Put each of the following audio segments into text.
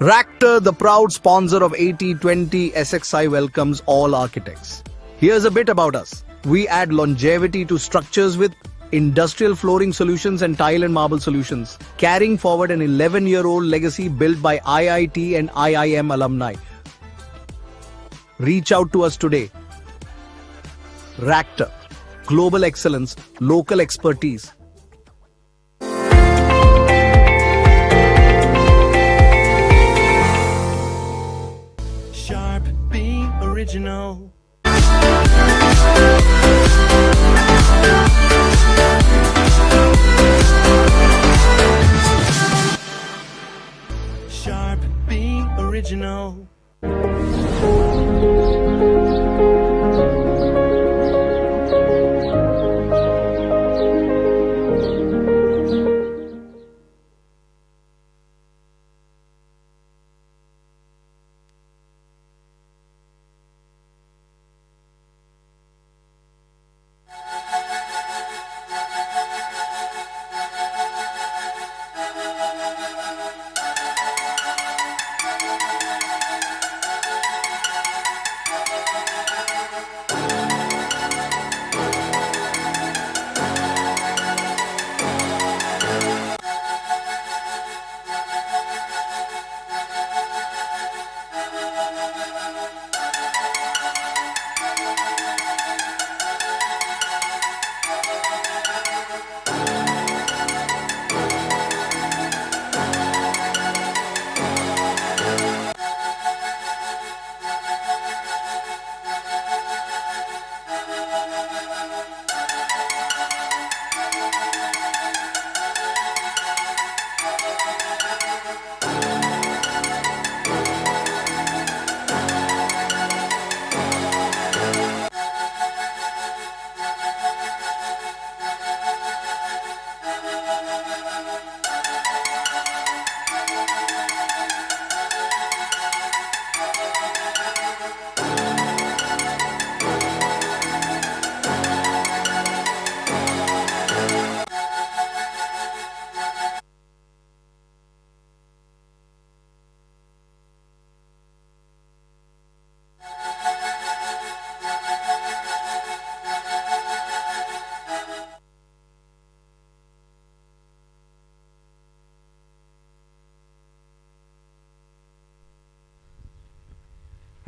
Ractor, the proud sponsor of T20 SXI, welcomes all architects. Here's a bit about us. We add longevity to structures with industrial flooring solutions and tile and marble solutions, carrying forward an 11-year-old legacy built by IIT and IIM alumni. Reach out to us today. Ractor, global excellence, local expertise. Sharp, be original. Sharp, be original.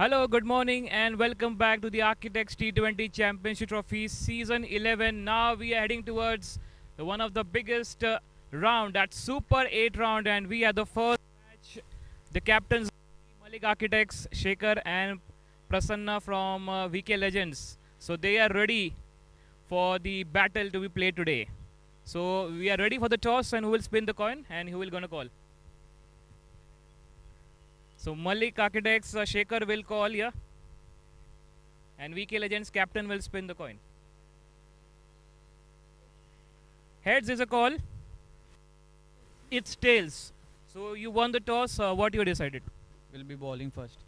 Hello, good morning and welcome back to the Architects T20 Championship Trophy Season 11. Now we are heading towards one of the biggest round, that Super 8 round, and we are the first match. The captains, MALIK Architects, Shekhar and Prasanna from VK Legends. So they are ready for the battle to be played today. So we are ready for the toss, and who will spin the coin and who will gonna call? So MALIK Architects, Shekhar will call here, and VK Legends captain will spin the coin. Heads is a call. It's tails. So you won the toss. What you decided? Will be bowling first.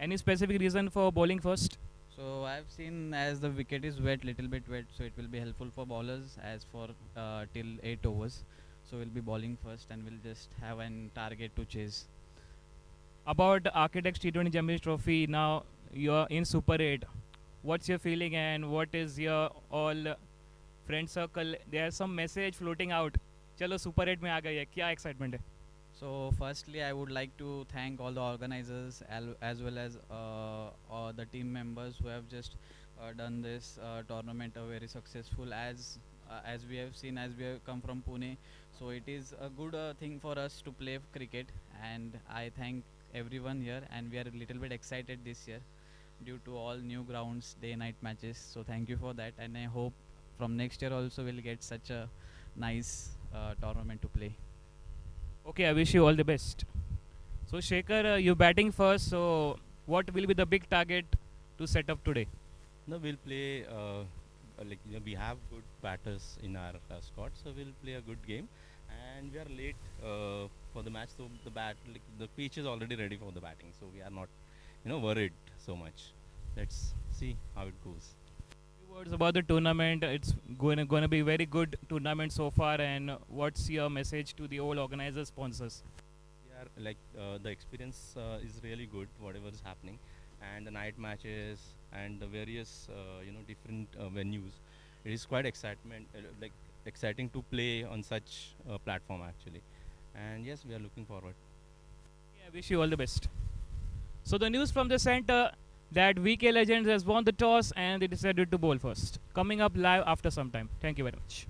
Any specific reason for bowling first? So I've seen as the wicket is wet, little bit wet, so it will be helpful for bowlers as for till 8 overs. So we'll be bowling first, and we'll just have an target to chase. About Architects T20 Championship Trophy, now you're in Super 8. What's your feeling and what is your all friend circle? There's some message floating out. चलो Super 8 में आ गए हैं. क्या excitement है? So, firstly, I would like to thank all the organizers as well as all the team members who have just done this tournament very successful. As we have seen, as we have come from Pune, so it is a good thing for us to play cricket. And I thank everyone here, and we are a little bit excited this year due to all new grounds, day-night matches. So thank you for that, and I hope from next year also we'll get such a nice tournament to play. Okay, I wish you all the best. So Shekhar, you're batting first. So what will be the big target to set up today? No, we'll play we have good batters in our squad, so we'll play a good game. And we are late for the match, so the pitch is already ready for the batting, so we are not worried so much. Let's see how it goes. Few words about the tournament. It's going to be very good tournament so far. And what's your message to the all organizers, sponsors? We are the experience is really good, whatever is happening, and the night matches and the various different venues. It is quite exciting to play on such a platform actually. And yes, we are looking forward. Yeah, I wish you all the best. So the news from the center that VK Legends has won the toss and they decided to bowl first. Coming up live after some time. Thank you very much.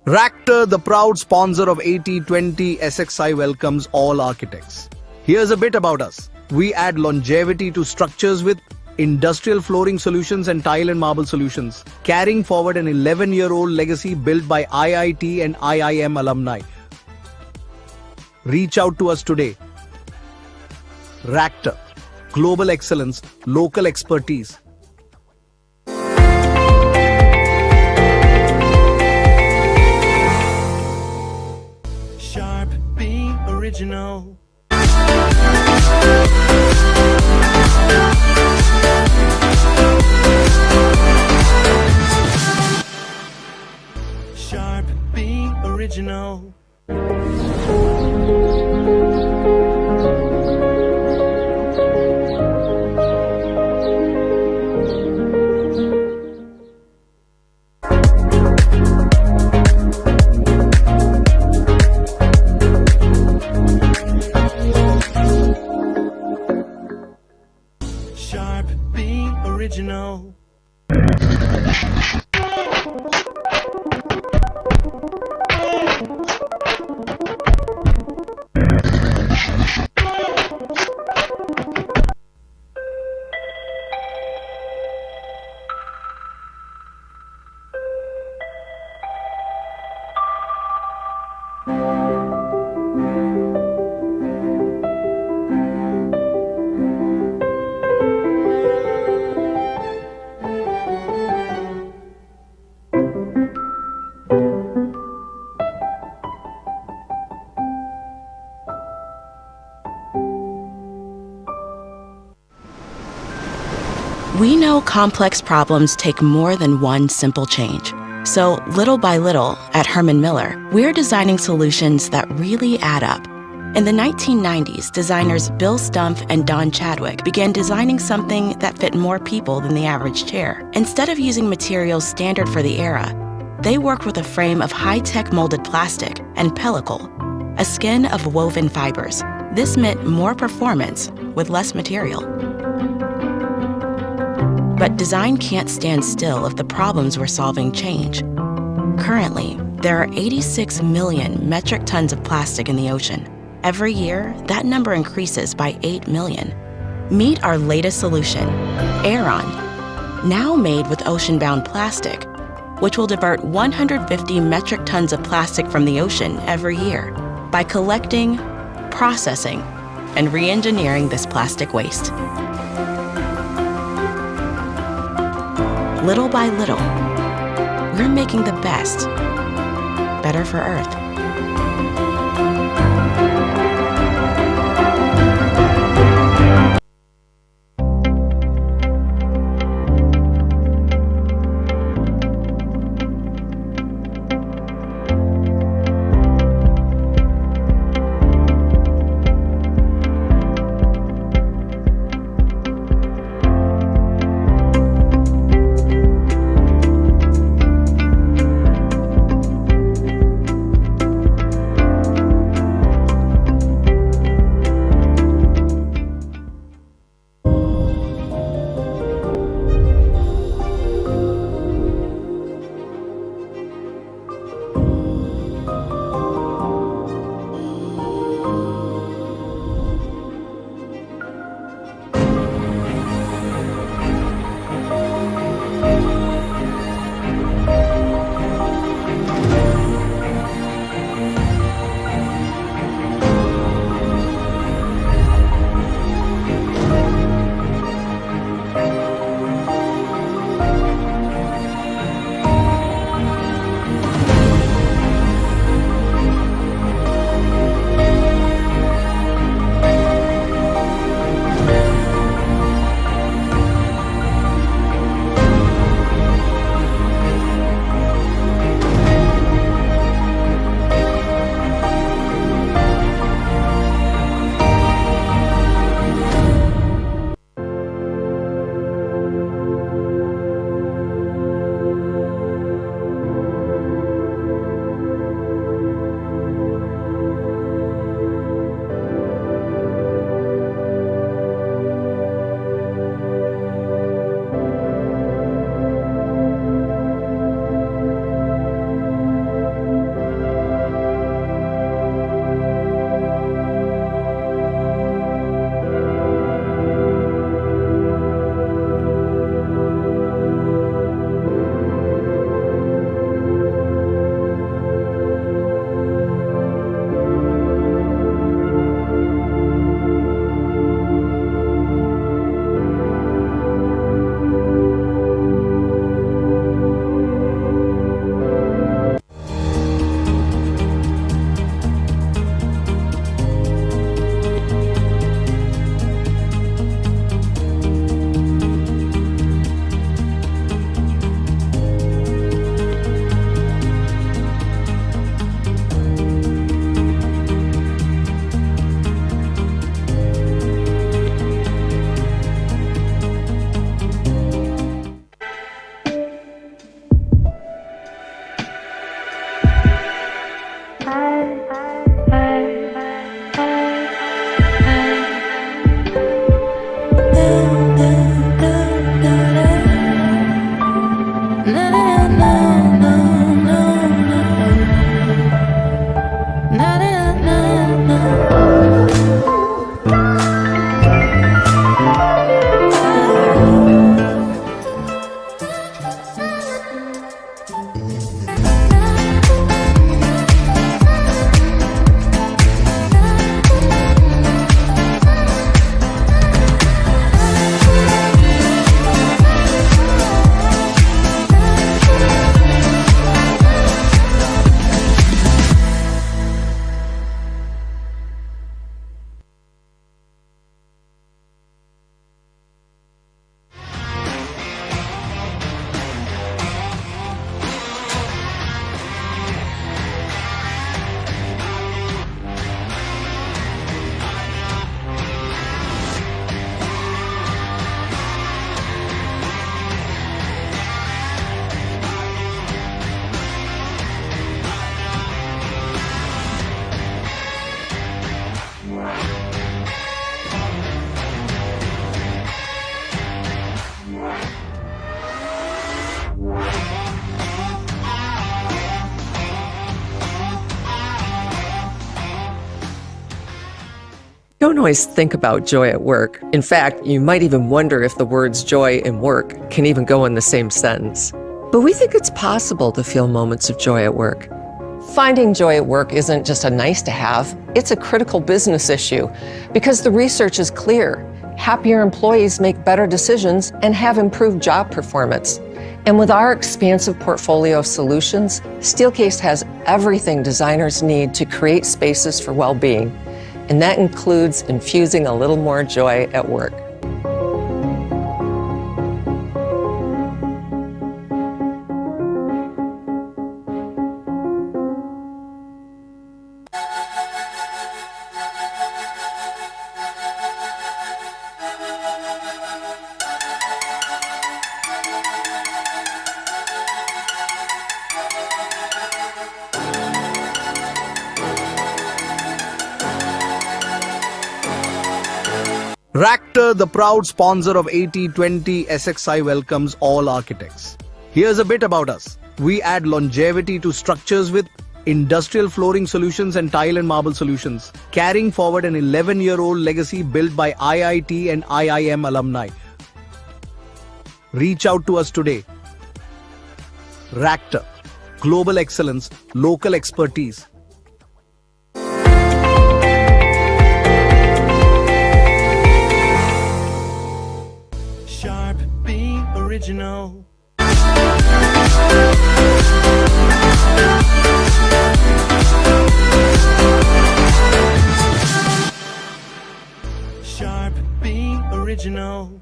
Ractor, the proud sponsor of T20 SXI, welcomes all architects. Here's a bit about us. We add longevity to structures with industrial flooring solutions and tile and marble solutions, carrying forward an 11-year-old legacy built by IIT and IIM alumni. Reach out to us today. Ractor, global excellence, local expertise. Sharp B original. Sharp B original. Sharp B original. We know complex problems take more than one simple change. So, little by little, at Herman Miller, we're designing solutions that really add up. In the 1990s, designers Bill Stumpf and Don Chadwick began designing something that fit more people than the average chair. Instead of using materials standard for the era, they worked with a frame of high-tech molded plastic and pellicle, a skin of woven fibers. This meant more performance with less material. But design can't stand still if the problems we're solving change. Currently, there are 86 million metric tons of plastic in the ocean. Every year, that number increases by 8 million. Meet our latest solution, Aeron, now made with ocean-bound plastic, which will divert 150 metric tons of plastic from the ocean every year by collecting, processing, and re-engineering this plastic waste. Little by little, we're making the best better for Earth. Don't always think about joy at work. In fact, you might even wonder if the words joy and work can even go in the same sentence. But we think it's possible to feel moments of joy at work. Finding joy at work isn't just a nice to have, it's a critical business issue because the research is clear. Happier employees make better decisions and have improved job performance. And with our expansive portfolio of solutions, Steelcase has everything designers need to create spaces for well-being. And that includes infusing a little more joy at work. Ractor, the proud sponsor of T20 SXI, welcomes all architects. Here's a bit about us. We add longevity to structures with industrial flooring solutions and tile and marble solutions, carrying forward an 11-year-old legacy built by IIT and IIM alumni. Reach out to us today. Ractor, global excellence, local expertise. Sharp, be original. Sharp, be original.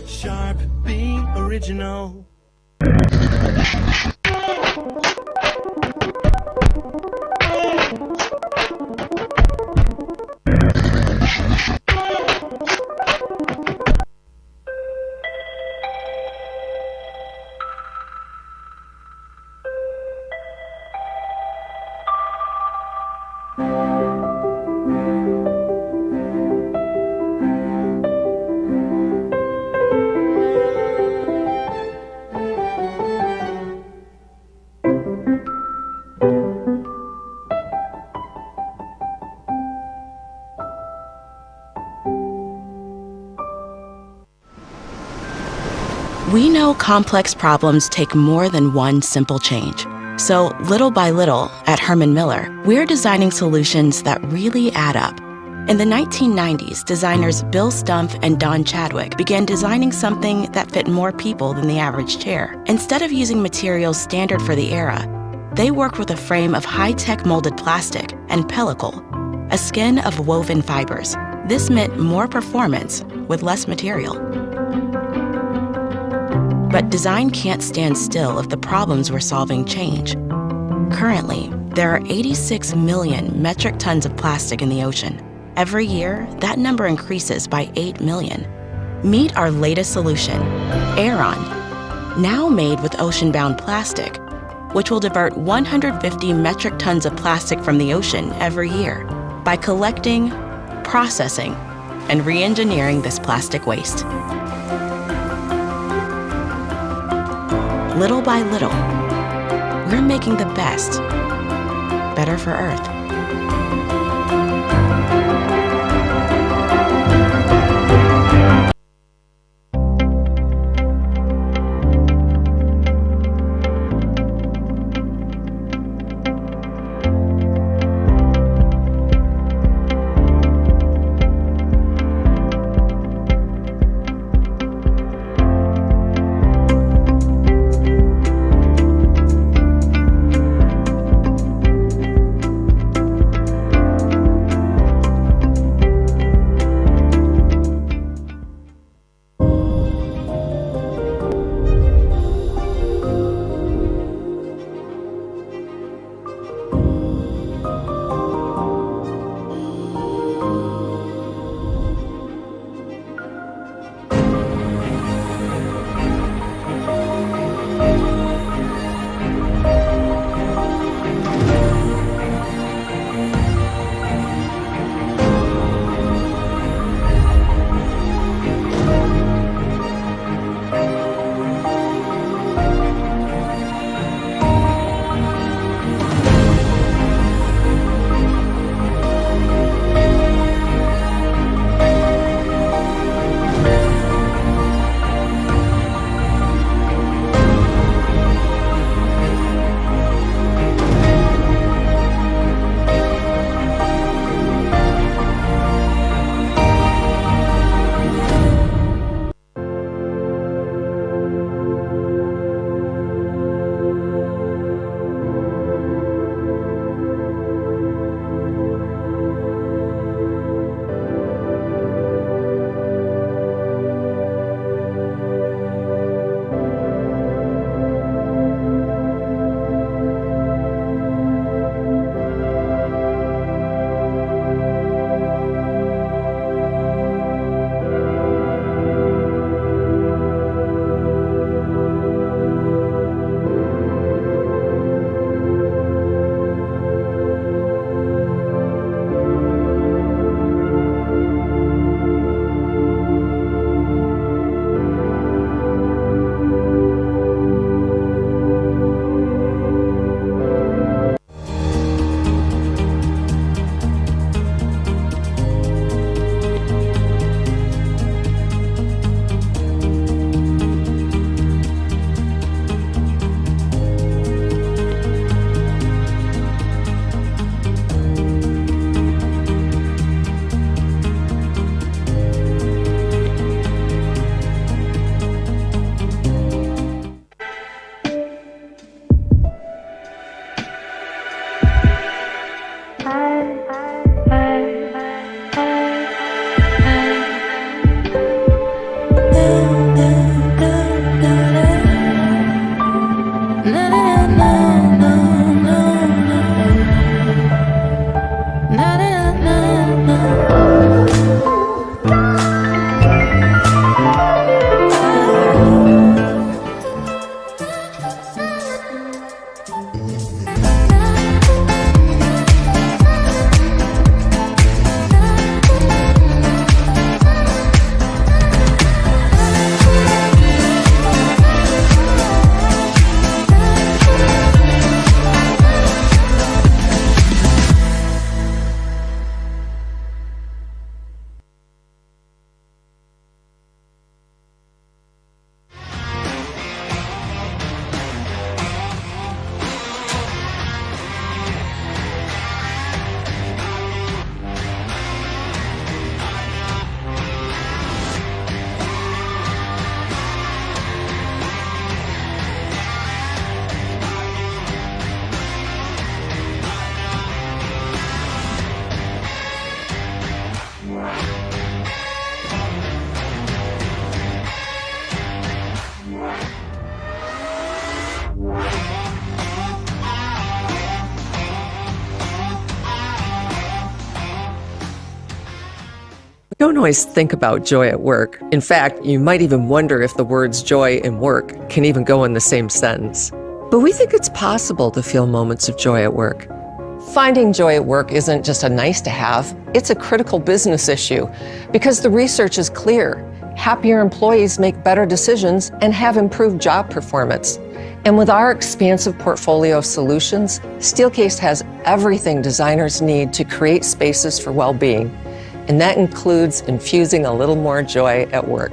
Sharp, be original. We know complex problems take more than one simple change. So, little by little, at Herman Miller, we're designing solutions that really add up. In the 1990s, designers Bill Stumpf and Don Chadwick began designing something that fit more people than the average chair. Instead of using materials standard for the era, they worked with a frame of high-tech molded plastic and pellicle, a skin of woven fibers. This meant more performance with less material. But design can't stand still if the problems we're solving change. Currently, there are 86 million metric tons of plastic in the ocean. Every year, that number increases by 8 million. Meet our latest solution, Aeron, now made with ocean-bound plastic, which will divert 150 metric tons of plastic from the ocean every year by collecting, processing, and re-engineering this plastic waste. Little by little, we're making the best better for Earth. don't always think about joy at work. In fact, you might even wonder if the words joy and work can even go in the same sentence. But we think it's possible to feel moments of joy at work. Finding joy at work isn't just a nice to have, it's a critical business issue because the research is clear. Happier employees make better decisions and have improved job performance. And with our expansive portfolio of solutions, Steelcase has everything designers need to create spaces for well-being. And that includes infusing a little more joy at work.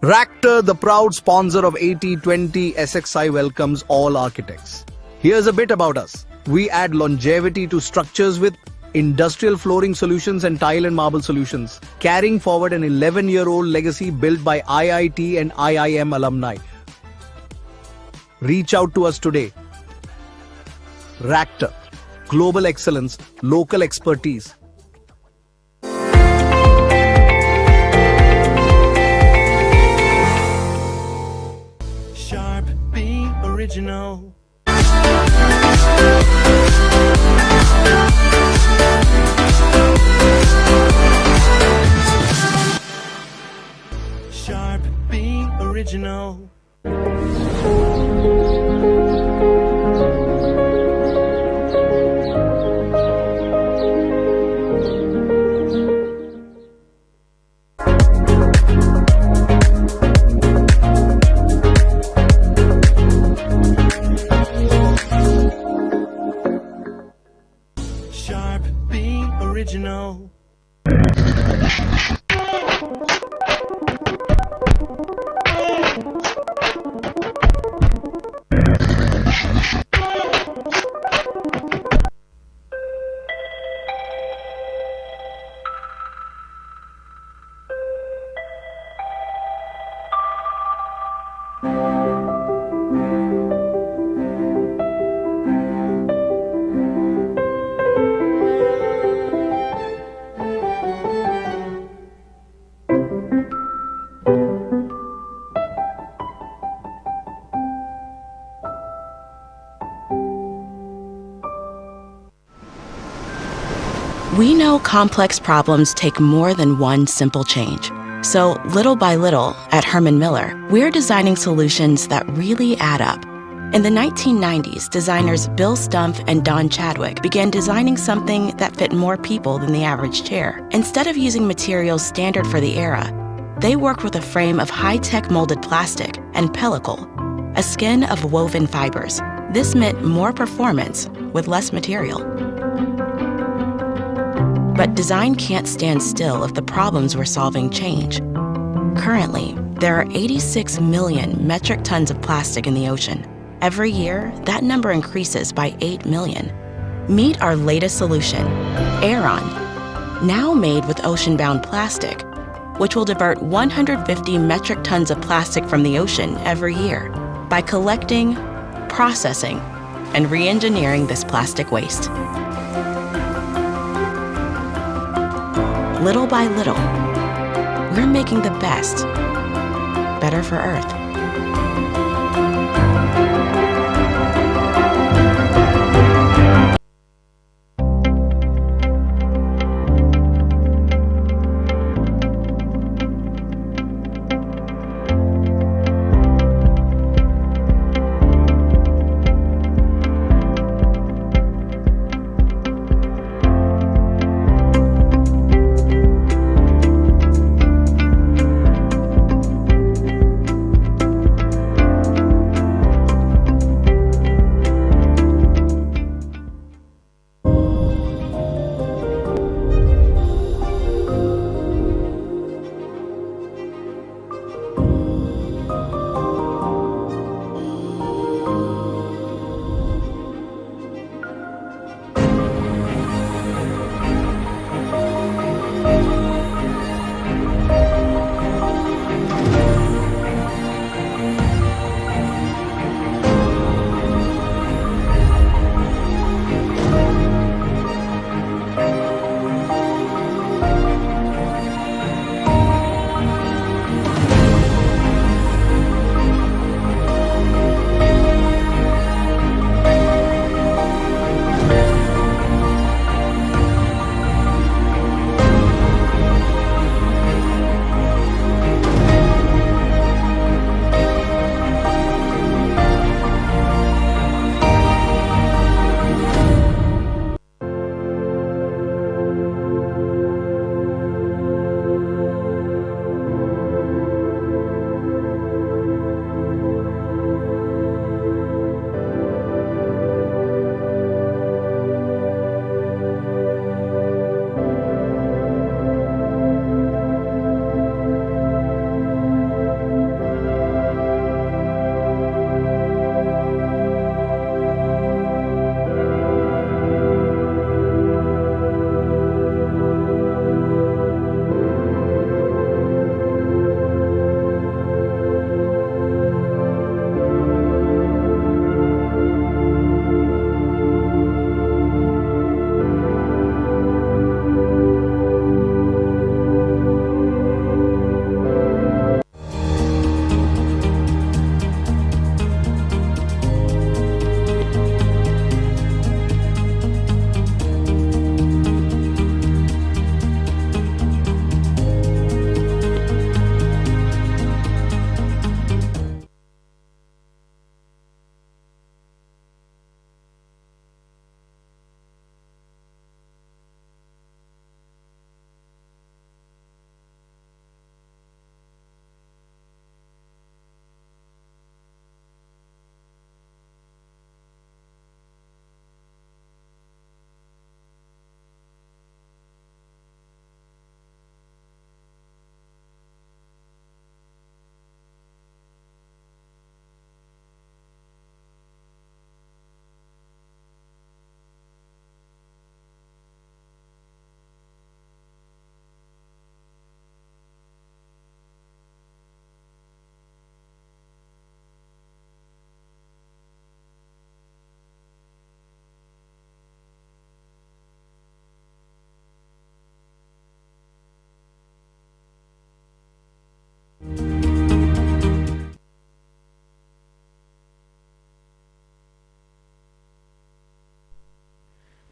Ractor, the proud sponsor of T20 SXI, welcomes all architects. Here's a bit about us. We add longevity to structures with industrial flooring solutions and tile and marble solutions, carrying forward an 11-year-old legacy built by IIT and IIM alumni. Reach out to us today. Ractor, global excellence, local expertise. Sharp, be original. Sharp, be original. Sharp, be original. We know complex problems take more than one simple change. So, little by little, at Herman Miller, we're designing solutions that really add up. In the 1990s, designers Bill Stumpf and Don Chadwick began designing something that fit more people than the average chair. Instead of using materials standard for the era, they worked with a frame of high-tech molded plastic and pellicle, a skin of woven fibers. This meant more performance with less material. But design can't stand still if the problems we're solving change. Currently, there are 86 million metric tons of plastic in the ocean. Every year, that number increases by 8 million. Meet our latest solution, Aeron, now made with ocean-bound plastic, which will divert 150 metric tons of plastic from the ocean every year by collecting, processing, and re-engineering this plastic waste. Little by little, we're making the best better for Earth.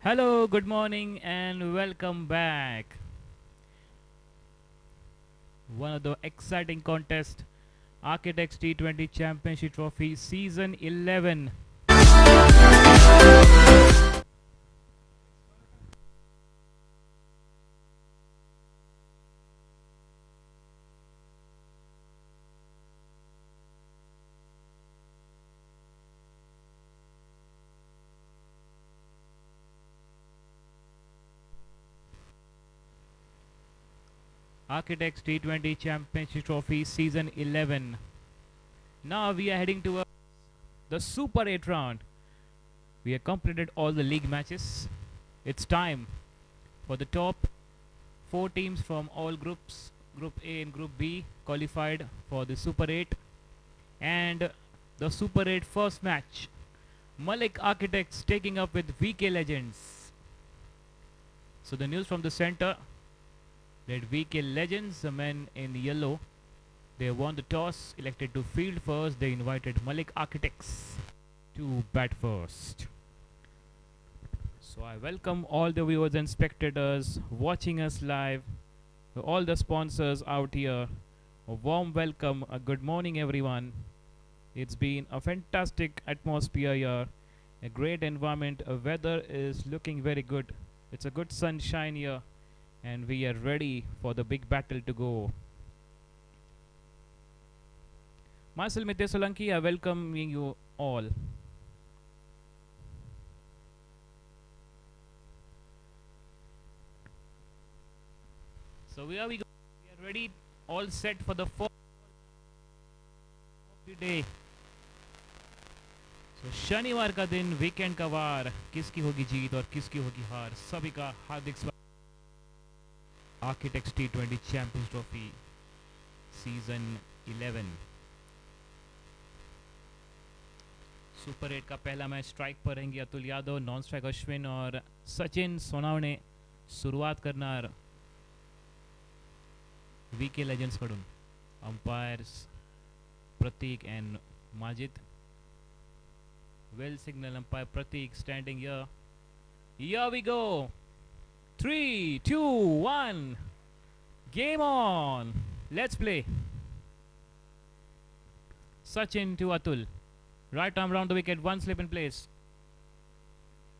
Hello, good morning, and welcome back. One of the exciting contests, Architects T20 Championship Trophy Season 11. Architects T20 Championship Trophy Season 11. Now we are heading towards the Super 8 round. We have completed all the league matches. It's time for the top 4 teams from all groups, Group A and Group B, qualified for the Super 8. And the Super 8 first match, Malik Architects taking up with VK Legends. So the news from the center, that VK Legends, the men in yellow, they won the toss, elected to field first. They invited Malik Architects to bat first. So I welcome all the viewers and spectators watching us live, all the sponsors out here. A warm welcome, a good morning everyone. It's been a fantastic atmosphere here, a great environment, weather is looking very good. It's a good sunshine here, and we are ready for the big battle to go. Myself Mite Solanki, I welcome you all. So we are ready, all set for the first of the day. So शनिवार का दिन, weekend का वार, किसकी होगी जीत और किसकी होगी हार, सभी का हार्दिक स्वागत Architects T20 Champions Trophy season 11 super 8 का पहला मैच स्ट्राइक पर रहेंगे अतुल यादव, नॉन स्ट्राइक अश्विन और सचिन सोनावणे. सुरुवात करणार VK Legends कडून. Umpires Prateek and Majid. Well signal umpire Pratik standing here. Here we go. 3, 2, 1. Game on. Let's play. Sachin to Atul. Right arm round the wicket. One slip in place.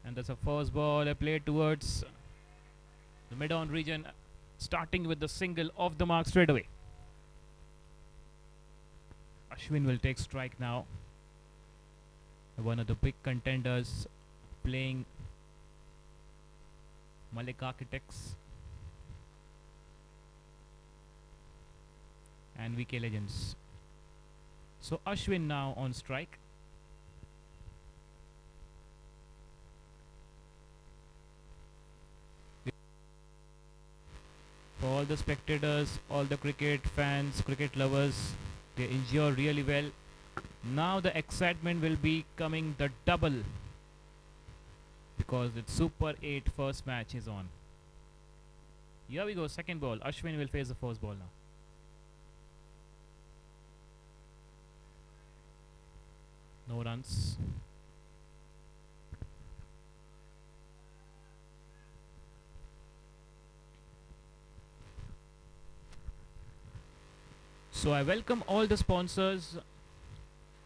And that's a first ball. Played towards the mid-on region. Starting with the single off the mark straight away. Ashwin will take strike now. One of the big contenders playing Malik Architects and VK Legends. So Ashwin now on strike. For all the spectators, all the cricket fans, cricket lovers, they enjoy really well. Now the excitement will be coming the double, because the Super 8 first match is on. Here we go, second ball. Ashwin will face the first ball now. No runs. So I welcome all the sponsors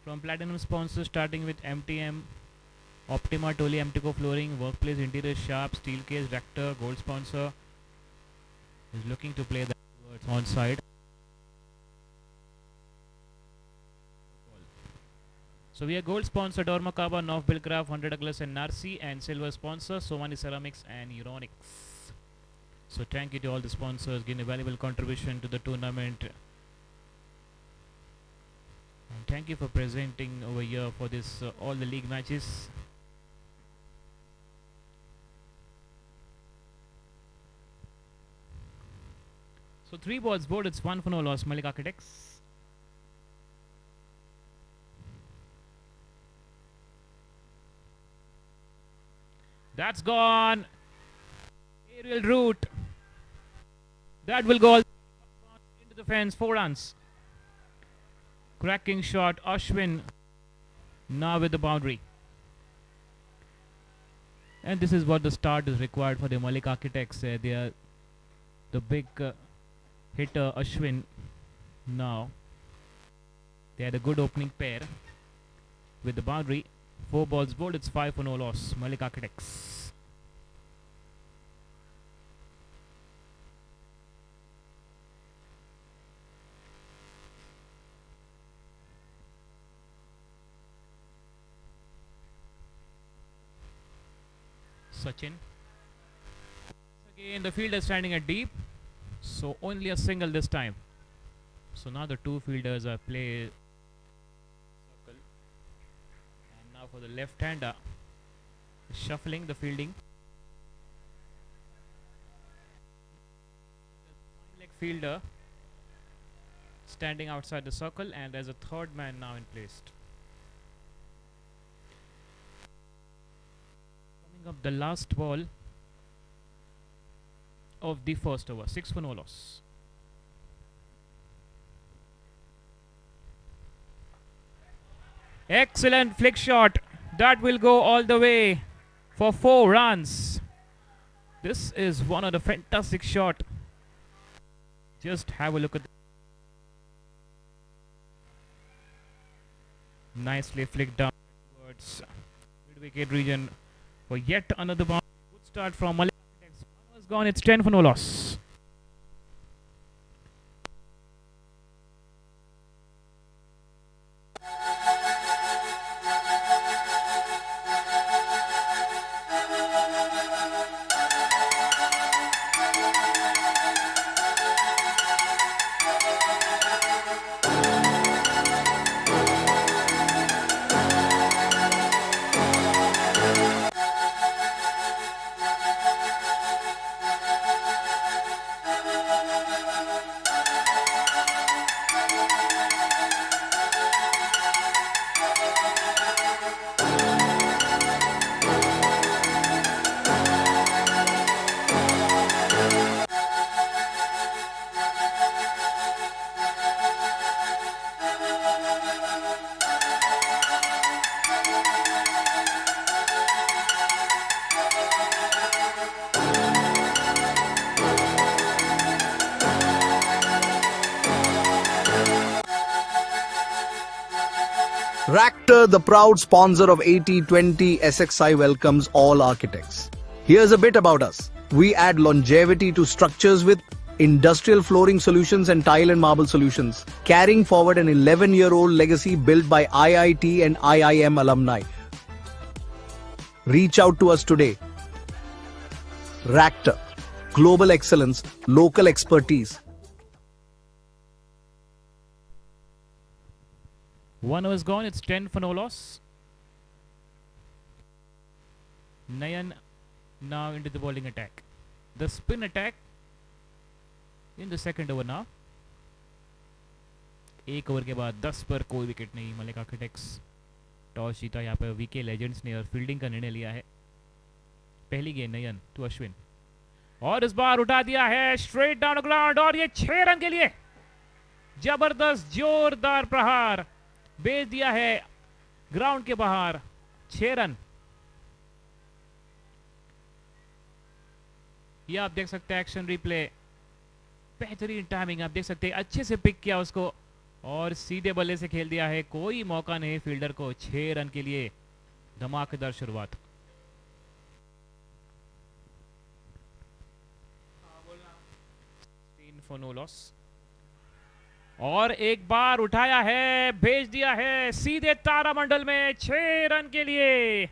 from platinum sponsors, starting with MTM, Optima, Tolly, MTCO Flooring, Workplace Interior, Sharp, Steelcase, Rector. Gold sponsor is looking to play that on side. So we are gold sponsor Dormakaba, North Billcraft, 100 Douglas and Narsi, and silver sponsor Somani Ceramics and Euronics. So thank you to all the sponsors giving a valuable contribution to the tournament. And thank you for presenting over here for this all the league matches. So 3 balls board, it's 1 for no loss, Malik Architects. That's gone. Aerial route. That will go into the fence, 4 runs. Cracking shot, Ashwin now with the boundary. And this is what the start is required for the Malik Architects. They are the big hitter Ashwin now. They had a good opening pair with the boundary. 4 balls bowled, it's 5 for no loss. Malik Architects. Sachin. Again, the fielder standing at deep, so only a single this time. So now the two fielders are play circle, and now for the left-hander, shuffling the fielding. Leg fielder standing outside the circle, and there's a third man now in place. Up the last ball of the first over, 6 for no loss. Excellent flick shot, that will go all the way for 4 runs. This is one of the fantastic shot. Just have a look at nicely flicked down towards mid-wicket region for yet another boundary. Good start from Malik. One was gone, it's 10 for no loss. Ractor, the proud sponsor of T20 SXI, welcomes all architects. Here's a bit about us. We add longevity to structures with industrial flooring solutions and tile and marble solutions, carrying forward an 11-year-old legacy built by IIT and IIM alumni. Reach out to us today. Ractor, global excellence, local expertise. One was gone, it's 10 for no loss. Nayan now into the bowling attack. The spin attack in the second over now. 1 over के बाद 10 पर कोई wicket नहीं. Malik architects toss जीता यहाँ पर VK legends ने और फील्डिंग का निर्णय लिया है. पहली गेंद नयन टू अश्विन, और इस बार उठा दिया है स्ट्रेट डाउन ग्राउंड, और ये 6 रन के लिए जबरदस्त जोरदार प्रहार भेज दिया है ग्राउंड के बाहर. 6 रन. ये आप देख सकते हैं एक्शन रिप्ले, बेहतरीन टाइमिंग आप देख सकते हैं, अच्छे से पिक किया उसको और सीधे बल्ले से खेल दिया है. कोई मौका नहीं फील्डर को. 6 रन के लिए धमाकेदार शुरुआत. फॉर नो लॉस, और एक बार उठाया है, भेज दिया है सीधे तारामंडल में. 6 रन के लिए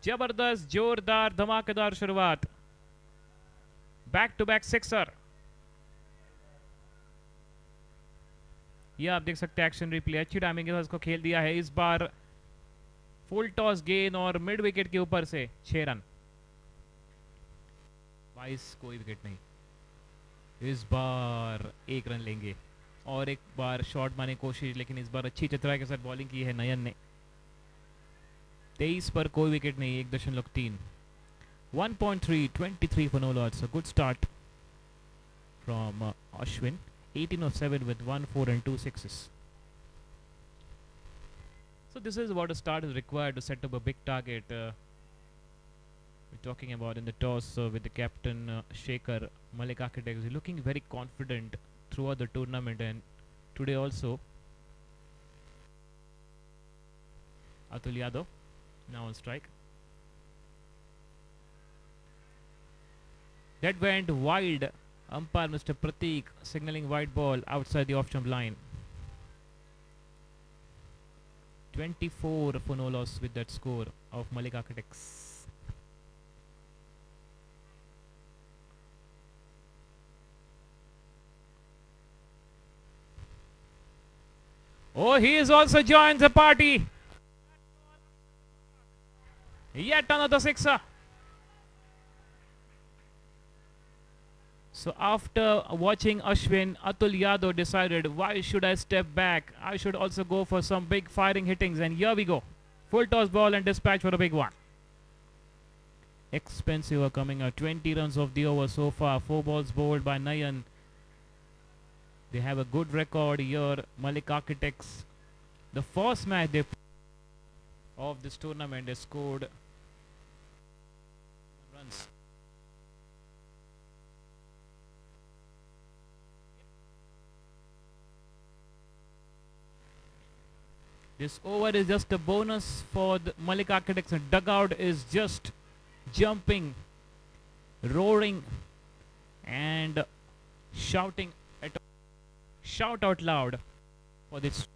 जबरदस्त जोरदार धमाकेदार शुरुआत. Back to back sixer. ये आप देख सकते हैं एक्शन रिप्ले, अच्छी टाइमिंग के साथ उसको खेल दिया है. इस बार फुल टॉस गेंद और मिड विकेट के ऊपर से 6 रन. 22 कोई विकेट नहीं. इस बार 1 रन लेंगे और एक बार शॉट मारने की कोशिश, लेकिन इस बार अच्छी चतुराई के साथ बॉलिंग की है नयन ने. 23 पर कोई विकेट नहीं. 1.3. 1.3, 23 for no loss. A good start from Ashwin. 18 of 7 with 1 4 and 2 sixes. So this is what a start is required to set up a big target. We're talking about in the toss with the captain Shaker. Malik Architects is looking very confident throughout the tournament and today also. Atul Yadav now on strike. That went wide. Umpire Mr. Prateek signaling wide ball outside the off-stump line. 24 for no loss with that score of Malik Architects. Oh, he is also joins the party. Yet another sixer. So after watching Ashwin, Atul Yadav decided, why should I step back? I should also go for some big firing hittings. And here we go. Full toss ball and dispatch for a big one. Expensive coming out. 20 runs of the over so far. 4 balls bowled by Nayan. They have a good record here. Malik Architects. The first match they of this tournament, they scored runs. This over is just a bonus for the Malik Architects, and dugout is just jumping, roaring, and shouting at shout out loud for this.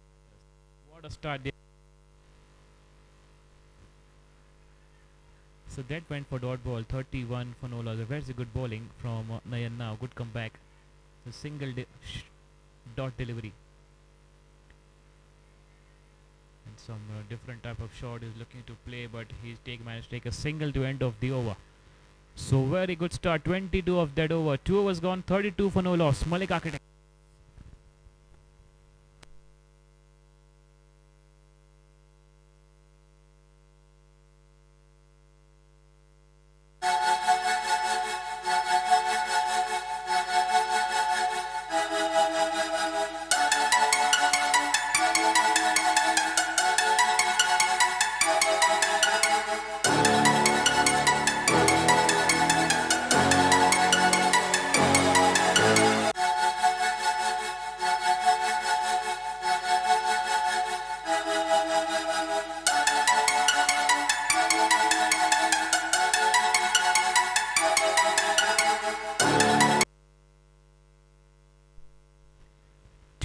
What a start! So that went for dot ball, 31 for no loss. Very good bowling from Nayan now. Good comeback. So single dot delivery. And some different type of shot is looking to play, but he's managed to take a single to end of the over. So very good start. 22 of that over. 2 overs gone. 32 for no loss. Malik Architect.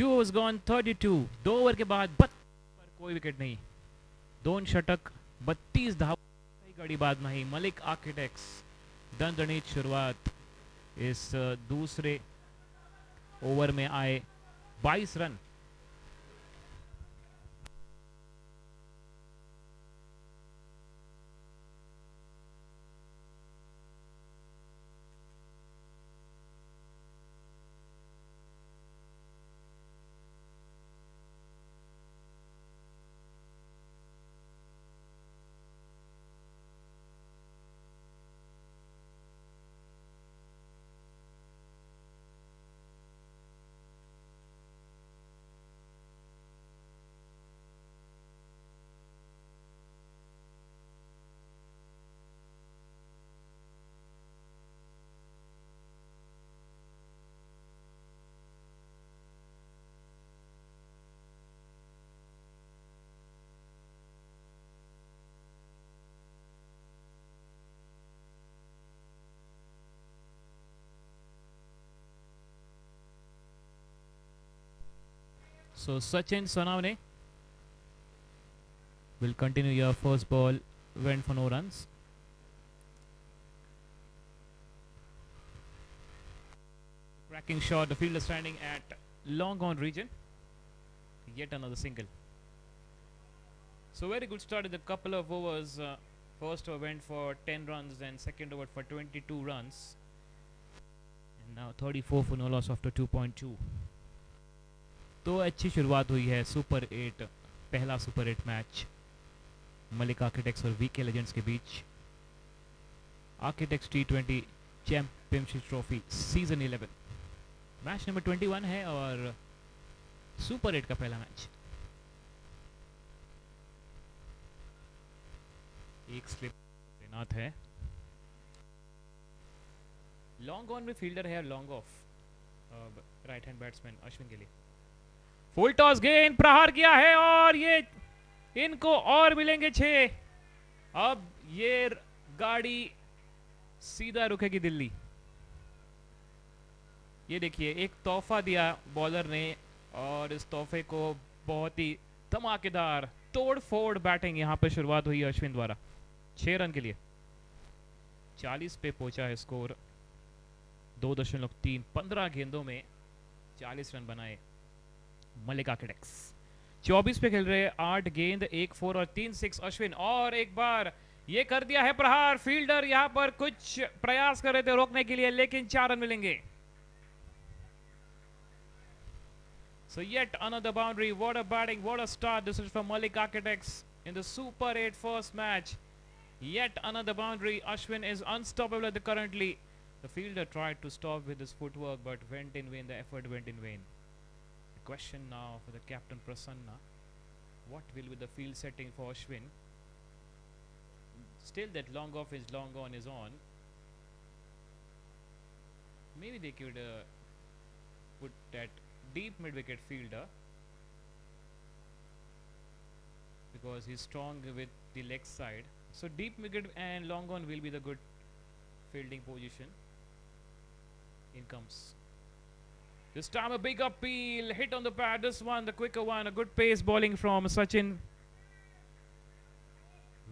Overs gone 32. 2 over के बाद 32 पर कोई wicket नहीं. 2 षटक 32 धाव. कोई गड़ी बात नहीं. मलिक आर्किटेक्ट्स दणदणीत शुरुआत इस दूसरे ओवर में आए 22 run. So Sachin Sonavne will continue your first ball, went for no runs. Cracking shot, the fielder standing at long on region. Yet another single. So very good start with a couple of overs. First over went for 10 runs and second over for 22 runs. And now 34 for no loss after 2.2. तो अच्छी शुरुआत हुई है super 8 पहला super 8 match Malik architects और VK legends के बीच. Architects T20 championship trophy season 11 match number 21 है और सुपर 8 का पहला मैच. एक स्लिप तैनात है. लॉन्ग ऑन में फील्डर है, long off right hand batsman Ashwin के लिए. फुल टॉस गेंद प्रहार किया है और ये इनको और मिलेंगे 6. अब ये गाड़ी सीधा रुकेगी दिल्ली. ये देखिए एक तोहफा दिया बॉलर ने और इस तोहफे को बहुत ही धमाकेदार तोड़ फोड़ बैटिंग यहां पर शुरुआत हुई अश्विन द्वारा. 6 रन के लिए 40 पे पहुंचा है स्कोर. 2.3 15 गेंदों में 40 रन बनाए मलिक आर्किटेक्ट्स. 24 पे खेल रहे 8 गेंद 1 4 और 3 6 अश्विन. और एक बार ये कर दिया है प्रहार. फील्डर यहां पर कुछ प्रयास कर रहे थे रोकने के लिए लेकिन 4 रन मिलेंगे. So yet another boundary. What a batting, what a start. This is from Malik Architects in the Super 8 first match. Yet another boundary. Ashwin is unstoppable at the currently. The fielder tried to stop with his footwork but went in vain. The effort went in vain. The question now for the captain Prasanna. What will be the field setting for Ashwin? Still that long off is long on is on. Maybe they could put that deep mid-wicket fielder because he's strong with the leg side. So deep wicket and long on will be the good fielding position. In comes. This time a big appeal, hit on the pad. This one, the quicker one, a good pace bowling from Sachin.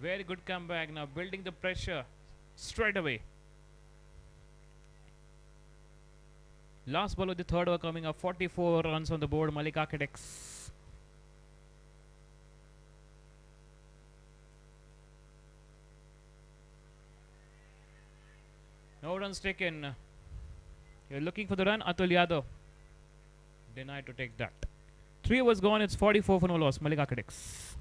Very good comeback now, building the pressure straight away. Last ball of the third over coming up. 44 runs on the board. Malik Architects. No runs taken. You're looking for the run. Atul Yadav denied to take that. 3 overs gone. It's 44 for no loss. Malik Architects.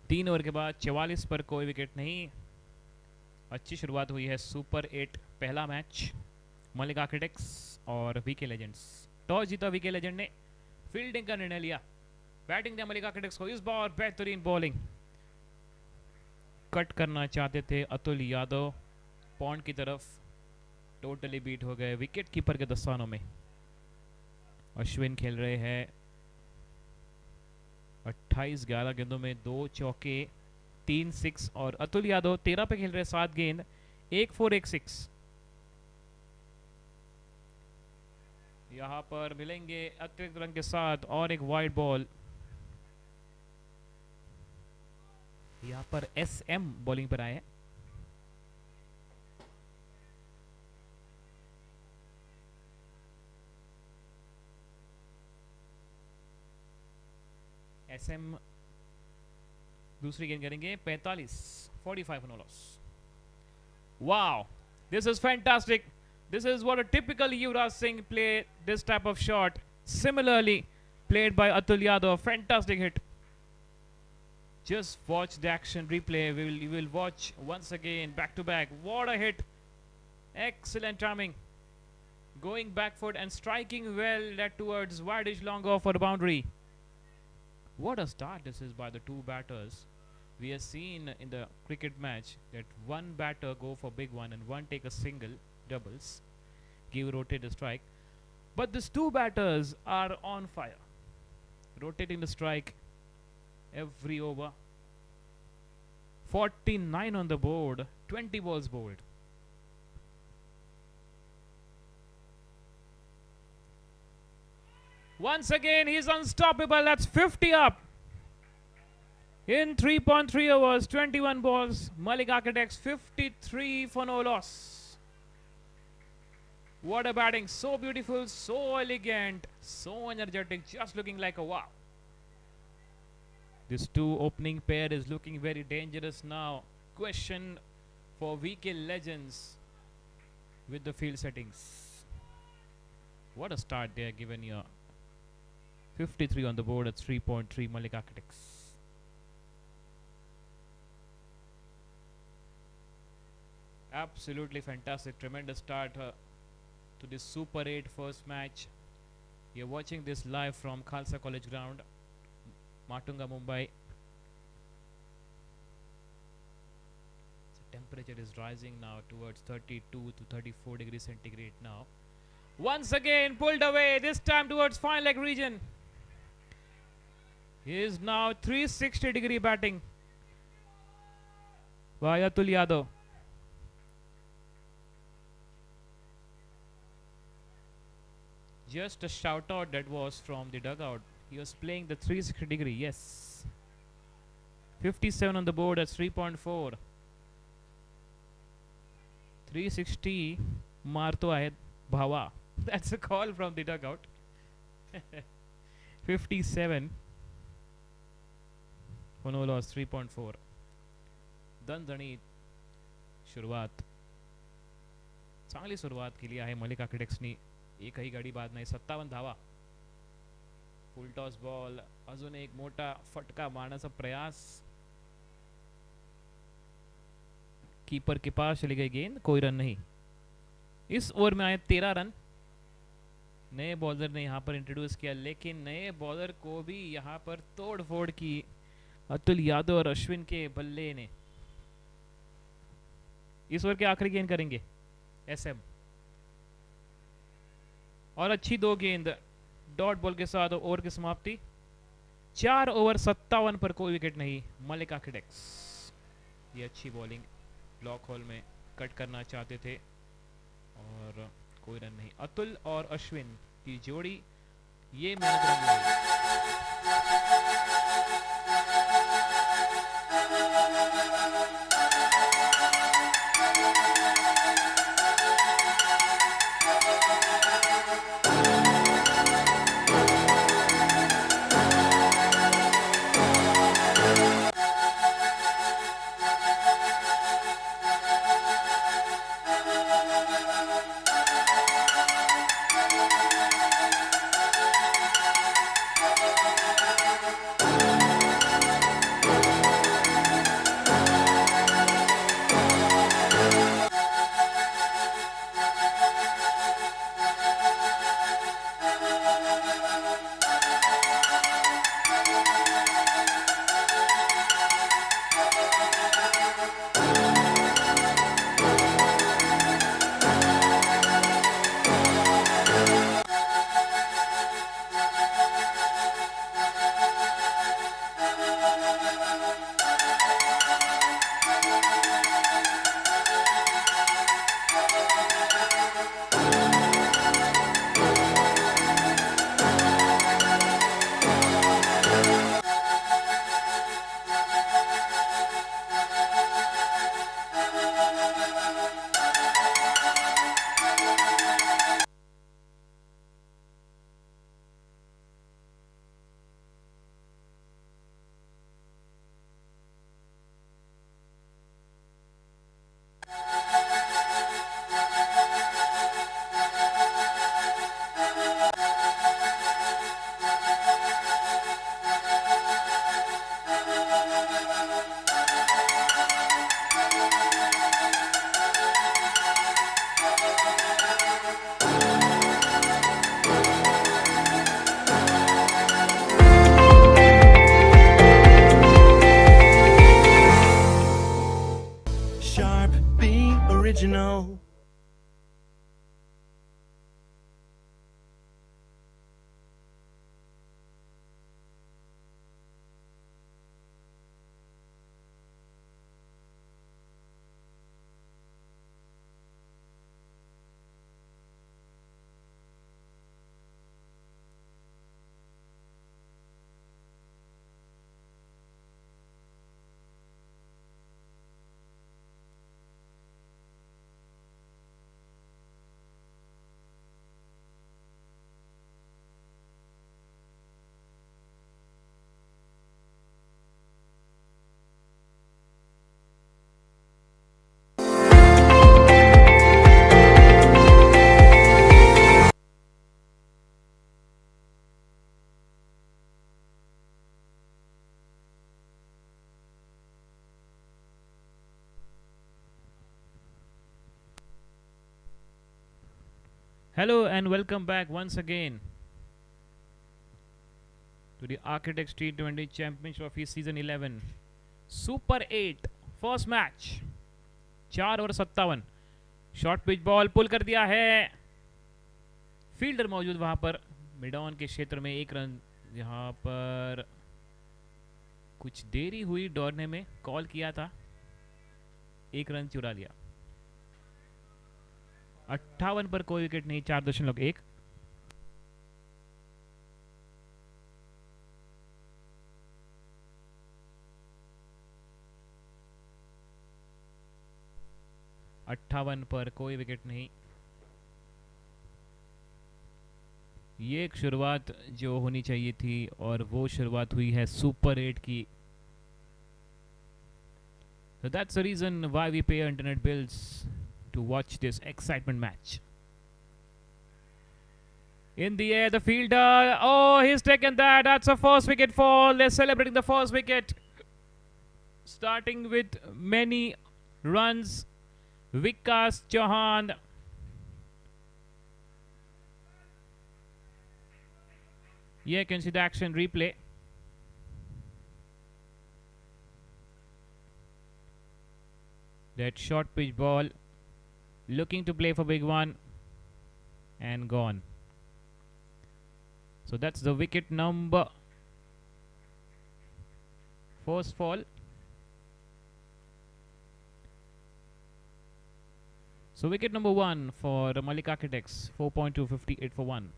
तीन over के बाद 44 पर कोई wicket नहीं. अच्छी शुरुआत हुई है सुपर 8 पहला मैच. मलिक आर्किटेक्ट्स और वीके लेजेंड्स. टॉस जीता वीके लेजेंड ने, फील्डिंग का निर्णय लिया. बैटिंग दिया मलिक आर्किटेक्ट्स को. इस बार बेहतरीन बॉलिंग. कट करना चाहते थे अतुल यादव पॉन्ड की तरफ. टोटली बीट हो गए विकेट कीपर के दस्तानों में. अश्विन खेल रहे हैं 28-11 गेंदों में 2 चौके 3 6 और अतुल यादव 13 पे खेल रहे 7 गेंद 1 4 1 6. यहां पर मिलेंगे अतिरिक्त रन के साथ और एक वाइड बॉल. यहां पर SM बॉलिंग पर आए हैं. SM दूसरी गेंद करेंगे 45 no loss. Wow, this is fantastic. This is what a typical Yuvraj Singh play. This type of shot similarly played by Atul Yadav. Fantastic hit. Just watch the action replay. We will watch once again back to back. What a hit. Excellent timing. Going back foot and striking well that towards wideish long off for the boundary. What a start this is by the two batters. We have seen in the cricket match that one batter go for big one and one take a single, doubles, give rotate a strike. But these two batters are on fire. Rotating the strike every over. 49 on the board, 20 balls bowled. Once again, he's unstoppable. That's 50 up. In 3.3 overs, 21 balls, Malik Architects 53 for no loss. What a batting. So beautiful, so elegant, so energetic, just looking like a wow. This two opening pair is looking very dangerous now. Question for VK legends with the field settings. What a start they are given here. 53 on the board at 3.3 Malik Architects. Absolutely fantastic, tremendous start to this Super 8 first match. You're watching this live from Khalsa College Ground, Matunga, Mumbai. The temperature is rising now towards 32 to 34 degrees centigrade now. Once again pulled away, this time towards fine leg region. He is now 360 degree batting by Atul Yadav. Just a shout out that was from the dugout. He was playing the 360 degree, yes. 57 on the board at 3.4. 360 Marto Ahed Bhava. That's a call from the dugout. 57 for no loss, 3.4. दणदणीत सुरुवात, चांगली सुरुवात केली आहे मलिक आर्किटेक्ट्सनी. एकही गडी बाद नाही. 57 धावा. फुल टॉस बॉल, अजून एक मोठा फटका मारण्याचा प्रयास. कीपर के पास चली गई गेंद, कोई रन नहीं. इस ओवर में आए 13 रन. नए बॉलर ने यहाँ पर इंट्रोड्यूस किया, लेकिन नए बॉलर को भी यहाँ पर तोड़ फोड़ की अतुल यादव और अश्विन के बल्ले ने. इस ओवर के आखिरी गेंद करेंगे एसएम, और अच्छी दो गेंद डॉट बॉल के साथ ओवर की समाप्ति. 4 ओवर 57 पर कोई विकेट नहीं. मलिक आर्किटेक्ट्स, ये अच्छी बॉलिंग ब्लॉक होल में कट करना चाहते थे और कोई रन नहीं. अतुल और अश्विन की जोड़ी ये मेहनत run lie. Hello and welcome back once again to the Architects T20 Championship Trophy Season 11 Super 8 first match 4 over 57 short pitch ball pull कर दिया है, फील्डर मौजूद वहां पर मिड ऑन के क्षेत्र में, 1 रन यहाँ पर कुछ देरी हुई दौड़ने में, कॉल किया था, 1 रन चुरा लिया। 58 पर कोई विकेट नहीं, 4.1। पर कोई विकेट नहीं। ये एक शुरुआत जो होनी चाहिए थी और वो शुरुआत हुई है सुपर 8 की। So that's the reason why we pay internet bills to watch this excitement match. In the air, the fielder, oh, he's taken that. That's a first wicket fall. They're celebrating the first wicket. Starting with many runs, Vikas Chauhan. Yeah, you can see the action replay. That short pitch ball, looking to play for big one, and gone. So that's the wicket number. First fall. So wicket number 1 for the MALIK Architects, 4.2, 58 for 1.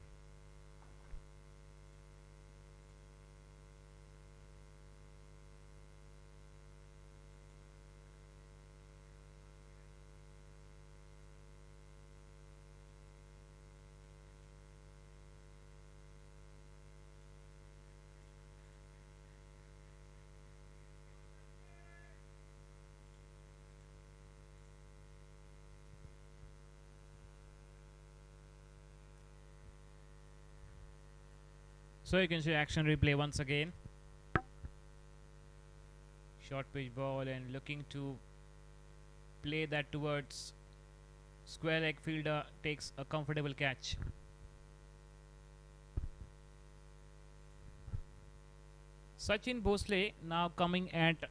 So you can see action replay once again. Short pitch ball and looking to play that towards square leg, fielder takes a comfortable catch. Sachin Bhosle now coming at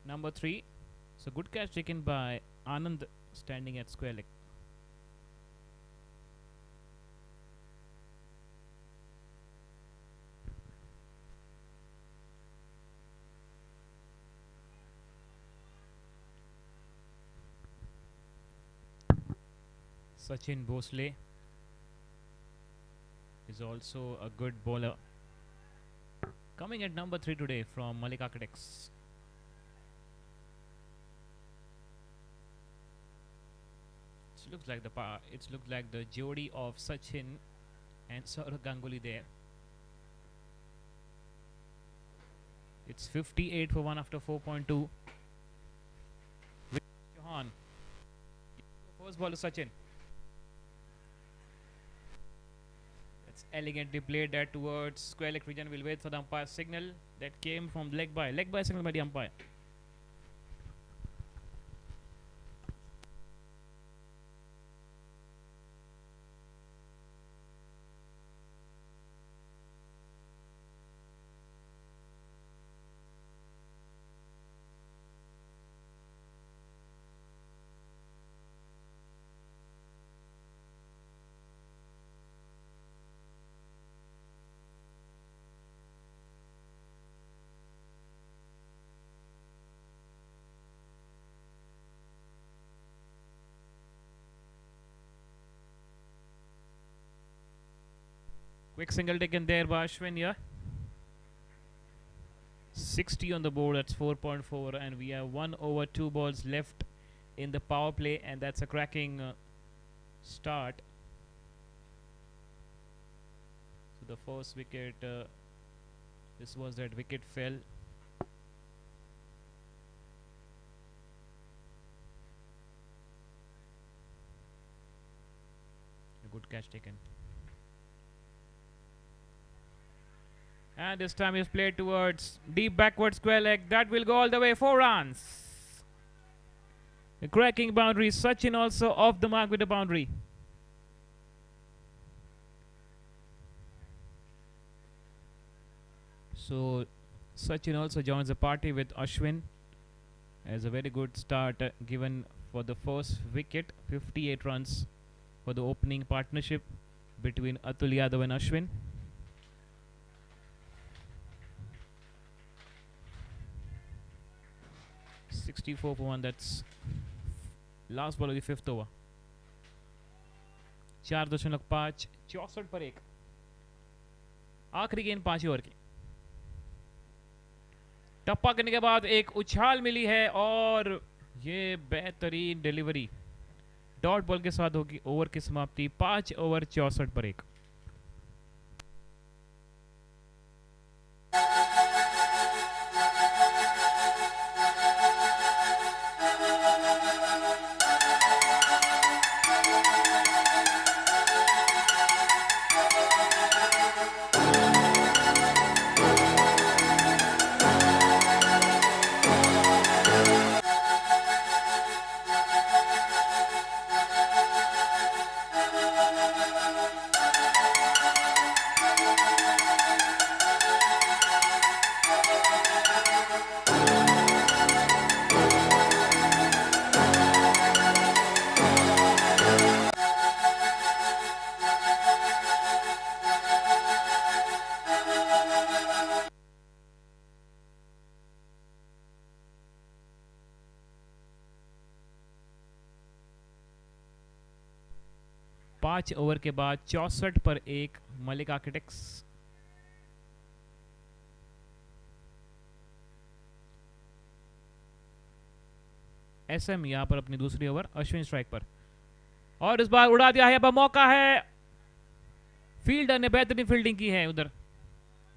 number 3. So good catch taken by Anand standing at square leg. Sachin Bhosle is also a good bowler. Coming at number 3 today from MALIK Architects. It looks like the jodi of Sachin and Saurav Ganguly there. It's 58 for 1 after 4.2. Chauhan. First ball to Sachin. Elegantly played that towards square leg region. Will wait for the umpire signal that came from leg by signal by the umpire. Quick single taken there by Ashwin here. 60 on the board, that's 4.4, and we have 1 over 2 balls left in the power play, and that's a cracking start. So the first wicket, this was that wicket fell. A good catch taken. And this time he's played towards deep backward square leg. That will go all the way, 4 runs. A cracking boundary. Sachin also off the mark with the boundary. So Sachin also joins the party with Ashwin as a very good start given for the first wicket. 58 runs for the opening partnership between Atul Yadav and Ashwin. $64 for 1. That's last ball of the fifth over. 4.5 64 पर 1. आखिरी गेंद 5 over की. टप्पा करने के बाद एक उछाल मिली है और ये बेहतरीन डिलीवरी. डॉट बॉल के साथ होगी ओवर की समाप्ति. 5 ओवर 64 पर 1. पांच ओवर के बाद 64 पर 1 मलिक आर्किटेक्ट्स. एसएम यहां पर अपनी दूसरी ओवर. अश्विन स्ट्राइक पर और इस बार उड़ा दिया है. अब मौका है. फील्डर ने बेहतरीन फील्डिंग की है उधर.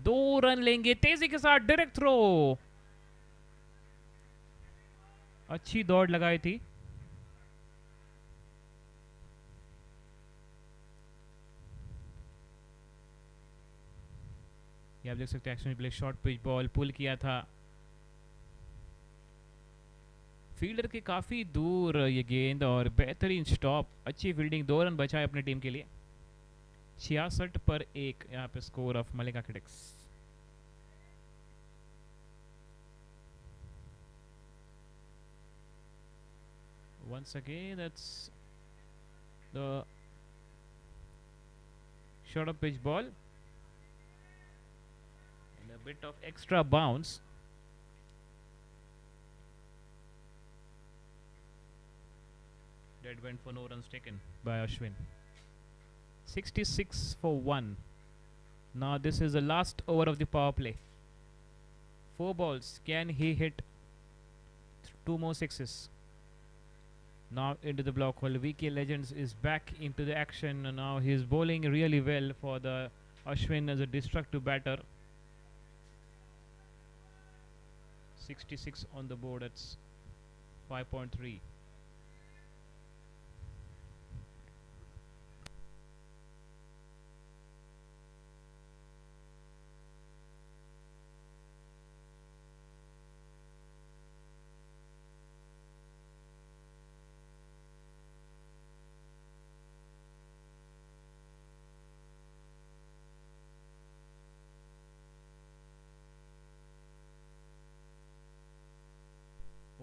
2 रन लेंगे तेजी के साथ. Direct throw. अच्छी दौड़ लगाई थी. ये आप देख सकते हैं action play. Short pitch ball pull किया था. फील्डर के काफी दूर ये गेंद और बेहतरीन स्टॉप. अच्छी फील्डिंग. 2 रन बचाए अपनी टीम के लिए. 66 पर 1 यहाँ पे score of Malik architects. Once again, that's the short of pitch ball and a bit of extra bounce. That went for no runs taken by Ashwin. 66 for 1. Now this is the last over of the power play. 4 balls. Can he hit 2 more sixes? Now into the block hole. VK Legends is back into the action. Now he is bowling really well for the Ashwin as a destructive batter. 66 on the board. That's 5.3.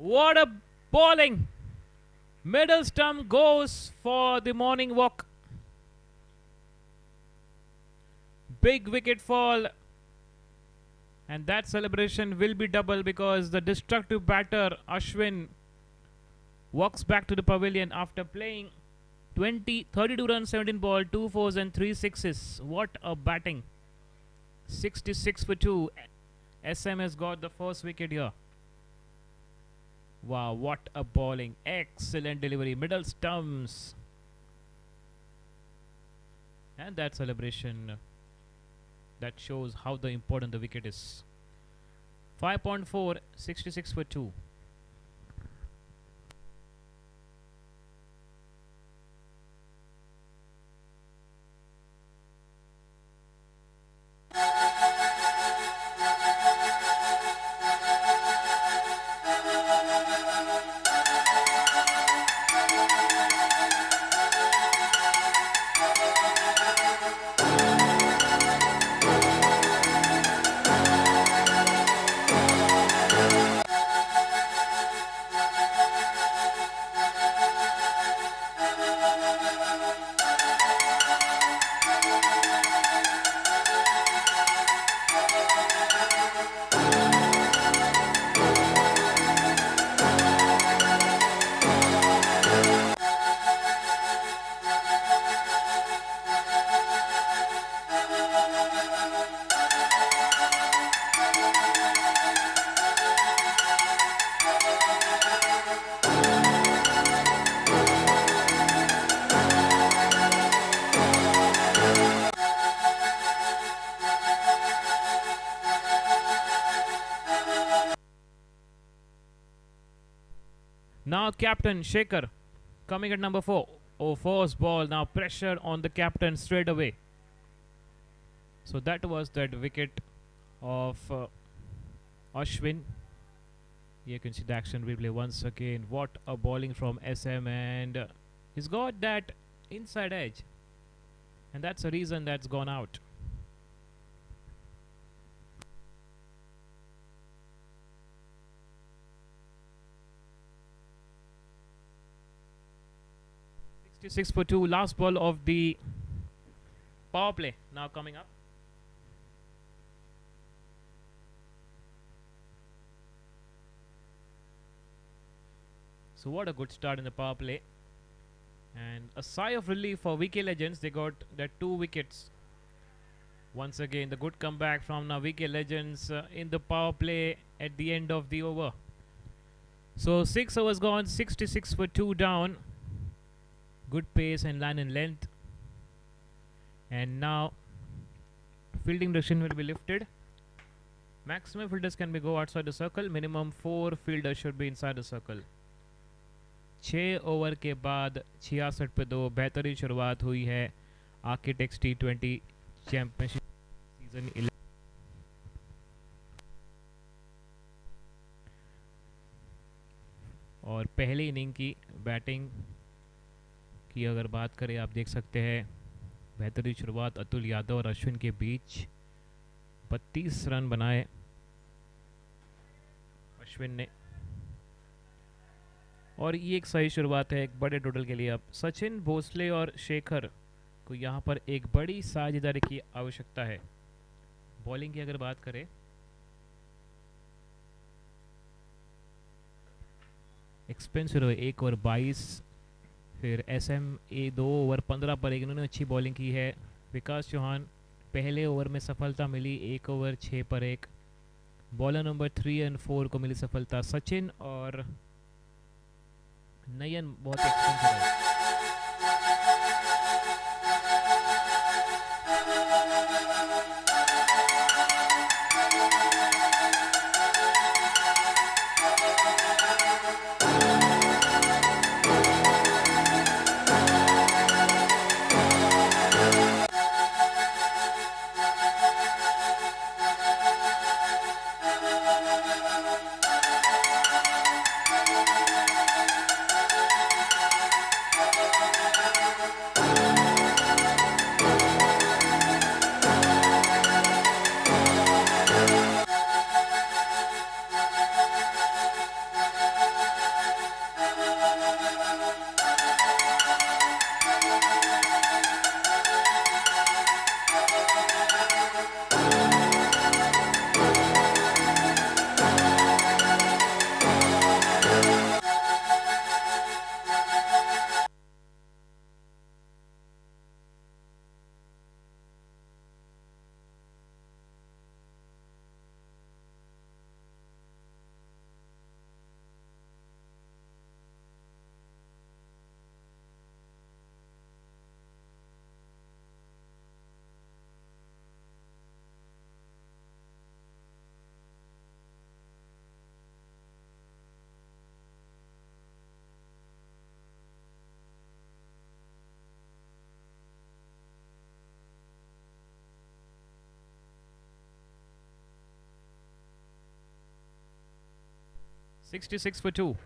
What a bowling! Middle stump goes for the morning walk. Big wicket fall. And that celebration will be double because the destructive batter Ashwin walks back to the pavilion after playing 32 runs, 17 ball, 2 fours and 3 sixes. What a batting. 66 for 2. SM has got the first wicket here. Wow, what a bowling. Excellent delivery. Middle stumps. And that celebration that shows how the important the wicket is. 5.4, 66 for 2. Now captain Shekhar coming at number 4. Oh, first ball. Now pressure on the captain straight away. So that was that wicket of Ashwin. You can see the action replay once again. What a bowling from SM, and he's got that inside edge, and that's the reason that's gone out. Six for 2, last ball of the power play now coming up. So what a good start in the power play, and a sigh of relief for VK Legends. They got their 2 wickets. Once again, the good comeback from now VK Legends in the power play at the end of the over. So 6 overs gone, 66 for 2 down. Good pace and line and length. And now fielding direction will be lifted. Maximum fielders can be go outside the circle. Minimum 4 fielders should be inside the circle. 6 over के बाद 66 पे 2 बेहतरीन शुरुआत हुई है architects T20 championship season 11। और पहली inning की बैटिंग की अगर बात करें, आप देख सकते हैं बेहतरीन शुरुआत अतुल यादव और अश्विन के बीच। 32 रन बनाए अश्विन ने, और ये एक सही शुरुआत है एक बड़े टोटल के लिए। अब सचिन, भोसले और शेखर को यहाँ पर एक बड़ी साझेदारी की आवश्यकता है। बॉलिंग की अगर बात करें, एक्सपेंसिव 1 ओवर 22, फिर SM 2 ओवर 15 पर 1, इन्होंने अच्छी बॉलिंग की है। विकास चौहान पहले ओवर में सफलता मिली, 1 ओवर 6 पर 1। बॉलर नंबर 3 और 4 को मिली सफलता। सचिन और नयन बहुत एक्सपेंसिव है। $66 for 2.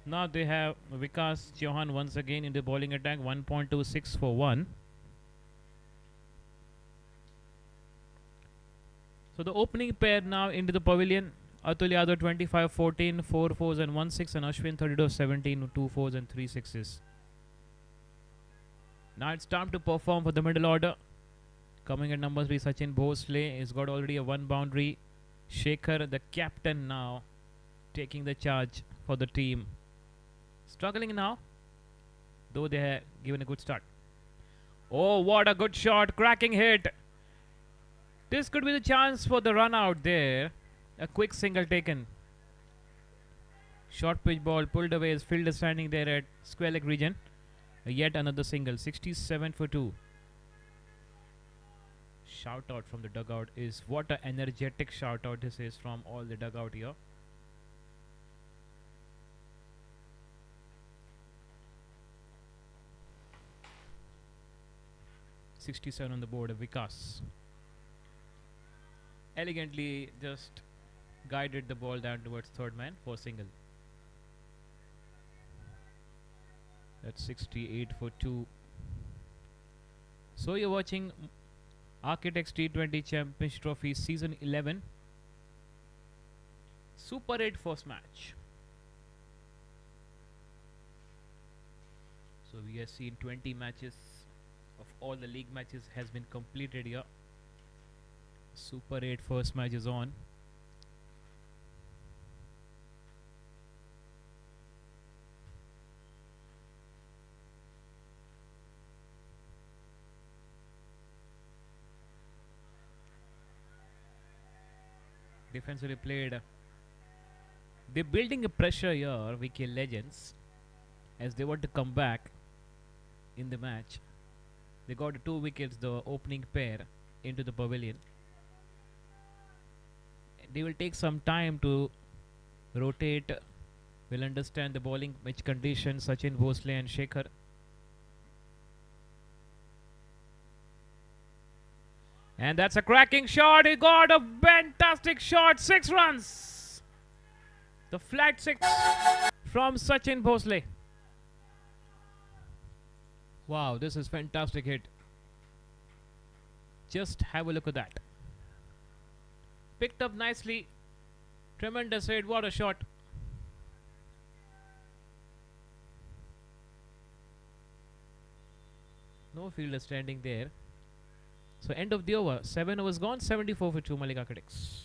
Now they have Vikas Chauhan once again in the bowling attack, 1.26 for 1. So the opening pair now into the pavilion. Atul Yadav 25-14, 4 fours and 1 6, and Ashwin 32-17, 2 fours and 3 sixes. Now it's time to perform for the middle order. Coming at number 3, Sachin Bhosle has got already a 1 boundary. Shekhar, the captain, now taking the charge for the team. Struggling now, though they have given a good start. Oh, what a good shot, cracking hit. This could be the chance for the run out there. A quick single taken. Short pitch ball pulled away as fielder standing there at square leg region. Yet another single, 67 for 2. shout out from the dugout is what an energetic shout out this is from all the dugout here. .67 on the board of Vikas. Elegantly just guided the ball down towards third man for single. That's 68 for 2. So you're watching Architects T20 Championship Trophy Season 11 Super 8 first match. So we have seen 20 matches of all the league matches has been completed here. Super 8 first match is on. Defensively played. They're building a pressure here, VK Legends, as they want to come back in the match. They got 2 wickets, the opening pair, into the pavilion. They will take some time to rotate. Will understand the bowling pitch conditions, Sachin Bhosle and Shekhar. And that's a cracking shot. He got a fantastic shot. 6 runs. The flat 6 from Sachin Bhosle. Wow, this is fantastic hit. Just have a look at that. Picked up nicely. Tremendous hit. What a shot. No fielder standing there. So end of the over. 7 overs gone. 74 for 2 Malik Architects.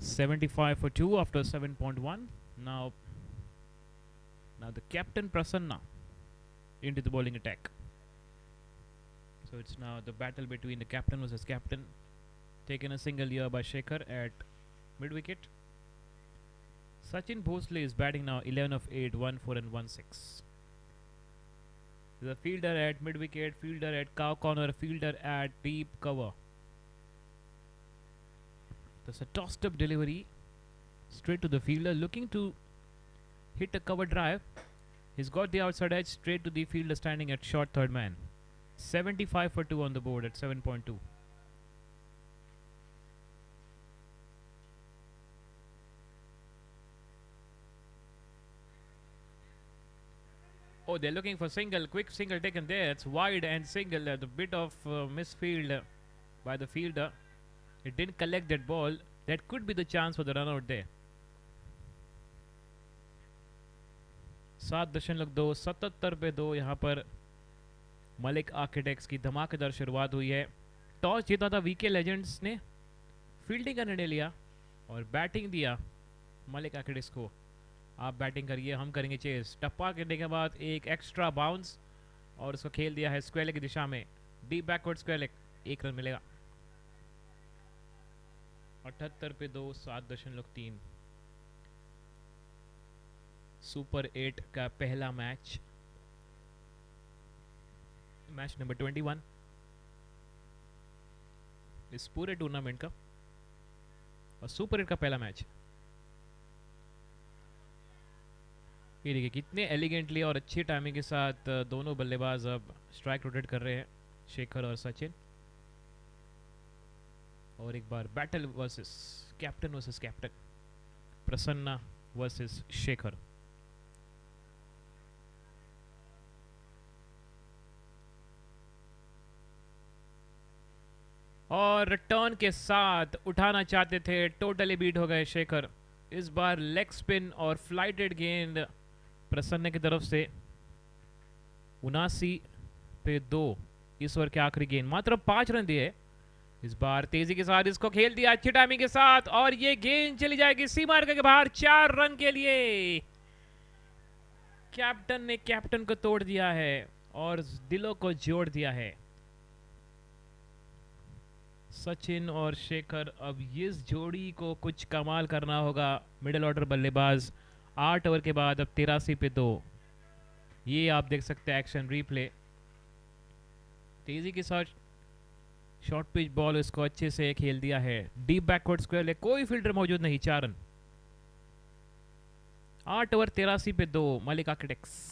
.75 for 2 after 7.1. Now the captain Prasanna into the bowling attack. So it's now the battle between the captain versus captain. Taken a single here by Shekhar at mid-wicket. Sachin Bhosle is batting now 11 of 8, 1 4 and 1 6. The fielder at mid-wicket, fielder at cow corner, fielder at deep cover. That's a tossed up delivery straight to the fielder, looking to hit a cover drive. He's got the outside edge straight to the fielder standing at short third man. 75 for 2 on the board at 7.2. Oh, they're looking for single. Quick single taken there. It's wide and single. The bit of misfield by the fielder. It didn't collect that ball. That could be the chance for the run out there. 7.2 77 पे 2 यहाँ पर Malik architects की धमाकेदार शुरुआत हुई है. Toss जीता था वीके लेजेंड्स ने, फील्डिंग का निर्णय लिया और बैटिंग दिया मलिक आर्किटेक्ट्स को. आप बैटिंग करिए, हम करेंगे चेस। टप्पा गिरने के बाद एक एक्स्ट्रा बाउंस और उसको खेल दिया है स्क्वायर लेग की दिशा में, deep backward square leg, 1 run मिलेगा। 78 पे 2, 7.3। सुपर 8 का पहला मैच, मैच नंबर 21 इस पूरे टूर्नामेंट का, और सुपर 8 का पहला मैच। ये देखिए कितने एलिगेंटली और अच्छी टाइमिंग के साथ दोनों बल्लेबाज अब स्ट्राइक रोटेट कर रहे हैं, शेखर और सचिन। और एक बार battle versus captain, Prasanna versus Shekhar. और रिटर्न के साथ उठाना चाहते थे, टोटली बीट हो गए शेखर। इस बार लेग स्पिन और फ्लाइटेड गेंद प्रसन्न की तरफ से। 79 पे 2 इस ओवर के आखिरी गेंद, मात्र 5 रन दिए। इस बार तेजी के साथ इसको खेल दिया अच्छी टाइमिंग के साथ, और ये गेंद चली जाएगी सीमा रेखा के बाहर 4 रन के लिए। कैप्टन ने कैप्टन को तोड़ दिया है और दिलों को जोड़ दिया है। सचिन और शेखर, अब इस जोड़ी को कुछ कमाल करना होगा। मिडिल ऑर्डर बल्लेबाज 8 ओवर के बाद अब 83 पे 2। ये आप देख सकते हैं एक्शन रिप्ले, तेजी के साथ शॉर्ट पिच बॉल इसको अच्छे से खेल दिया है, डीप बैकवर्ड स्क्वायर लेग, कोई फील्डर मौजूद नहीं, 4 रन। 8 ओवर 83 पे 2, मलिक आर्किटेक्ट्स।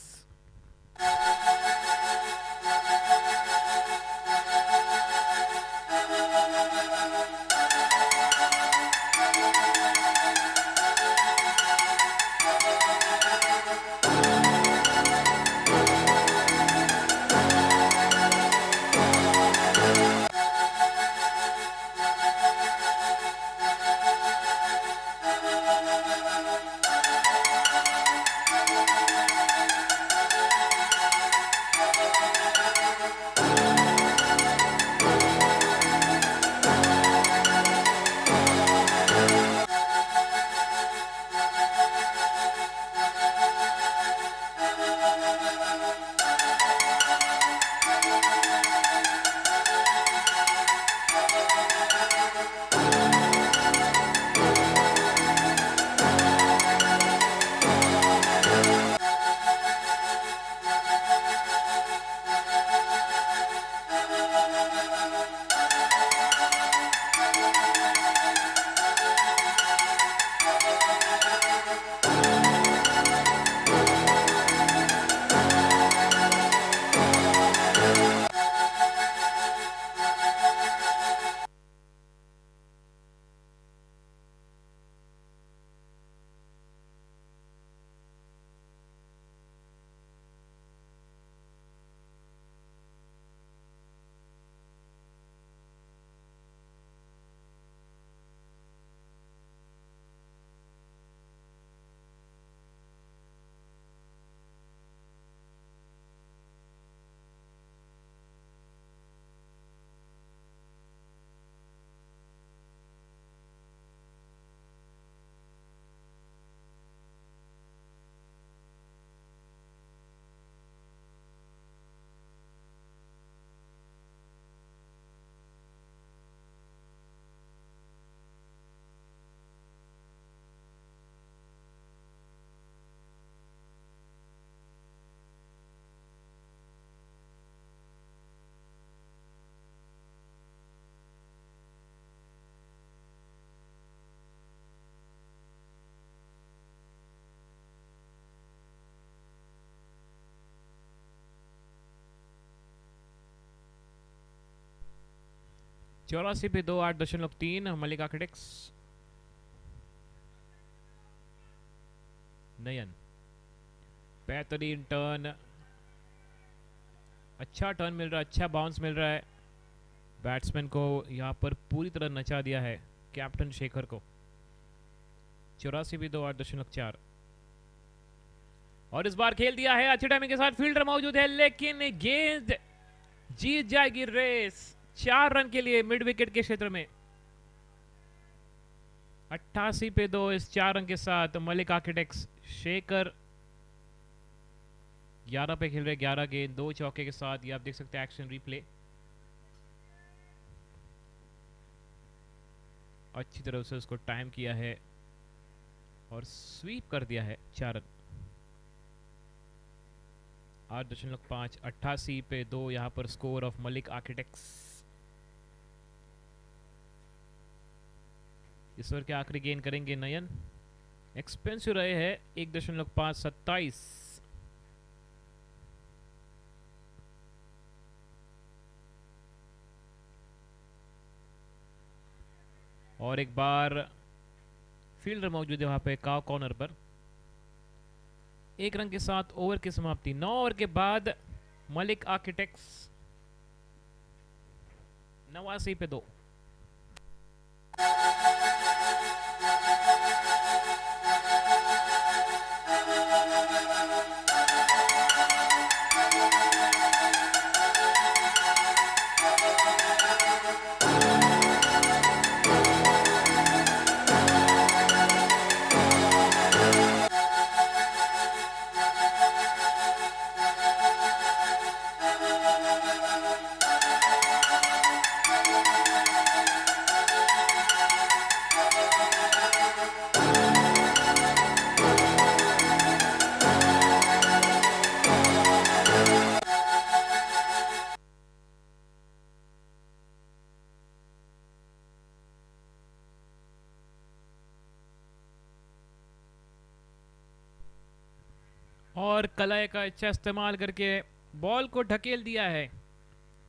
चौरासी पे 2, 8.3, मलिक आर्किटेक्ट्स। नयन, बेहतरीन टर्न, अच्छा टर्न मिल रहा है, अच्छा बाउंस मिल रहा है। बैट्समैन को यहाँ पर पूरी तरह नचा दिया है कैप्टन शेखर को। 84 पे 2, 8.4। और इस बार खेल दिया है अच्छी टाइमिंग के साथ, फील्डर मौजूद है लेकिन गेंद जीत जाएगी रेस 4 रन के लिए मिड विकेट के क्षेत्र में। 88 पे 2 इस 4 रन के साथ मलिक आर्किटेक्ट्स। शेखर 11 पे खेल रहे, 11 गेंद 2 चौके के साथ। ये आप देख सकते हैं एक्शन रिप्ले। अच्छी तरह से उसको टाइम किया है और स्वीप कर दिया है 4 रन। 8.5 88 पे 2 यहाँ पर स्कोर ऑफ मलिक आर्किटेक्ट्स। इस ओवर के आखिरी गेंद करेंगे नयन। एक्सपेंसिव रहे हैं 1.5 27। और एक बार फील्डर मौजूद है वहां पे काव कॉर्नर पर। 1 रन के साथ ओवर की समाप्ति। 9 ओवर के बाद मलिक आर्किटेक्ट्स 89 पे 2। और कलाई का अच्छा इस्तेमाल करके बॉल को ढकेल दिया है।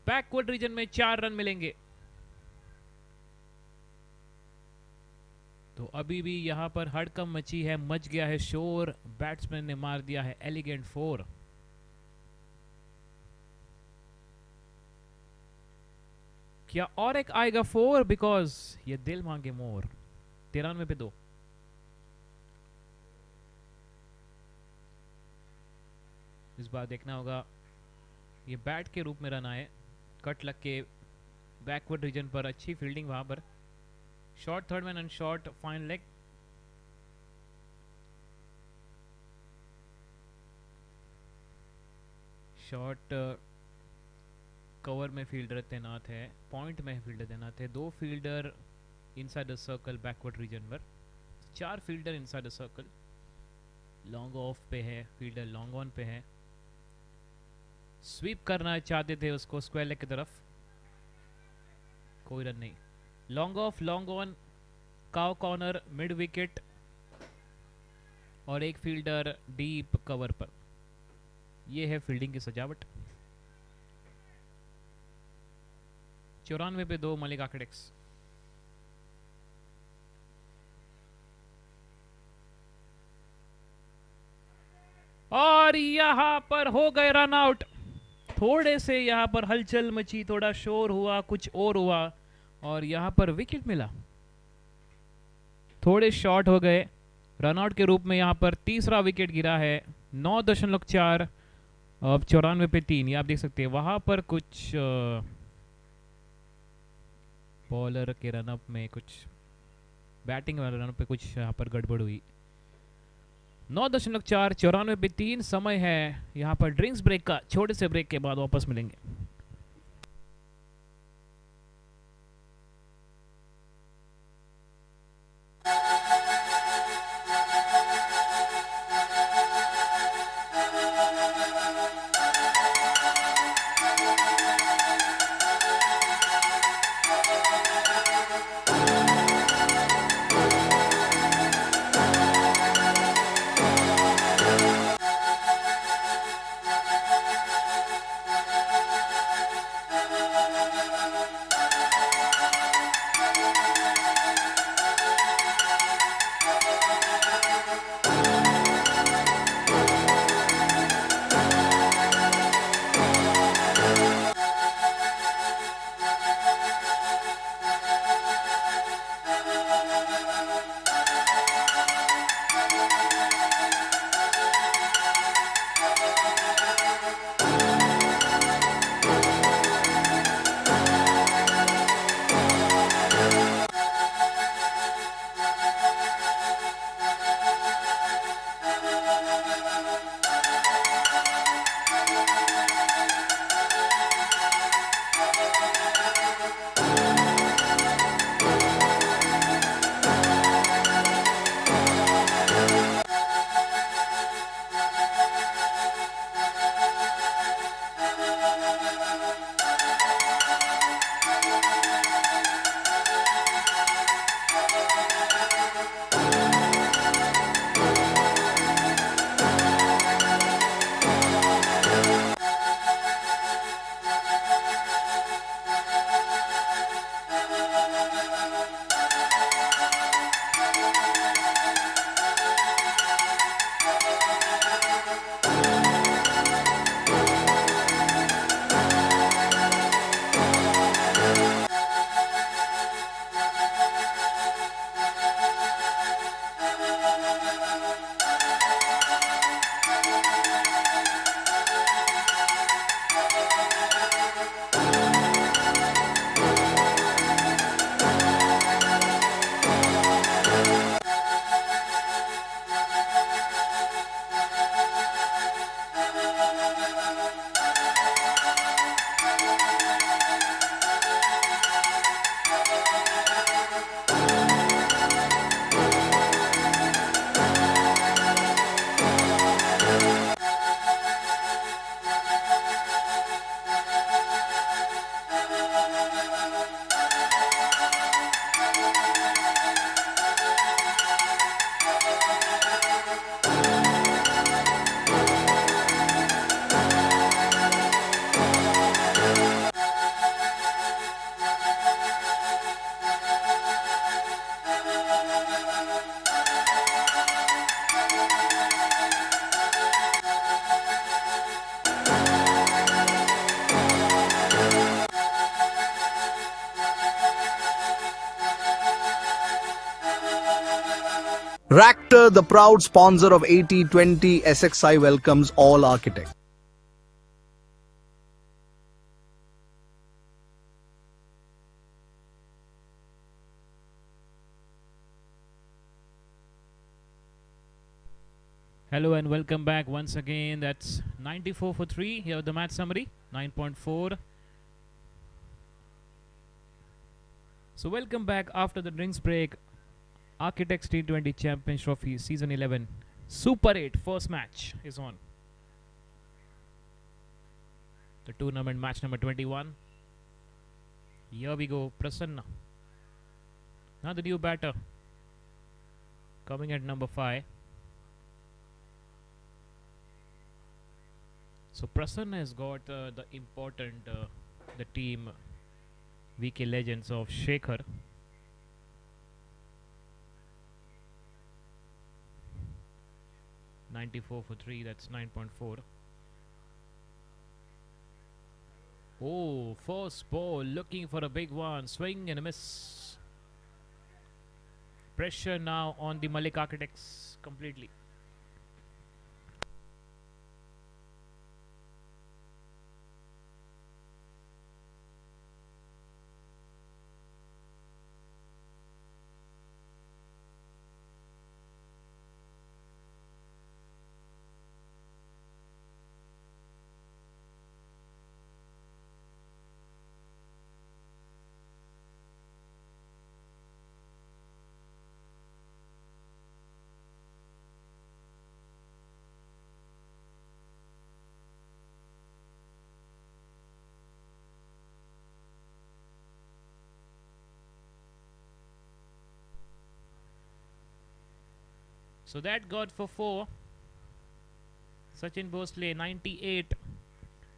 बैकवर्ड रीजन में 4 रन मिलेंगे। तो अभी भी यहां पर हड़कंप मची है, मच गया है शोर। बैट्समैन ने मार दिया है एलिगेंट 4। क्या और एक आएगा 4? बिकॉज ये दिल मांगे मोर। 93 पे 2। इस बार देखना होगा, ये बैट के रूप में रन आए, कट लग के बैकवर्ड रीजन पर। अच्छी फील्डिंग वहां पर। Short third man and short fine leg. Short cover में फील्डर तैनात है, पॉइंट में फील्डर तैनात है। 2 fielder inside the circle backward region पर, 4 fielder inside the circle. Long off पे है फील्डर, लॉन्ग ऑन पे है। स्वीप करना चाहते थे उसको स्क्वायर लेग की तरफ, कोई रन नहीं। लॉन्ग ऑफ, लॉन्ग ऑन, काव कॉर्नर, मिड विकेट और एक फील्डर डीप कवर पर। यह है फील्डिंग की सजावट। 94 पे 2 मलिक आर्किटेक्ट्स। और यहां पर हो गए रन आउट। थोड़े से यहां पर हलचल मची, थोड़ा शोर हुआ, कुछ और हुआ और यहां पर विकेट मिला। थोड़े शॉर्ट हो गए। रनआउट के रूप में यहां पर तीसरा विकेट गिरा है। 9.4 अब 94 पे 3। ये आप देख सकते हैं वहां पर कुछ बॉलर के रनअप में, कुछ बैटिंग वाले रनअप पे कुछ यहां पर गड़बड़ हुई। 9.4 94 पे 3। समय है यहाँ पर ड्रिंक्स ब्रेक का। छोटे से ब्रेक के बाद वापस मिलेंगे। Ractor, the proud sponsor of AT20 SXI, welcomes all architects. Hello and welcome back once again. That's 94 for 3. Here the match summary 9.4. So welcome back after the drinks break. Architects T20 Champions Trophy Season 11 Super 8 first match is on. The tournament match number 21. Here we go. Prasanna. Now the new batter coming at number 5. So Prasanna has got the important the team VK legends of Shekhar. .94 for 3, that's 9.4. Oh, first ball, looking for a big one, swing and a miss. Pressure now on the Malik Architects completely. So that got for 4. Sachin Bhosle 98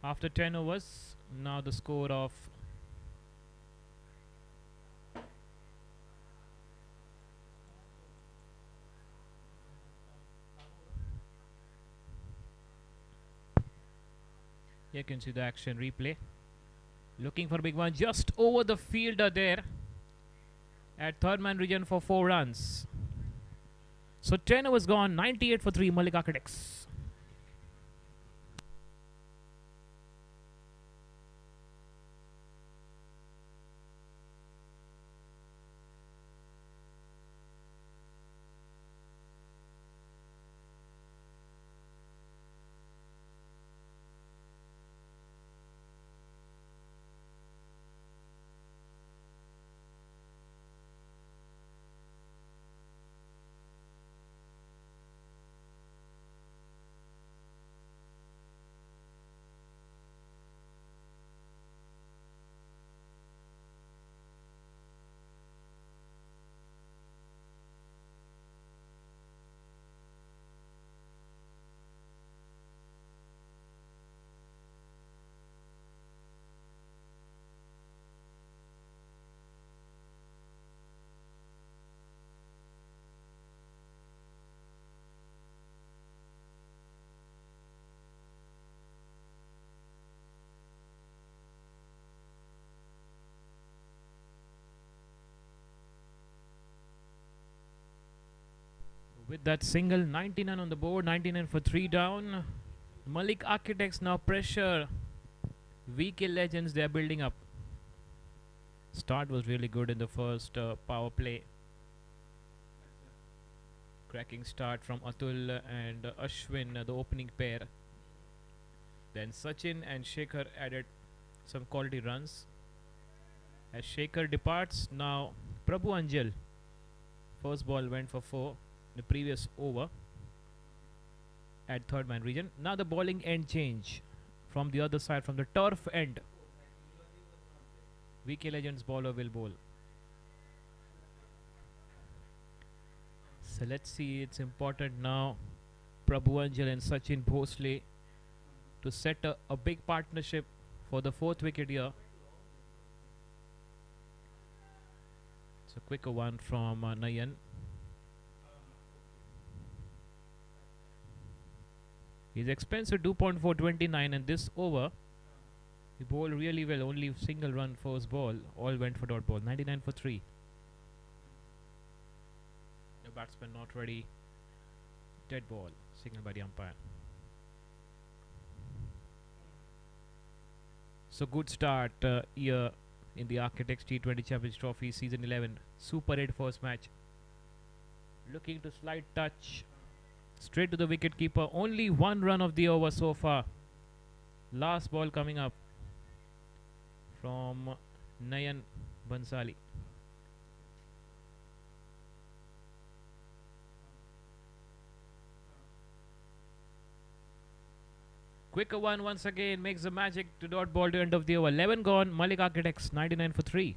after 10 overs. Now the score of you can see the action replay. Looking for a big one just over the fielder there at third man region for 4 runs. So 10 overs gone, 98 for 3 Malik Architects. With that single, 99 on the board, 99 for 3 down. Malik Architects now pressure. VK Legends, they are building up. Start was really good in the first power play. Cracking start from Atul and Ashwin, the opening pair. Then Sachin and Shekhar added some quality runs. As Shekhar departs, now Prabhu Anjal. First ball went for 4. The previous over at third man region. Now the bowling end change from the other side, from the turf end. VK Legends bowler will bowl. So let's see, it's important now. Prabhu Anjal and Sachin Bhosle to set a big partnership for the 4th wicket here. It's a quicker one from Nayan. His expensive 2.429, and this over he bowled really well. Only single run first ball. All went for dot ball. 99 for 3. The batsman not ready. Dead ball, signaled by the umpire. So good start here in the Architects T20 Championship Trophy Season 11. Super 8 first match. Looking to slide touch. Straight to the wicket keeper. Only one run of the over so far. Last ball coming up from Nayan Bansali. Quicker one once again makes the magic to dot ball to end of the over. 11 gone. Malik Architects 99 for 3.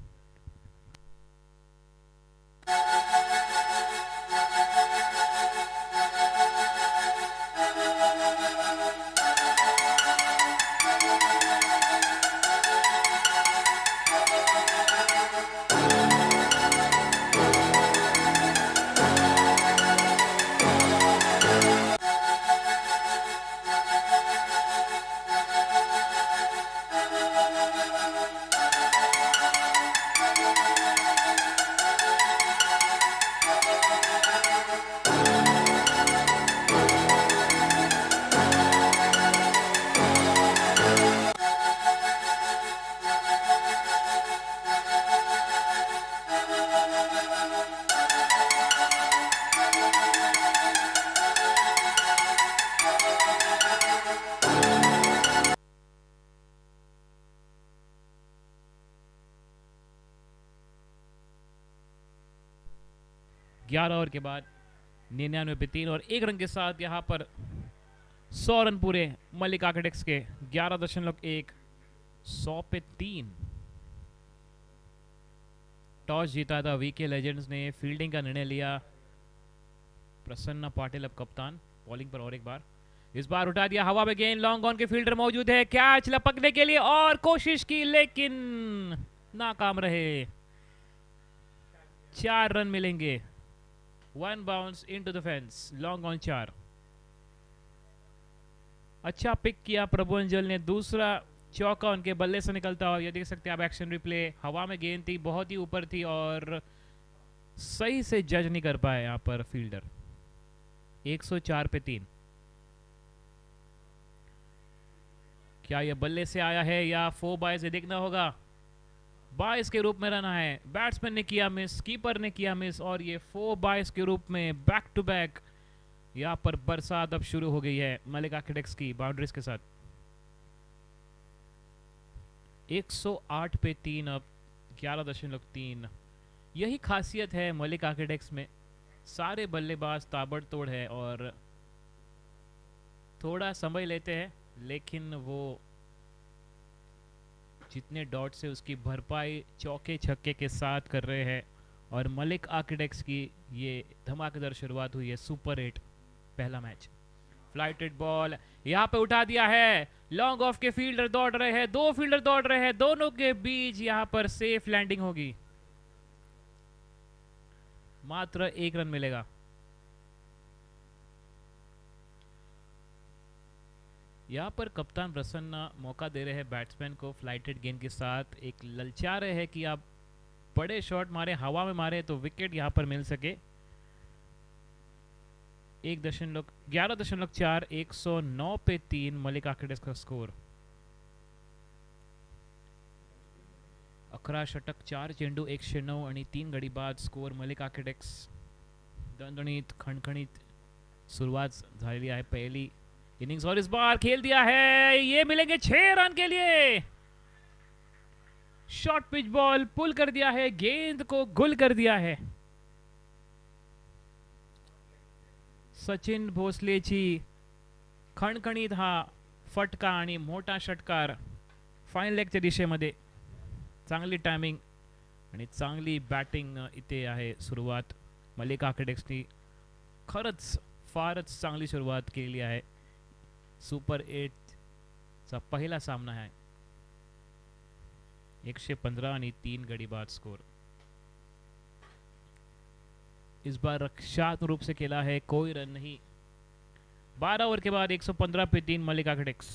ग्यारह over के बाद 99 पे 3 और 1 run के साथ यहाँ पर 100 run पूरे मलिक आर्किटेक्ट्स के 11.1 100 पे 3। टॉस जीता था वीके लेजेंड्स ने, फील्डिंग का निर्णय लिया प्रसन्न पाटिल अब कप्तान। बॉलिंग पर और एक बार, इस बार उठा दिया हवा में गेंद, लॉन्ग ऑन के फील्डर मौजूद है, कैच लपकने के लिए और कोशिश की लेकिन नाकाम रहे। 4 रन मिलेंगे। 1 bounce into the fence, long on 4। अच्छा पिक किया प्रभु अंजल ने, दूसरा चौका उनके बल्ले से निकलता। और ये देख सकते हैं आप एक्शन रिप्ले, हवा में गेंद थी, बहुत ही ऊपर थी और सही से जज नहीं कर पाए यहाँ पर फील्डर। 104 पे 3। क्या ये बल्ले से आया है या 4 बाय से देखना होगा। 22 के रूप में रहना है, बैट्समैन ने किया मिस, कीपर ने किया मिस और ये 4 बाइस के रूप में बैक टू बैक यहाँ पर बरसात अब शुरू हो गई है मलिक आर्किटेक्ट्स की बाउंड्रीज के साथ। 108 पे 3 अब 11.3। यही खासियत है मलिक आर्किटेक्ट्स में, सारे बल्लेबाज ताबड़तोड़ है और थोड़ा समय लेते हैं लेकिन वो जितने डॉट से उसकी भरपाई चौके छक्के के साथ कर रहे हैं। और मलिक आर्किटेक्ट्स की ये धमाकेदार शुरुआत हुई है सुपर 8 पहला मैच। फ्लाइटेड बॉल यहाँ पे उठा दिया है, लॉन्ग ऑफ के फील्डर दौड़ रहे हैं, 2 फील्डर दौड़ रहे हैं, दोनों के बीच यहाँ पर सेफ लैंडिंग होगी। मात्र 1 रन मिलेगा। यहाँ पर कप्तान प्रसन्न मौका दे रहे हैं बैट्समैन को फ्लाइटेड गेंद के साथ, एक ललचा रहे हैं कि आप बड़े शॉट मारे, हवा में मारे तो विकेट यहाँ पर मिल सके। 11.4 109 पे 3 मलिक आर्किटेक्ट्स का स्कोर। 11 षटक 4 चेंडू 109 आणि 3 गडी बाद स्कोर मलिक आर्किटेक्ट्स। दणदणीत खणखणीत सुरुवात झालेली आहे पहली इनिंग्स और इस बार खेल दिया है, ये मिलेंगे 6 रन के लिए। शॉर्ट पिच बॉल पुल कर दिया है, गेंद को गुल कर दिया है। सचिन भोसलेची खणखणीत हा फटका आणि मोठा षटकार फाईन लेगच्या दिशेमध्ये। चांगली टायमिंग आणि चांगली बॅटिंग इथे आहे। सुरुवात मलिक आर्किटेक्ट्सनी खरंच फारच चांगली सुरुवात केली आहे। सुपर 8 चा पहिला सामना है। 115 आणि 3 गडी बाद स्कोर। इस बार रक्षात्मक रूप से खेला है, कोई रन नहीं। 12 ओवर के बाद 115 पे 3 मलिक आर्किटेक्ट्स।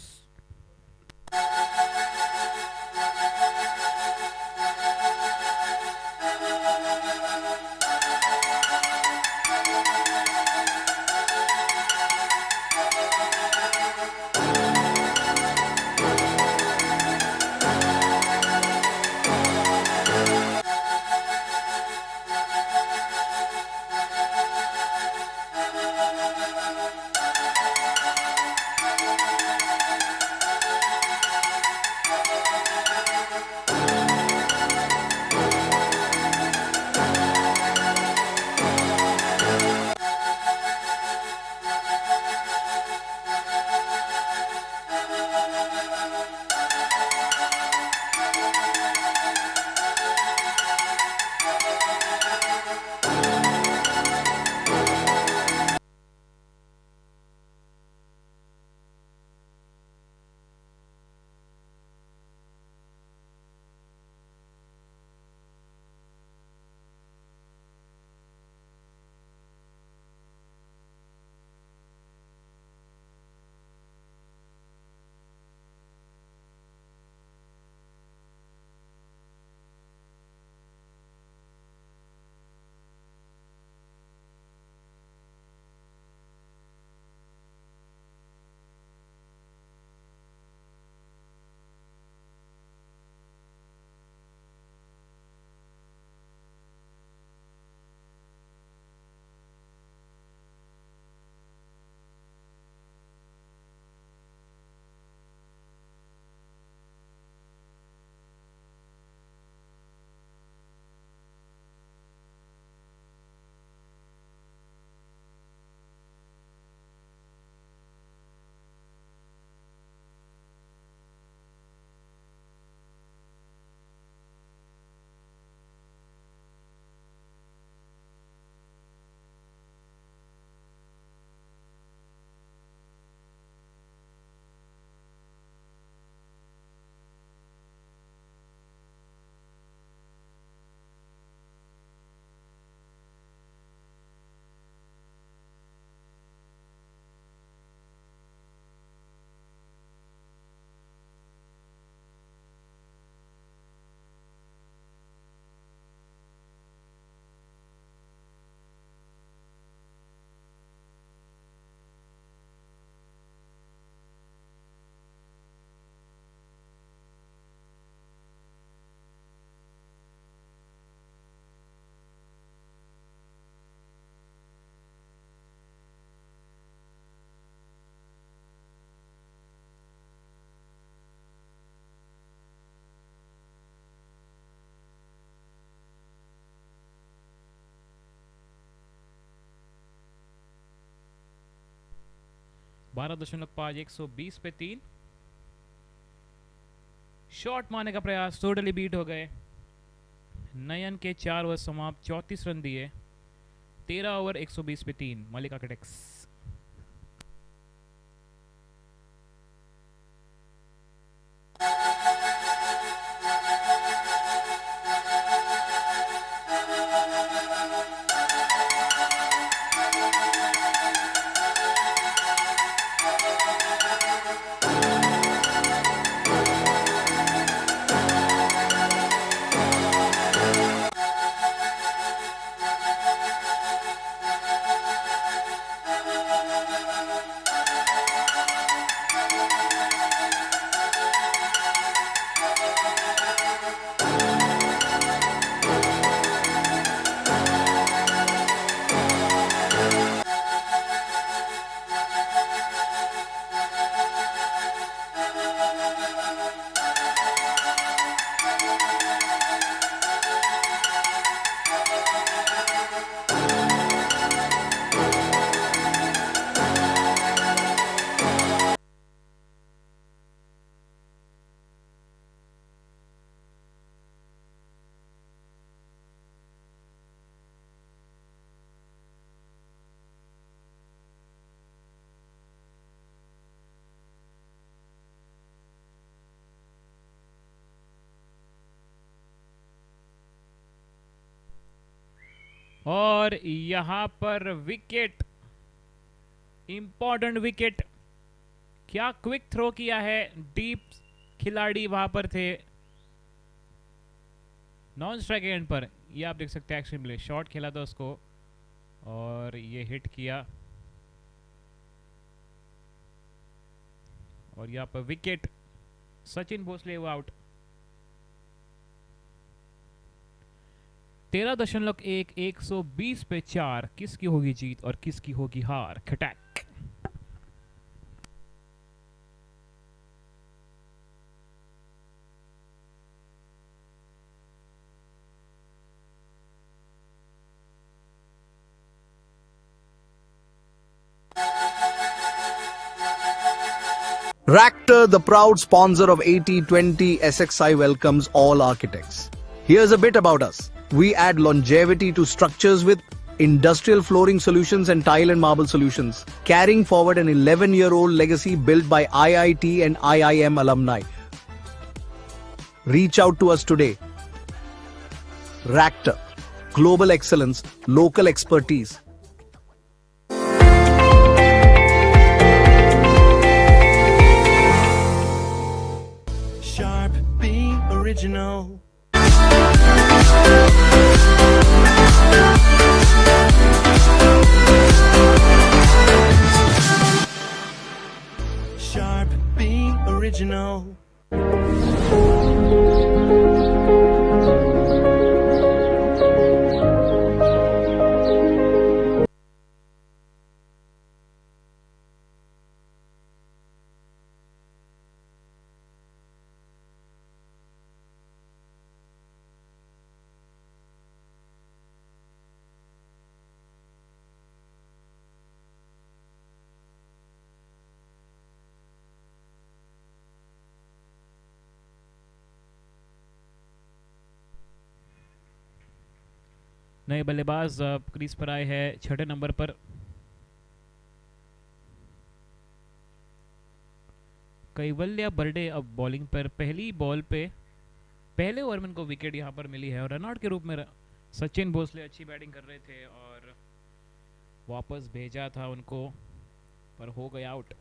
12.5 120 पे 3। शॉट मारने का प्रयास, टोटली बीट हो गए। नयन के 4 ओवर समाप्त, 34 रन दिए। 13 ओवर 120 पे 3। मलिक आर्किटेक्ट्स। और यहां पर विकेट, इंपॉर्टेंट विकेट। क्या क्विक थ्रो किया है, डीप खिलाड़ी वहां पर थे नॉन स्ट्राइक एंड पर। ये आप देख सकते हैं एक्शन प्ले, शॉट खेला था उसको और ये हिट किया। और यहाँ पर विकेट, सचिन भोसले वो आउट। 13.1 120 पे 4। किसकी होगी जीत और किसकी होगी हार? खटैक। Ractor, the proud sponsor of AT20 SXI, welcomes all architects. Here's a bit about us. We add longevity to structures with industrial flooring solutions and tile and marble solutions, carrying forward an 11-year-old legacy built by IIT and IIM alumni. Reach out to us today. Ractor, global excellence, local expertise. Sharp being original. Sharp being original. नए बल्लेबाज crease पर आए हैं 6ठे number पर। कैवल्या birthday अब bowling पर। पहली ball पे पहले ओवर में इनको विकेट यहां पर मिली है और रनआउट के रूप में सचिन भोसले अच्छी बैटिंग कर रहे थे और वापस भेजा था उनको, पर हो गए आउट।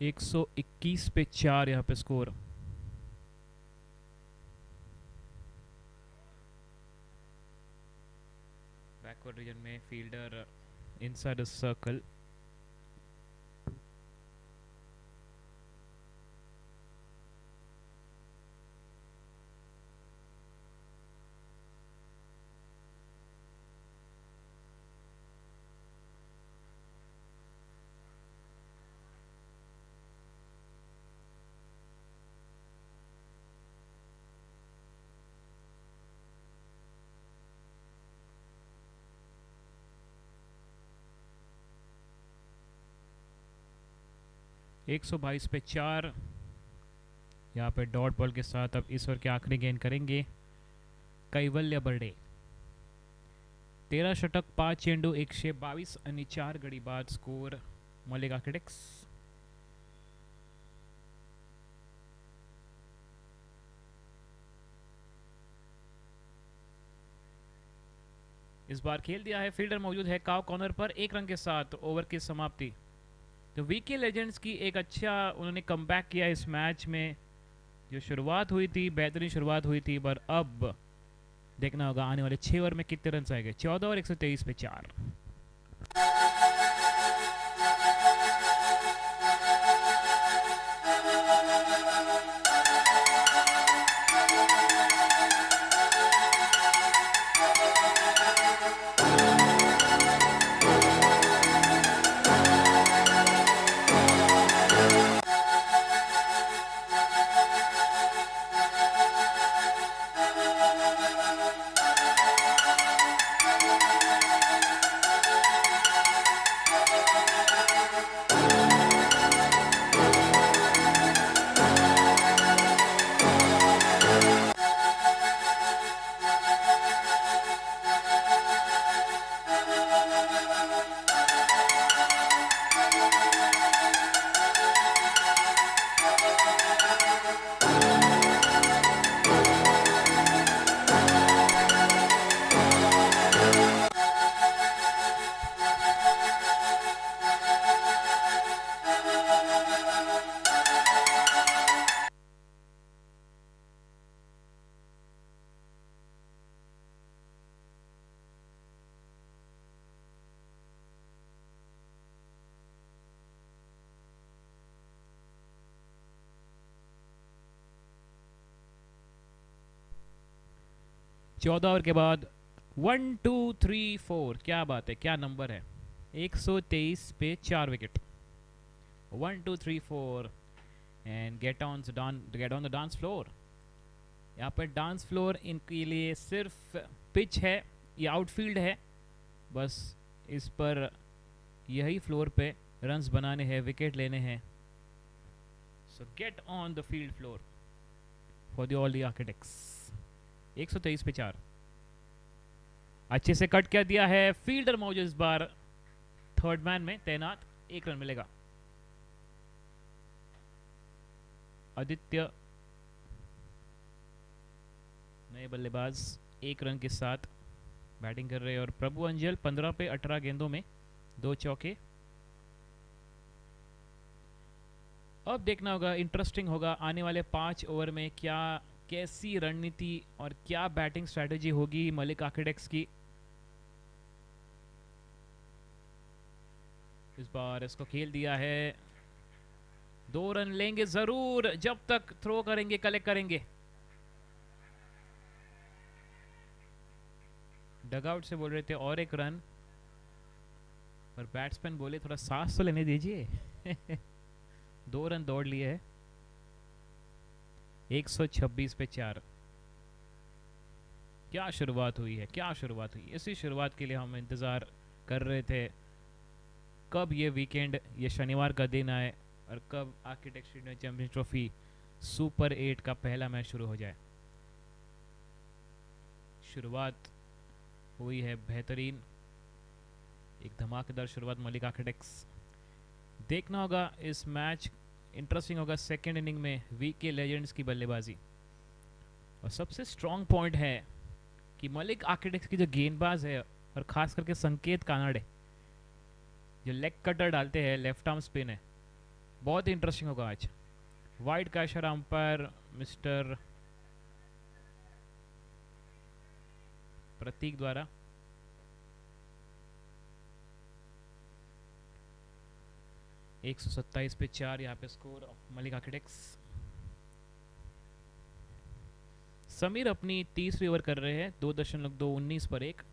एक 121 पे 4 यहाँ पे स्कोर। बैकवर्ड रीजन में फील्डर इनसाइड द सर्कल। 122 पे 4। यहाँ पे डॉट बॉल के साथ अब इस ओवर के आखिरी गेंद करेंगे कैवल्य बर्डे। 13 षटक 5 चेंडू 122 आणि 4 गडी बाद स्कोर मलिक आर्किटेक्ट्स। इस बार खेल दिया है, फील्डर मौजूद है काव कॉर्नर पर। 1 रन के साथ ओवर की समाप्ति। तो वीके लेजेंड्स की एक अच्छा उन्होंने कमबैक किया इस मैच में। जो शुरुआत हुई थी, बेहतरीन शुरुआत हुई थी, पर अब देखना होगा आने वाले 6 ओवर में कितने रन आएंगे। 14 और 123 पे 4। चौदह ओवर के बाद 1 2 3 4। क्या बात है, क्या नंबर है। 123 पे 4 wicket. 1 2 3 4 and get on the dance floor. यहाँ पर डांस फ्लोर इनके लिए सिर्फ पिच है, ये आउटफील्ड है, बस इस पर यही फ्लोर पे रन्स बनाने हैं, विकेट लेने हैं। सो get on the field floor for the all the architects. 123 पे 4। अच्छे से कट कर दिया है, फील्डर मौजूद इस बार थर्ड मैन में तैनात। 1 रन मिलेगा। आदित्य नए बल्लेबाज 1 रन के साथ बैटिंग कर रहे हैं। और प्रभु अंजल 15 पे 18 गेंदों में 2 चौके। अब देखना होगा, इंटरेस्टिंग होगा आने वाले 5 ओवर में क्या कैसी रणनीति और क्या बैटिंग स्ट्रेटजी होगी मलिक आर्किटेक्ट्स की। इस बार इसको खेल दिया है, 2 रन लेंगे जरूर जब तक थ्रो करेंगे, कलेक्ट करेंगे। डगआउट से बोल रहे थे और 1 रन, पर बैट्समैन बोले थोड़ा सांस तो लेने दीजिए। 2 रन दौड़ लिए है। 126 पे 4। क्या शुरुआत हुई है, क्या शुरुआत हुई। इसी शुरुआत के लिए हम इंतज़ार कर रहे थे, कब ये वीकेंड, ये शनिवार का दिन आए और कब आर्किटेक्ट चैंपियंस ट्रॉफी सुपर 8 का पहला मैच शुरू हो जाए। शुरुआत हुई है बेहतरीन, एक धमाकेदार शुरुआत मलिक आर्किटेक्ट्स। देखना होगा इस मैच, इंटरेस्टिंग होगा सेकेंड इनिंग में वीके लेजेंड्स की बल्लेबाजी। और सबसे स्ट्रॉन्ग पॉइंट है कि मलिक आर्किटेक्ट्स की जो गेंदबाज है, और ख़ास करके संकेत कानाडे जो लेग कटर डालते हैं, लेफ्ट आर्म स्पिन है, बहुत ही इंटरेस्टिंग होगा आज। वाइड का इशारा अंपायर मिस्टर प्रतीक द्वारा। एक 127 पे 4 यहाँ पे score of Malik architects. Sameer अपनी तीसरी ओवर कर रहे हैं, 2.219 पर 1।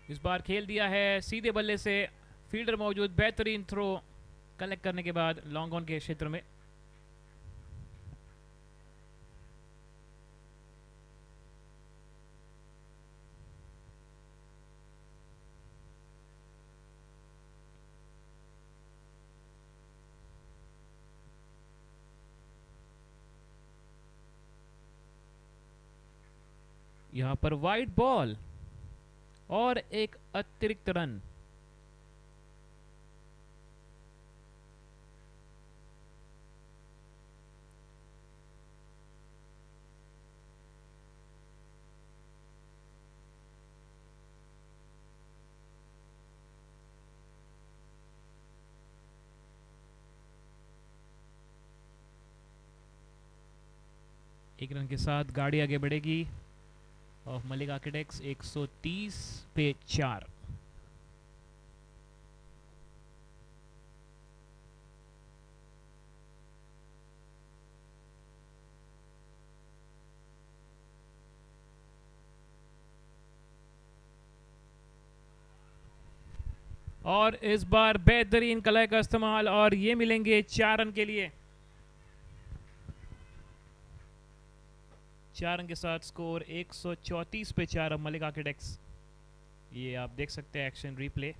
इस बार खेल दिया है सीधे बल्ले से, फील्डर मौजूद, बेहतरीन थ्रो कलेक्ट करने के बाद लॉन्ग ऑन के क्षेत्र में। यहाँ पर वाइड बॉल और एक अतिरिक्त रन। एक रन के साथ गाड़ी आगे बढ़ेगी ऑफ मलिक आर्किटेक्ट्स 130 पे 4। और इस बार बेहतरीन कलाई का इस्तेमाल और ये मिलेंगे 4 रन के लिए। 4 रन के साथ स्कोर 134 पे 4 अब मलिक आर्किटेक्ट्स। ये आप देख सकते हैं एक्शन रिप्ले।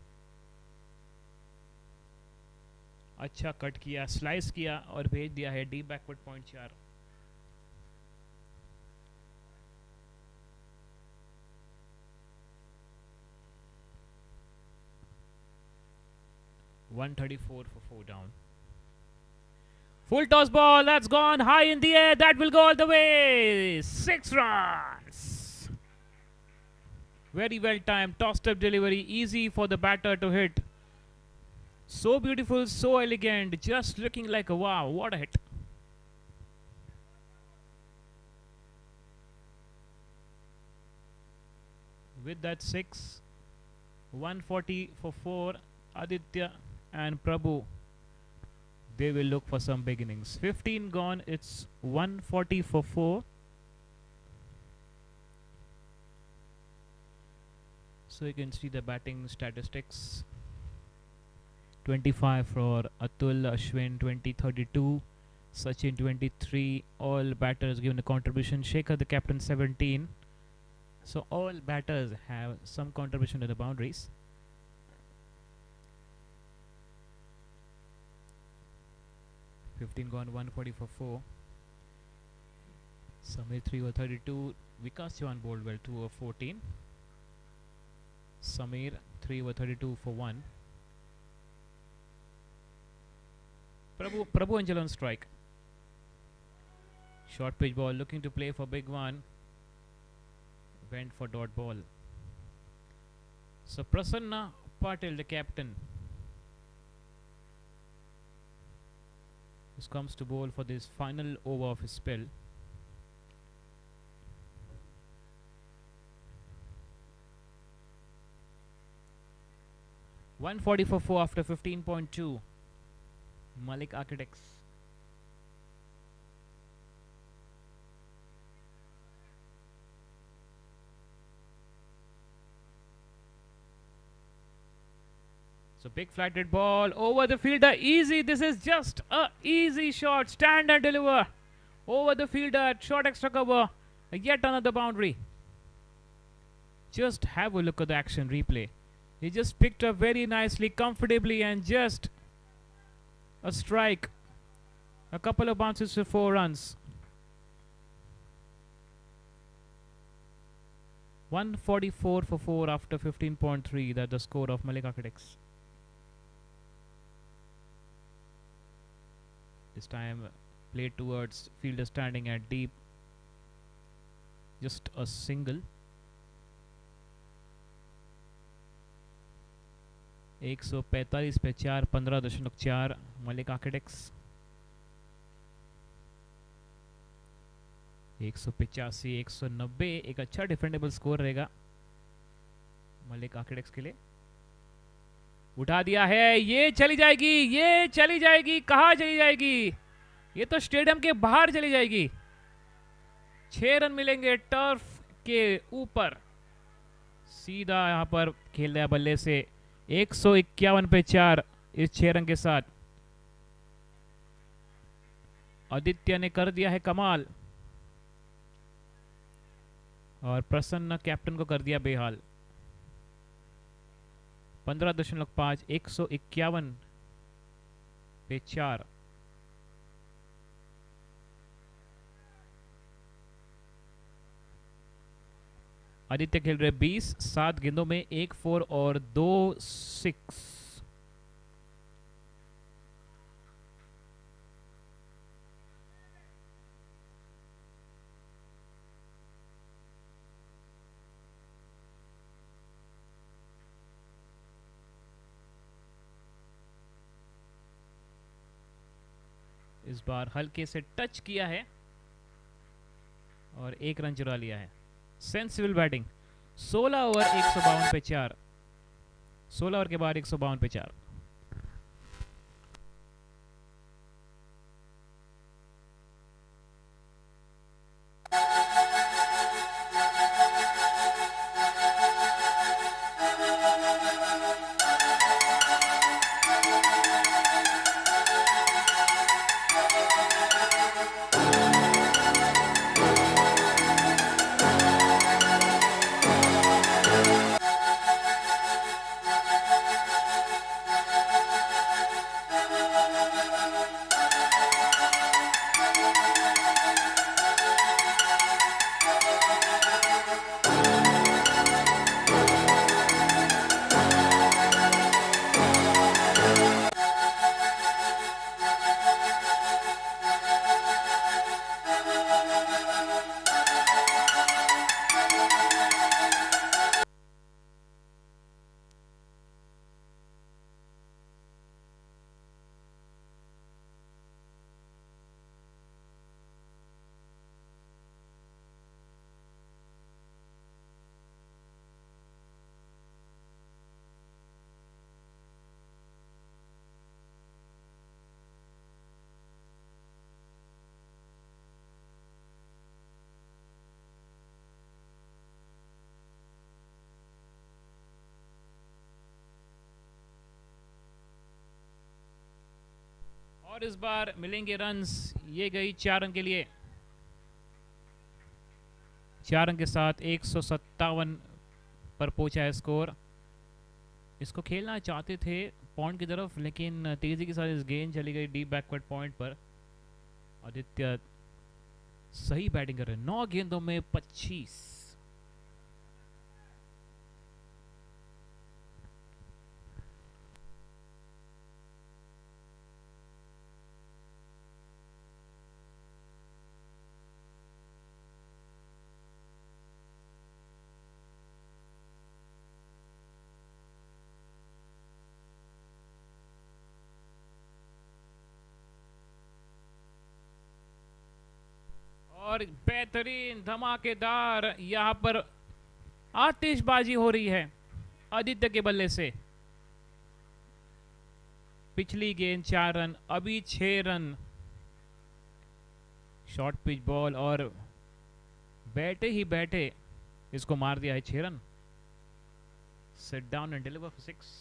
अच्छा कट किया, स्लाइस किया और भेज दिया है deep backward point 4। $134 for 4 down. Full toss ball, that's gone high in the air, that will go all the way. 6 runs. Very well timed, tossed up delivery, easy for the batter to hit. So beautiful, so elegant, just looking like a wow, what a hit. With that 6, 140 for 4, Aditya and Prabhu, they will look for some big innings. 15 gone, it's 140 for 4. So you can see the batting statistics. 25 for Atul, Ashwin 20, 32, Sachin 23. All batters given a contribution. Shekhar, the captain, 17. So all batters have some contribution to the boundaries. Gone, 140 for 4. Samir 3 over 32. Vikas Chauhan bowled well, 2 over 14. Samir 3 over 32 for 1. Prabhu Angel on strike. Short pitch ball, looking to play for big one. Went for dot ball. So Prasanna Patil, the captain, comes to bowl for this final over of his spell. $140 for 4 after 15.2. Malik Architects. So big flatted ball over the fielder, easy. This is just a easy shot. Stand and deliver over the fielder at short extra cover. Yet another boundary. Just have a look at the action replay. He just picked up very nicely, comfortably, and just a strike. A couple of bounces for 4 runs. 144 for 4 after 15.3. That's the score of Malik Architects. This time played towards fielder standing at deep. Just a single. 145 पे 4, 15.4 Malik architects. 185, 190 एक अच्छा defendable score रहेगा Malik architects के लिए. उठा दिया है, ये चली जाएगी, ये चली जाएगी. कहाँ चली जाएगी? ये तो स्टेडियम के बाहर चली जाएगी. 6 रन मिलेंगे टर्फ के ऊपर. सीधा यहाँ पर खेल रहा बल्ले से. 151 पे 4 इस 6 रन के साथ. आदित्य ने कर दिया है कमाल और प्रसन्न कैप्टन को कर दिया बेहाल. 15.5 151 पे 4. आदित्य खेल रहे 20, 7 गेंदों में 1 4 और 2 6। इस बार हल्के से टच किया है और 1 रन चुरा लिया है। Sensible batting. 16 ओवर 152 पे 4। 16 ओवर के बाद 152 पे 4। और इस बार मिलेंगे रन्स। ये गई 4 रन के लिए। 4 रन के साथ 157 पर पहुंचा है स्कोर। इसको खेलना चाहते थे पॉइंट की तरफ, लेकिन तेजी के साथ इस गेंद चली गई डीप बैकवर्ड पॉइंट पर। आदित्य सही बैटिंग कर रहे हैं। 9 गेंदों में 25। और बेहतरीन धमाकेदार यहाँ पर आतिशबाजी हो रही है आदित्य के बल्ले से। पिछली गेंद 4 रन, अभी 6 रन। शॉर्ट पिच बॉल और बैठे ही बैठे इसको मार दिया है 6 run. Set down and deliver for 6।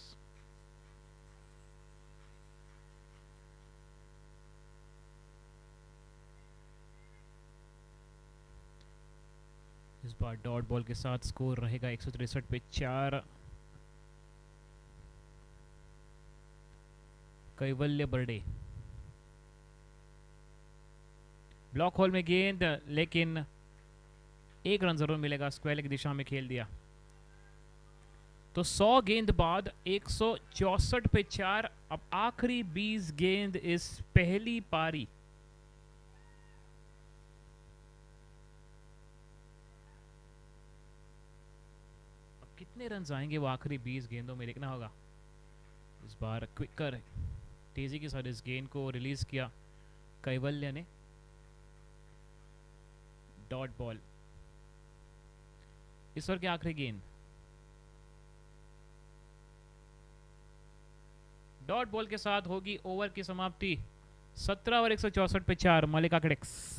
इस बार डॉट बॉल के साथ स्कोर रहेगा 163 पे 4। कैवल्य बर्डे ब्लॉक होल में गेंद, लेकिन 1 रन जरूर मिलेगा। स्क्वायर की दिशा में खेल दिया। तो 100 गेंद बाद 164 पे 4। अब आखिरी 20 गेंद इस पहली पारी। कितने रन आएंगे वो आखिरी 20 गेंदों में देखना होगा। इस बार क्विकर तेजी के साथ इस गेंद को रिलीज किया कैवल्य ने। डॉट बॉल इस ओवर की आखिरी गेंद। डॉट बॉल के साथ होगी ओवर की समाप्ति। 17 ओवर 164 पे 4। मलिक आर्किटेक्ट्स।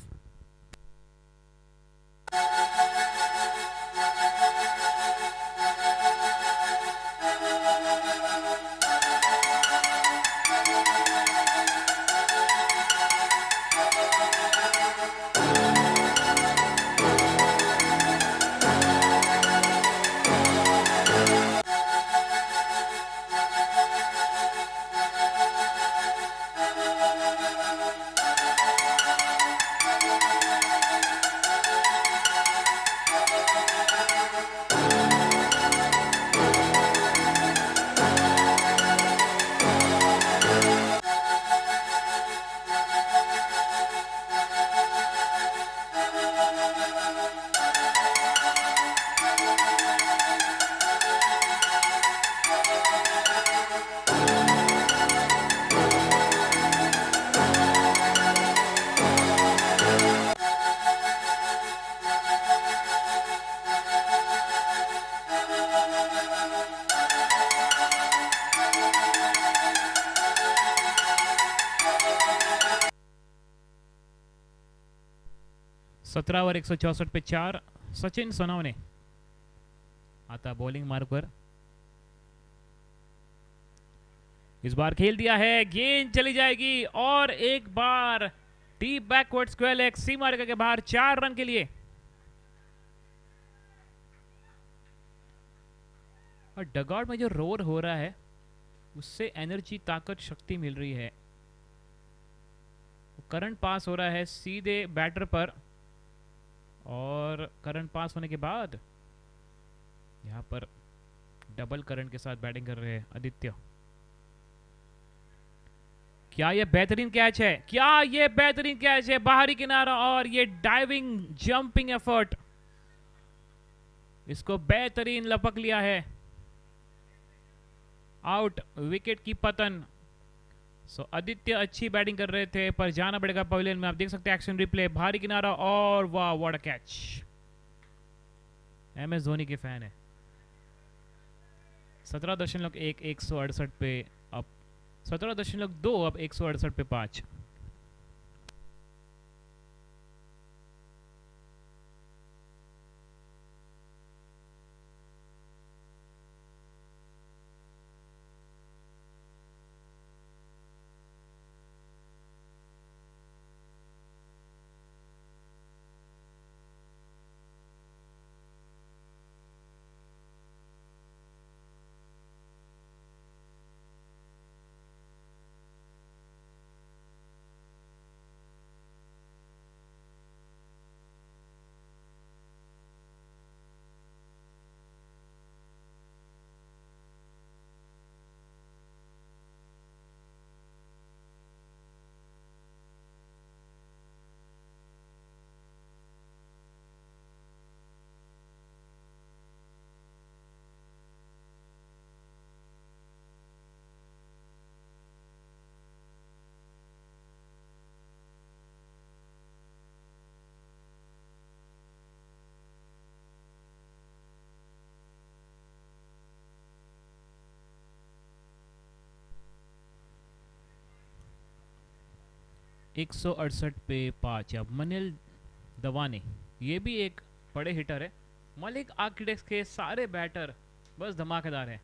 17 ओवर 164 पे 4। सचिन सोनावने आता बॉलिंग मार्ग पर। इस बार खेल दिया है, गेंद चली जाएगी और एक बार डीप बैकवर्ड स्क्वायर लेग सीमा रेखा के बाहर 4 रन के लिए। और डगआउट में जो रोर हो रहा है उससे एनर्जी, ताकत, शक्ति मिल रही है। करंट पास हो रहा है सीधे बैटर पर और करंट पास होने के बाद यहां पर डबल करंट के साथ बैटिंग कर रहे हैं आदित्य। क्या ये बेहतरीन कैच है? क्या ये बेहतरीन कैच है? बाहरी किनारा और ये डाइविंग जंपिंग एफर्ट, इसको बेहतरीन लपक लिया है। आउट, विकेट की पतन। सो आदित्य अच्छी बैटिंग कर रहे थे पर जाना पड़ेगा पवेलियन में। आप देख सकते हैं एक्शन रिप्ले, भारी किनारा और वाह what a catch. MS Dhoni के फैन है। 17.1 168 पे अब 17.2 अब 168 पे 5। एक 168 पे 5। अब मनिल दवाने, ये भी एक बड़े हिटर है। मलिक आर्किटेक्ट्स के सारे बैटर बस धमाकेदार हैं।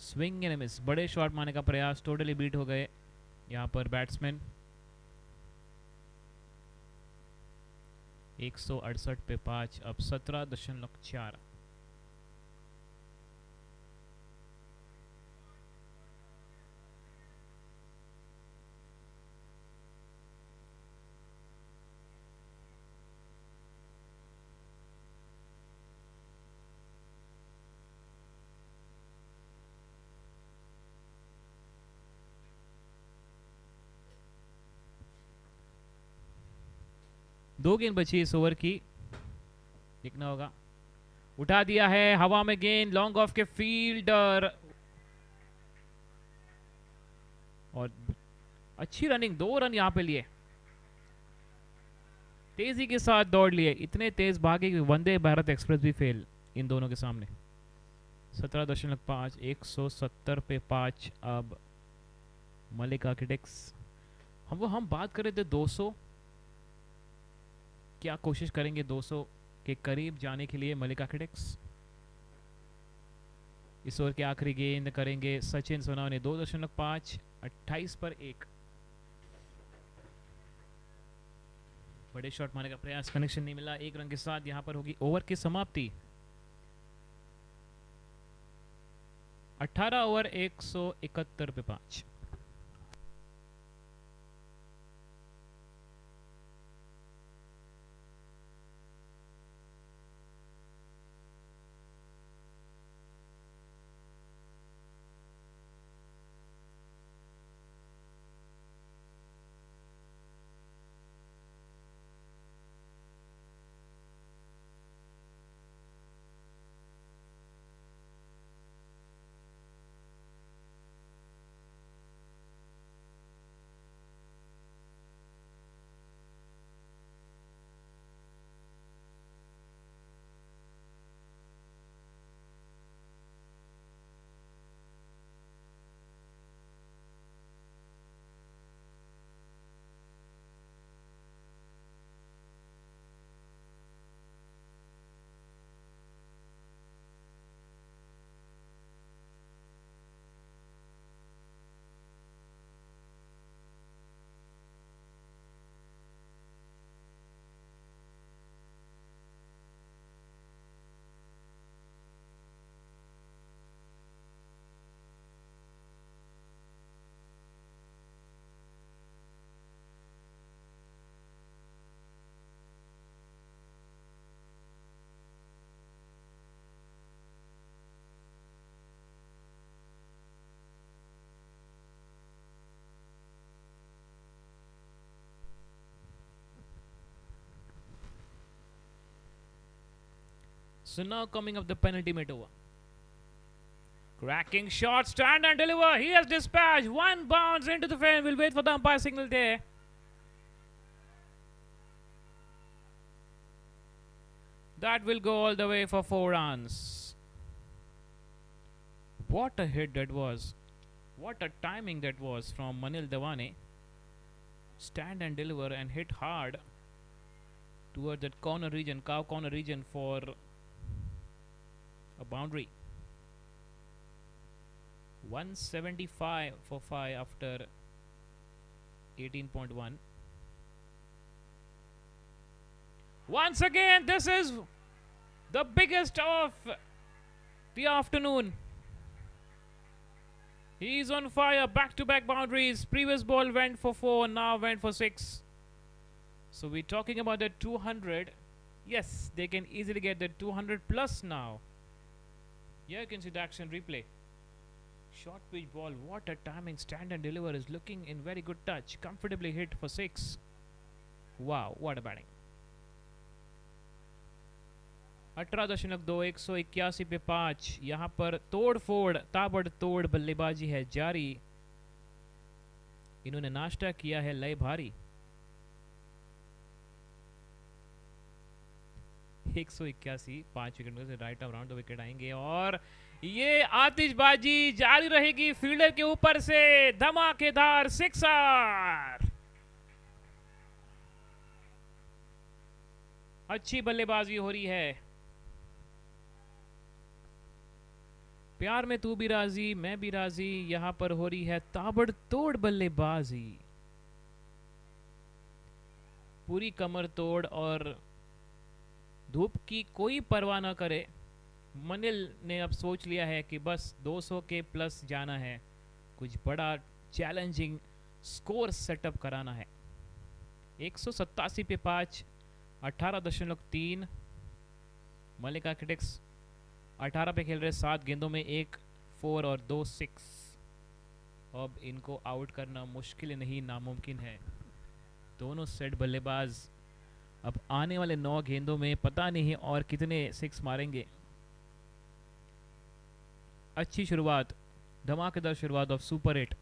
स्विंग एंड मिस, बड़े शॉट मारने का प्रयास टोटली बीट हो गए यहाँ पर बैट्समैन। 168 पे 5। अब 17.4। दो गेंद बची इस ओवर की, देखना होगा। उठा दिया है हवा में गेंद, लॉन्ग ऑफ के फील्डर और अच्छी रनिंग, 2 रन यहां पे लिए, तेजी के साथ दौड़ लिए, इतने तेज भागे कि वंदे भारत एक्सप्रेस भी फेल इन दोनों के सामने। 17.5 170 पे 5। अब मलिक आर्किटेक्ट्स, हम बात कर रहे थे 200, क्या कोशिश करेंगे 200 के करीब जाने के लिए मलिक आर्किटेक्ट्स। इस ओवर के आखिरी गेंद करेंगे सचिन सोनावने। 2.5 28 पर 1। बड़े शॉट मारने का प्रयास, कनेक्शन नहीं मिला। 1 रन के साथ यहां पर होगी ओवर की समाप्ति। 18 ओवर 171 पे 5। So now coming up the penultimate over. Cracking shot, stand and deliver. He has dispatched. One bounce into the fan. We'll wait for the umpire signal there. That will go all the way for 4 runs. What a hit that was. What a timing that was from Manil Dewane. Stand and deliver and hit hard towards that corner region, cow corner region for a boundary. 175 for 5 after 18.1. Once again, this is the biggest of the afternoon. He's on fire, back-to-back boundaries. Previous ball went for 4, now went for 6. So we're talking about the 200. Yes, they can easily get the 200 plus now. Here you can see the action replay. Short pitch ball, what a timing. Stand and deliver is looking in very good touch. Comfortably hit for 6. Wow, what a batting. 18.2 181 पे 5. यहाँ पर तोड़ फोड़ ताबड़तोड़ बल्लेबाजी है जारी. इन्होंने नाश्ता किया है लय भारी. 181 5 विकेट में से राइट अराउंड द विकेट आएंगे और ये आतिशबाजी जारी रहेगी. फील्डर के ऊपर से धमाकेदार सिक्सर. अच्छी बल्लेबाजी हो रही है. प्यार में तू भी राजी मैं भी राजी. यहां पर हो रही है ताबड़तोड़ बल्लेबाजी. पूरी कमर तोड़ और धूप की कोई परवाह ना करे. मनिल ने अब सोच लिया है कि बस 200 के प्लस जाना है. कुछ बड़ा चैलेंजिंग स्कोर सेटअप कराना है. 187 पे 5 18.3. मलिक आर्किटेक्ट्स 18 पे खेल रहे. 7 गेंदों में 1 4 और 2 6. अब इनको आउट करना मुश्किल नहीं नामुमकिन है. दोनों सेट बल्लेबाज अब आने वाले 9 गेंदों में पता नहीं और कितने 6 मारेंगे. अच्छी शुरुआत, धमाकेदार शुरुआत ऑफ सुपर 8.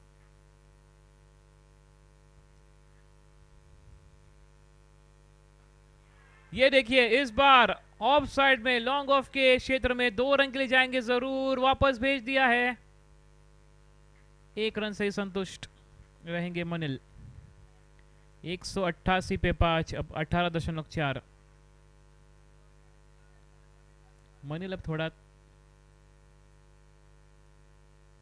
ये देखिए इस बार ऑफ साइड में लॉन्ग ऑफ के क्षेत्र में 2 रन के लिए जाएंगे जरूर. वापस भेज दिया है. 1 रन से संतुष्ट रहेंगे मनिल. 188 पे 5 अब 18.4. मनिल अब थोड़ा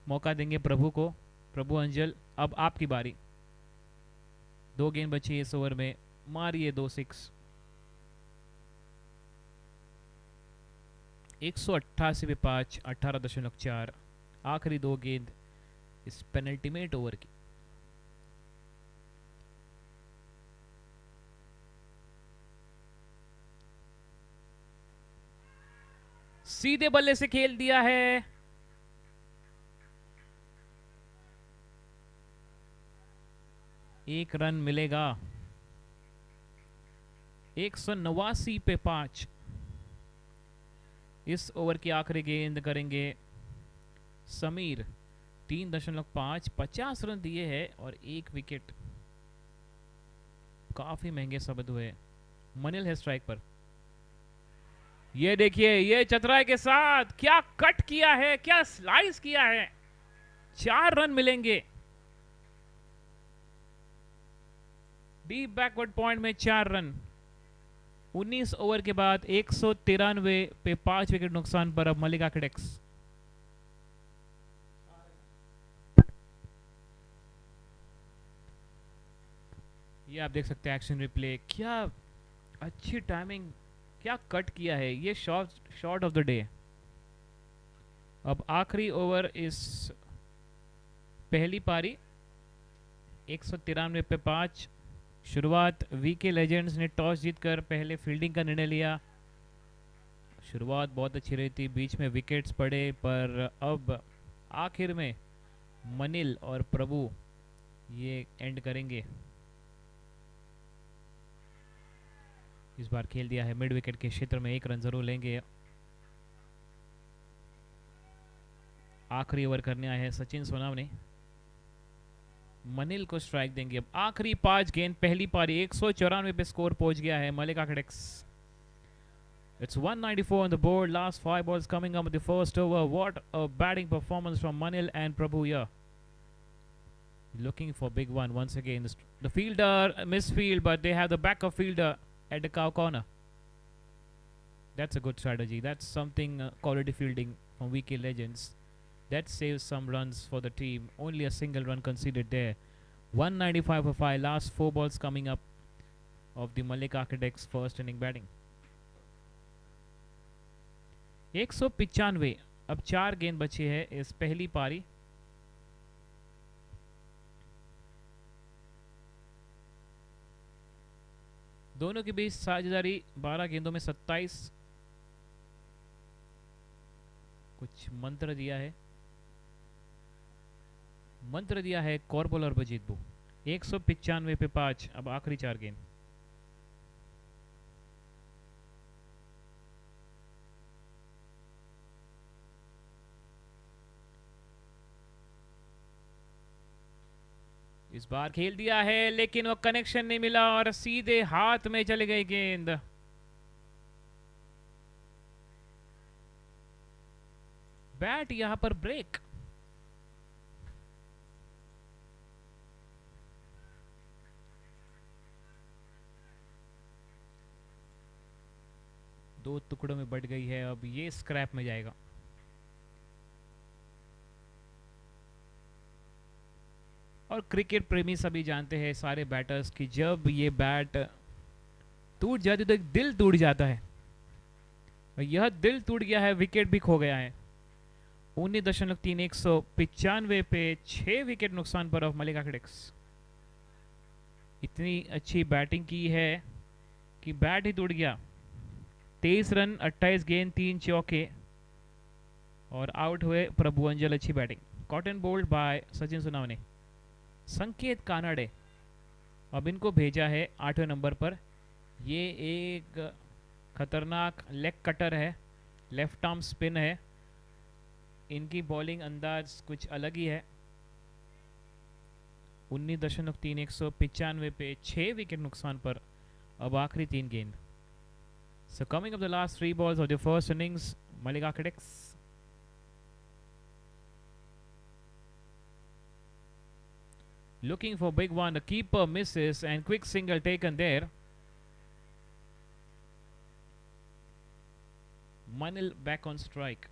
मौका देंगे प्रभु को. प्रभु अंजल अब आपकी बारी. 2 गेंद बची इस ओवर में. मारिए 2 6. 188 पे 5 18.4. आखिरी 2 गेंद इस पेनल्टीमेट ओवर की. सीधे बल्ले से खेल दिया है. एक रन मिलेगा. 189 पे 5. इस ओवर की आखिरी गेंद करेंगे समीर. 3.5 50 रन दिए हैं और 1 विकेट. काफी महंगे साबित हुए. मनिल है स्ट्राइक पर. ये देखिए ये चतुराई के साथ क्या कट किया है, क्या स्लाइस किया है. 4 रन मिलेंगे. डीप बैकवर्ड पॉइंट में 4 रन. 19 ओवर के बाद 193 पे 5 विकेट नुकसान पर अब मलिक आर्किटेक्ट्स. ये आप देख सकते हैं एक्शन रिप्ले. क्या अच्छी टाइमिंग, क्या कट किया है. ये शॉट ऑफ द डे. अब आखिरी ओवर इस पहली पारी. 193 पे 5. शुरुआत वीके लेजेंड्स ने टॉस जीतकर पहले फील्डिंग का निर्णय लिया. शुरुआत बहुत अच्छी रही थी. बीच में विकेट्स पड़े पर अब आखिर में मनिल और प्रभु ये एंड करेंगे. इस बार खेल दिया है मिड विकेट के क्षेत्र में. 1 रन जरूर लेंगे. आखिरी ओवर करने आए हैं सचिन सोनावने। मनिल को स्ट्राइक देंगे अब। आखिरी 5 गेंद पहली पारी, 194 पे स्कोर पहुंच गया है Malik architects. It's 194 on the board. Last 5 balls coming up with the first over. What a batting performance from Manil and Prabhu here. Looking for big one once again. The fielder misfield, but they have the backup fielder at the cow corner. That's a good strategy. That's something quality fielding from VK Legends. That saves some runs for the team. Only a single run conceded there. 195 for 5. Last 4 balls coming up of the Malik Architects first inning batting. 195। अब 4 गेंद बची है इस पहली पारी। दोनों के बीच साझेदारी 12 गेंदों में 27। कुछ मंत्र दिया है, कॉर्बल और बजीतबू। 195 पे 5। अब आखिरी 4 गेंद। इस बार खेल दिया है लेकिन वो कनेक्शन नहीं मिला और सीधे हाथ में चली गई गेंद। बैट यहां पर ब्रेक। दो टुकड़ों में बट गई है, अब ये स्क्रैप में जाएगा। और क्रिकेट प्रेमी सभी जानते हैं सारे बैटर्स की जब ये बैट टूट जाती तो एक दिल टूट जाता है। और यह दिल टूट गया है, विकेट भी खो गया है। 19.3 195 पे 6 विकेट नुकसान पर ऑफ मलिक आर्किटेक्ट्स। इतनी अच्छी बैटिंग की है कि बैट ही टूट गया। 23 रन 28 गेंद 3 चौके और आउट हुए प्रभु अंजल। अच्छी batting. Caught and bowled by Sachin Sonawane. Sanket Kanade अब इनको भेजा है 8वें नंबर पर। ये एक खतरनाक लेग कटर है, लेफ्ट आर्म स्पिन है। इनकी बॉलिंग अंदाज कुछ अलग ही है। 19.3 195 पे 6 विकेट नुकसान पर अब आखिरी 3 गेंद। So coming up the last 3 balls of the first innings, Malik Architects. Looking for big one. The keeper misses and quick single taken there. Manil back on strike.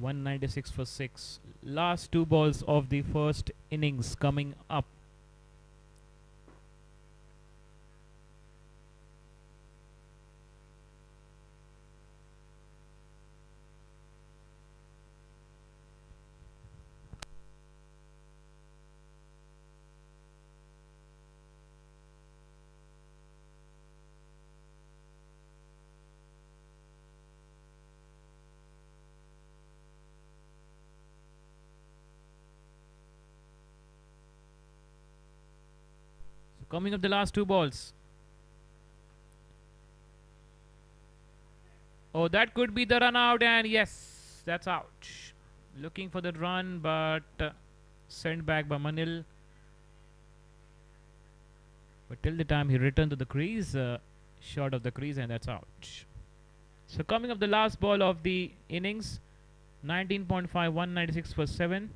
.196 for 6. Last 2 balls of the first innings coming up. Coming up the last 2 balls. Oh, that could be the run out, and yes, that's out. Looking for the run, but sent back by Manil. But till the time he returned to the crease, short of the crease, and that's out. So coming up the last ball of the innings, 19.5, 196 for 7.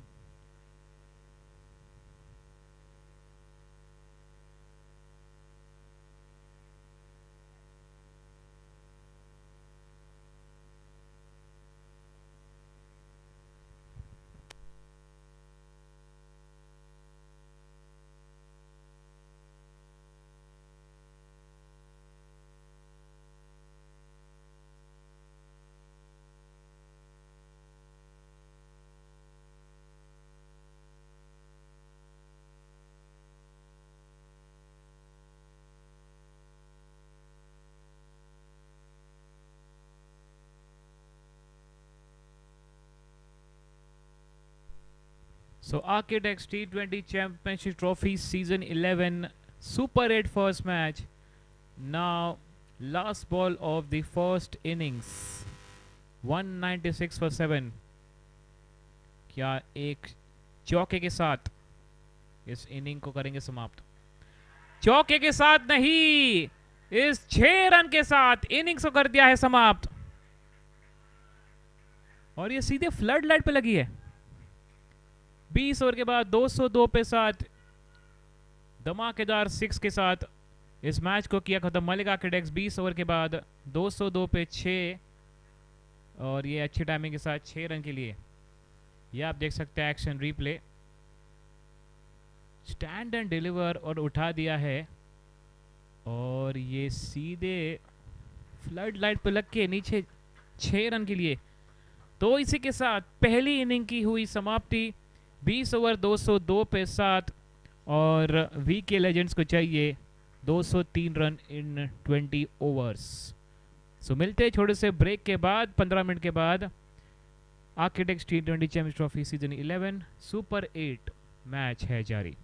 So Architects T20 Championship Trophy Season 11 Super 8 first match. Now last ball of the first innings. 196 for 7. क्या एक चौके के साथ इस inning को करेंगे समाप्त? चौके के साथ नहीं, इस 6 रन के साथ इनिंग्स को कर दिया है समाप्त। और ये सीधे फ्लड लाइट पे लगी है। 20 ओवर के बाद 202 पे साथ धमाकेदार 6 के साथ इस मैच को किया खत्म मलिक आर्किटेक्ट्स। 20 ओवर के बाद 202 पे 6 और ये अच्छी टाइमिंग के साथ 6 रन के लिए। ये आप देख सकते हैं action replay, stand and deliver और उठा दिया है और ये सीधे फ्लड लाइट पे लग के नीचे 6 रन के लिए। तो इसी के साथ पहली इनिंग की हुई समाप्ति। 20 ओवर 202 पे 7 और वीके लेजेंड्स को चाहिए 203 रन इन 20 ओवर्स। सो मिलते हैं छोटे से ब्रेक के बाद 15 मिनट के बाद। Architects T20 Champions Trophy season 11 super 8 match है जारी।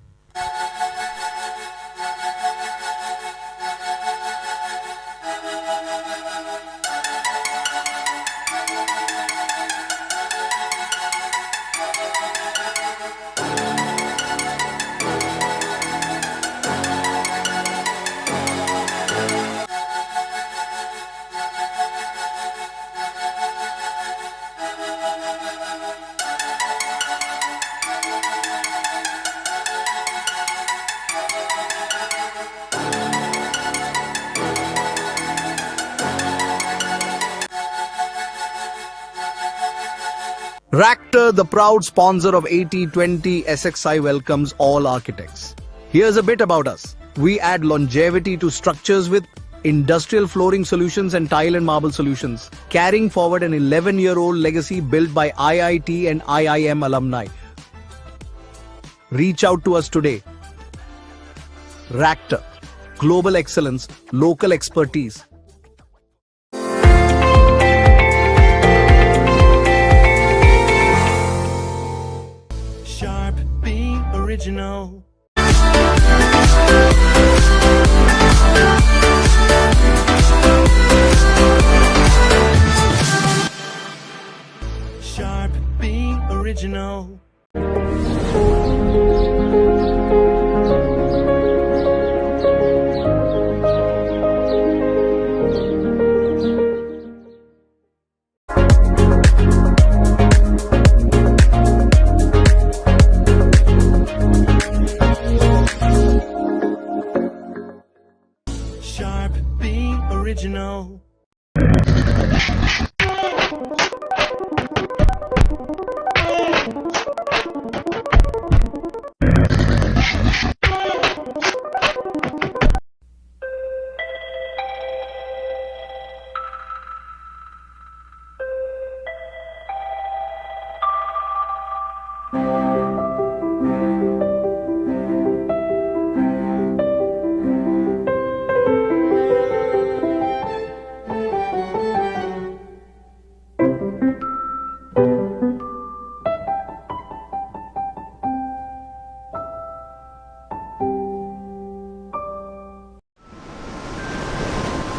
Ractor, the proud sponsor of AT20 SXI, welcomes all architects. Here's a bit about us. We add longevity to structures with industrial flooring solutions and tile and marble solutions, carrying forward an 11-year-old legacy built by IIT and IIM alumni. Reach out to us today. Ractor, global excellence, local expertise. Sharp being original. Sharp being original. Sharp being original.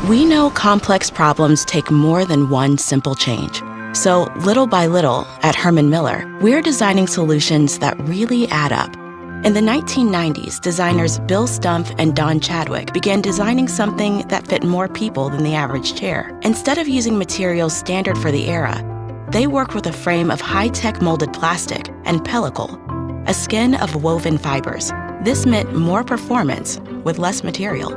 We know complex problems take more than one simple change. So, little by little, at Herman Miller, we're designing solutions that really add up. In the 1990s, designers Bill Stumpf and Don Chadwick began designing something that fit more people than the average chair. Instead of using materials standard for the era, they worked with a frame of high-tech molded plastic and pellicle, a skin of woven fibers. This meant more performance with less material.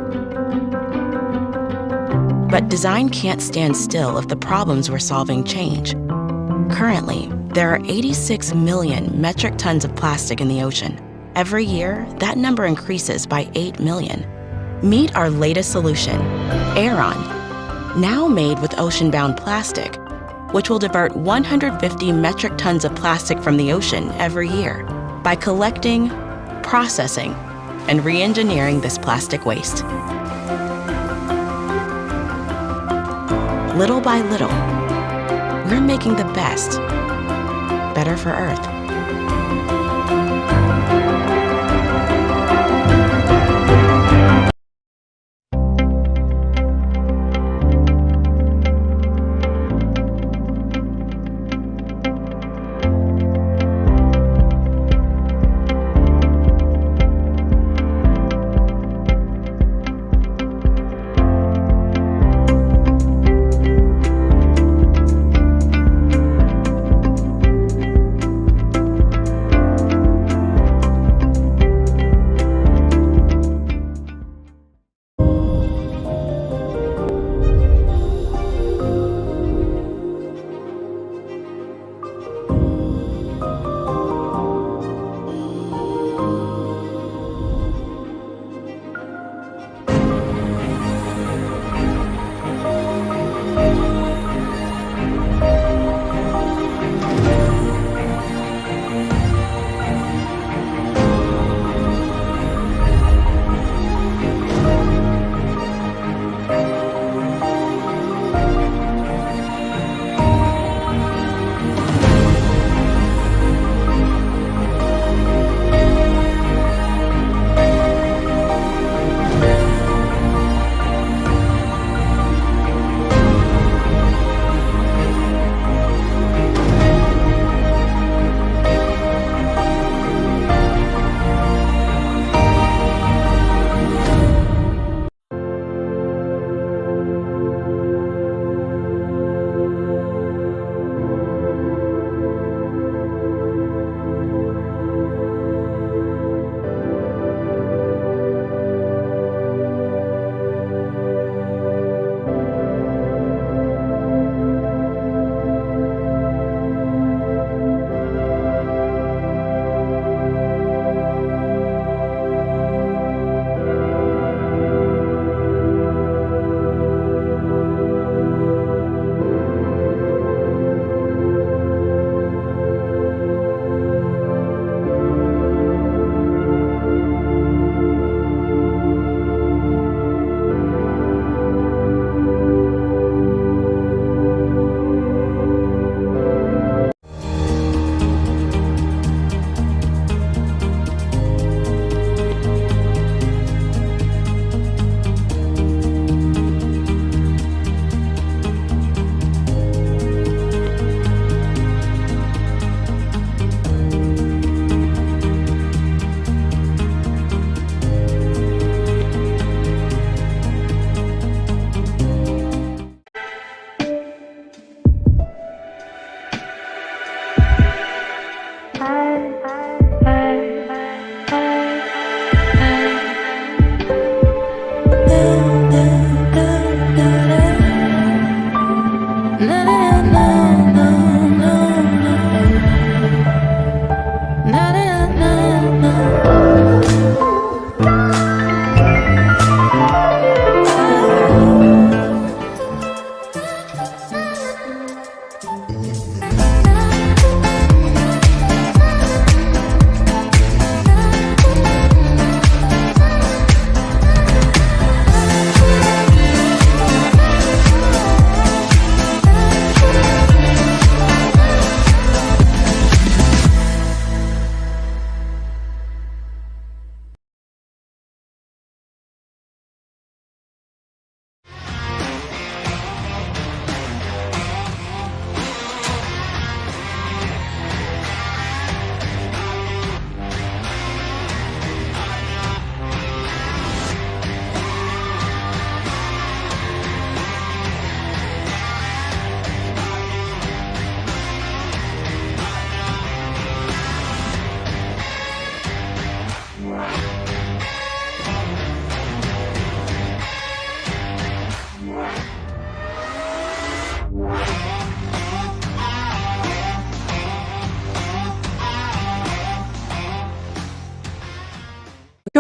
But design can't stand still if the problems we're solving change. Currently, there are 86 million metric tons of plastic in the ocean. Every year, that number increases by 8 million. Meet our latest solution, Aeron, now made with ocean-bound plastic, which will divert 150 metric tons of plastic from the ocean every year by collecting, processing, and re-engineering this plastic waste. Little by little, we're making the best better for Earth.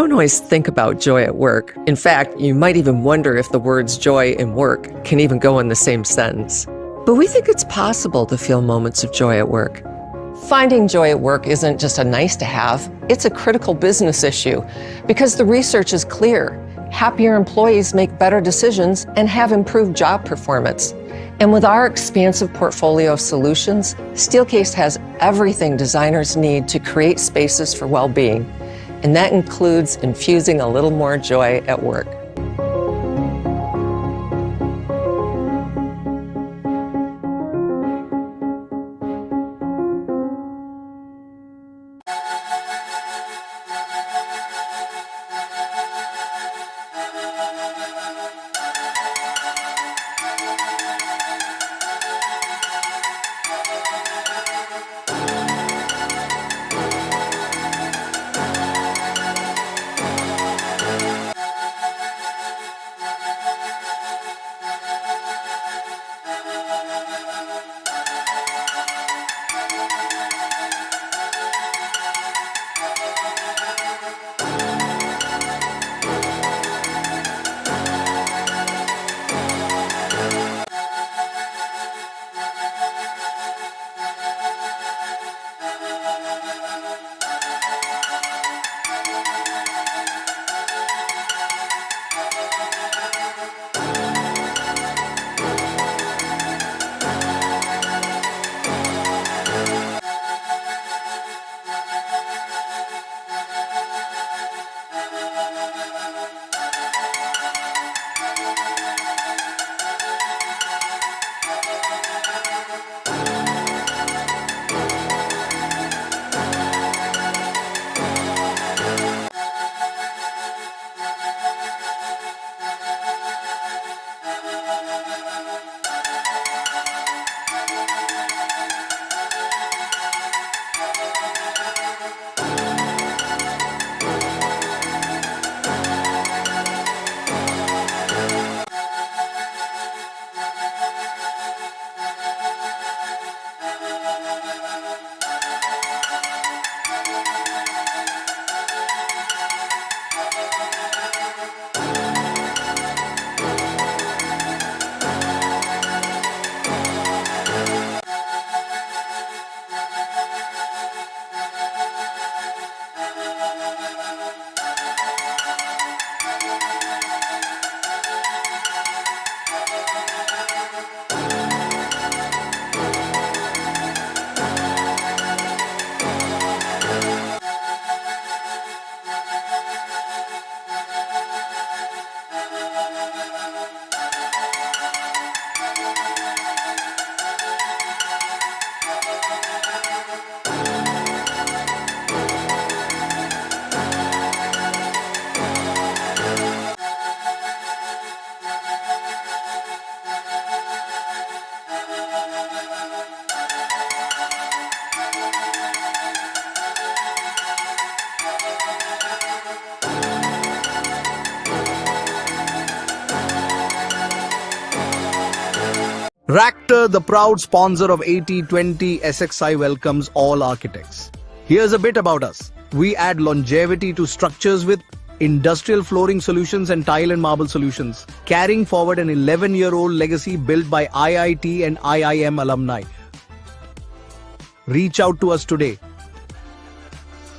don't always think about joy at work. In fact, you might even wonder if the words joy and work can even go in the same sentence. But we think it's possible to feel moments of joy at work. Finding joy at work isn't just a nice to have, it's a critical business issue because the research is clear. Happier employees make better decisions and have improved job performance. And with our expansive portfolio of solutions, Steelcase has everything designers need to create spaces for well-being. And that includes infusing a little more joy at work. Ractor, the proud sponsor of T20 SXI, welcomes all architects. Here's a bit about us. We add longevity to structures with industrial flooring solutions and tile and marble solutions, carrying forward an 11-year-old legacy built by IIT and IIM alumni. Reach out to us today.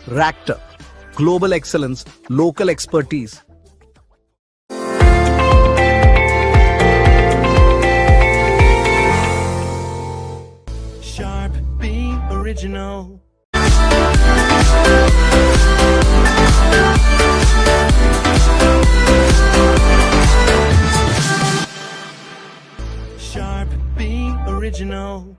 Ractor, global excellence, local expertise. Sharp being original. Sharp being original.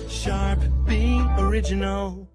Sharp being original.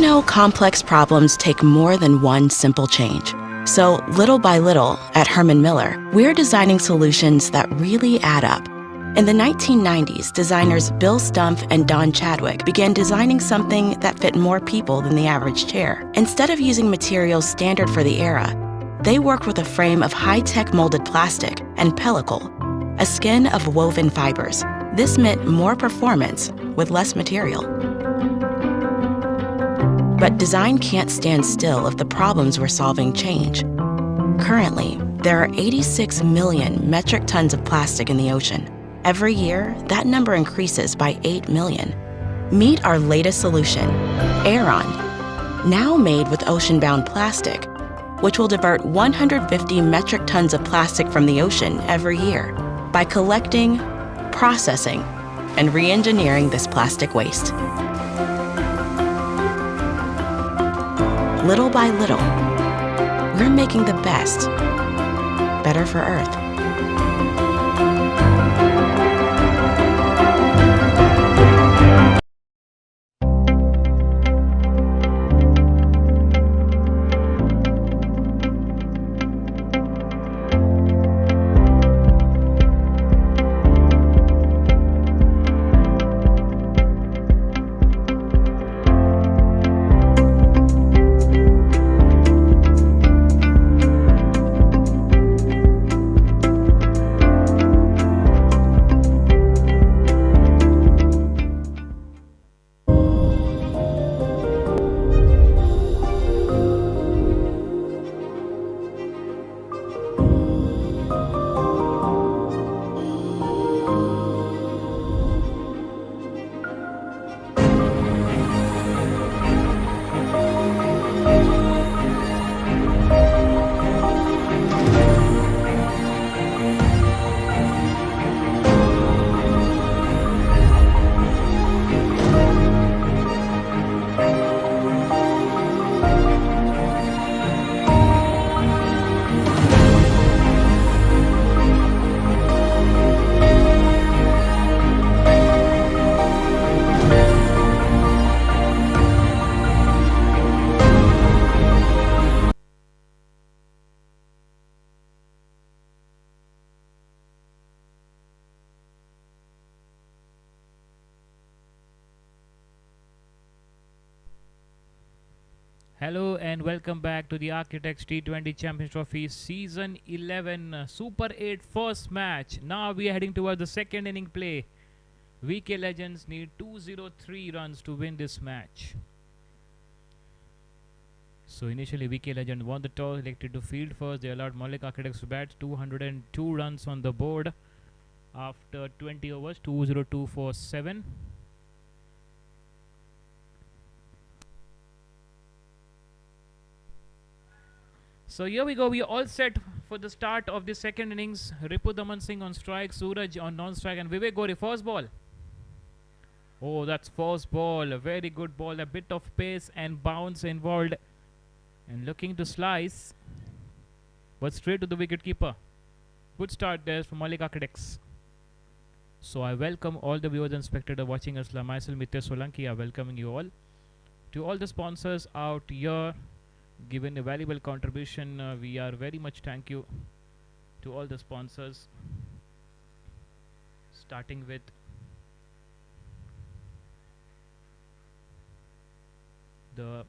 know complex problems take more than one simple change. So, little by little, at Herman Miller, we're designing solutions that really add up. In the 1990s, designers Bill Stumpf and Don Chadwick began designing something that fit more people than the average chair. Instead of using materials standard for the era, they worked with a frame of high-tech molded plastic and pellicle, a skin of woven fibers. This meant more performance with less material. But design can't stand still if the problems we're solving change. Currently, there are 86 million metric tons of plastic in the ocean. Every year, that number increases by 8 million. Meet our latest solution, Aeron, now made with ocean-bound plastic, which will divert 150 metric tons of plastic from the ocean every year by collecting, processing, and re-engineering this plastic waste. Little by little, we're making the best better for Earth. Hello and welcome back to the Architects T20 Championship Trophy Season 11 Super 8 first match. Now we are heading towards the second inning play. VK Legends need 203 runs to win this match. So initially VK Legend won the toss, elected to field first. They allowed MALIK Architects to bat. 202 runs on the board after 20 overs, 202 for 7. So here we go, we are all set for the start of the second innings. Ripu Daman Singh on strike, Suraj on non-strike, and Vivek Gori, first ball. Oh, that's first ball, a very good ball, a bit of pace and bounce involved. And looking to slice, but straight to the wicket keeper. Good start there from MALIK Architects. So I welcome all the viewers and spectators watching us. Myself, Mithya Solanki, I welcoming you all. To all the sponsors out here, given a valuable contribution, we are very much thank you to all the sponsors, starting with the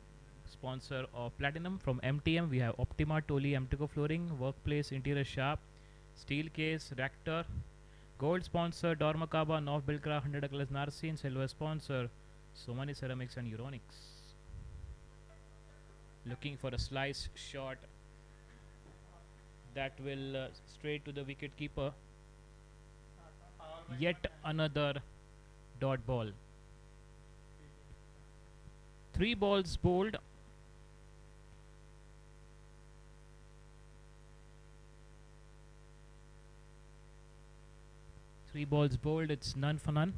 sponsor of Platinum from MTM. We have Optima, Toli, Amtico Flooring, Workplace, Interior Sharp, Steelcase, Ractor. Gold sponsor Dormakaba, North Bilcraft, 100 Douglas Narsin. Silver sponsor Somani Ceramics and Euronics. Looking for a slice shot that will straight to the wicket keeper. Yet another dot ball. 3 balls bowled. It's none for none.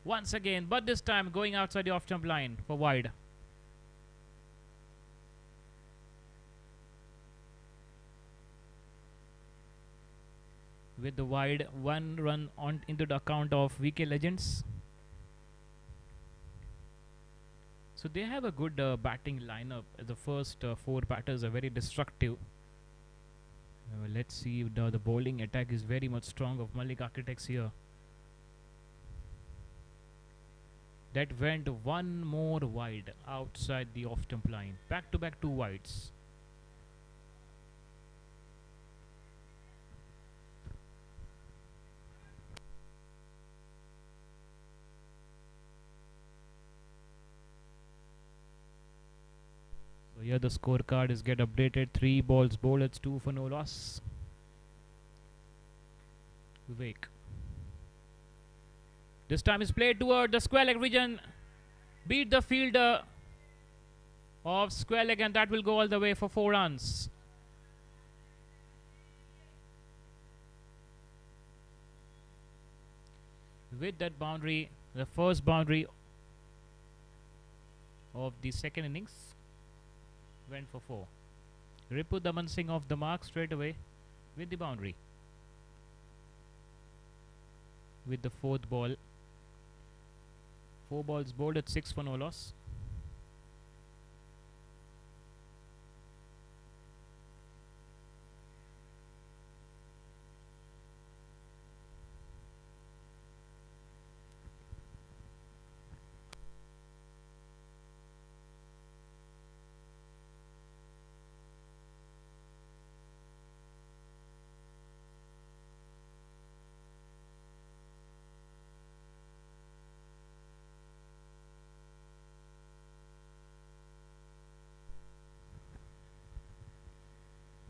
Once again, but this time going outside the off-jump line for wide. With the wide, 1 run on into the account of VK Legends. So they have a good batting lineup. The first 4 batters are very destructive. Let's see if the bowling attack is very much strong of Malik Architects here. That went one more wide outside the off-stump line. Back to back 2 wides. So here the scorecard is get updated. 3 balls bowled, it's 2 for no loss. Vivek. This time is played toward the square leg region. Beat the fielder of square leg, and that will go all the way for 4 runs. With that boundary, the first boundary of the second innings went for 4. Ripu Daman Singh off the mark straight away with the boundary. With the 4th ball, 4 balls bowled at 6 for no loss.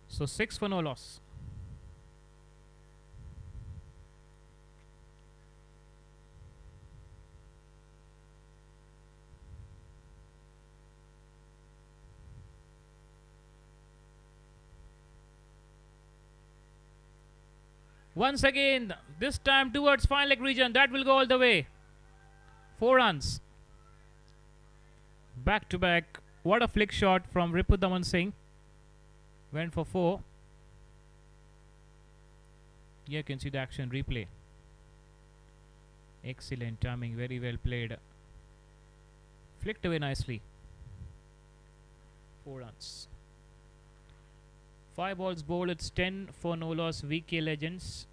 So 6 for no loss. Once again, this time towards final leg region. That will go all the way. 4 runs. Back to back. What a flick shot from Ripu Daman Singh. Went for 4. Here you can see the action replay. Excellent timing, very well played. Flicked away nicely. 4 runs. 5 balls bowled, it's 10 for no loss. VK Legends.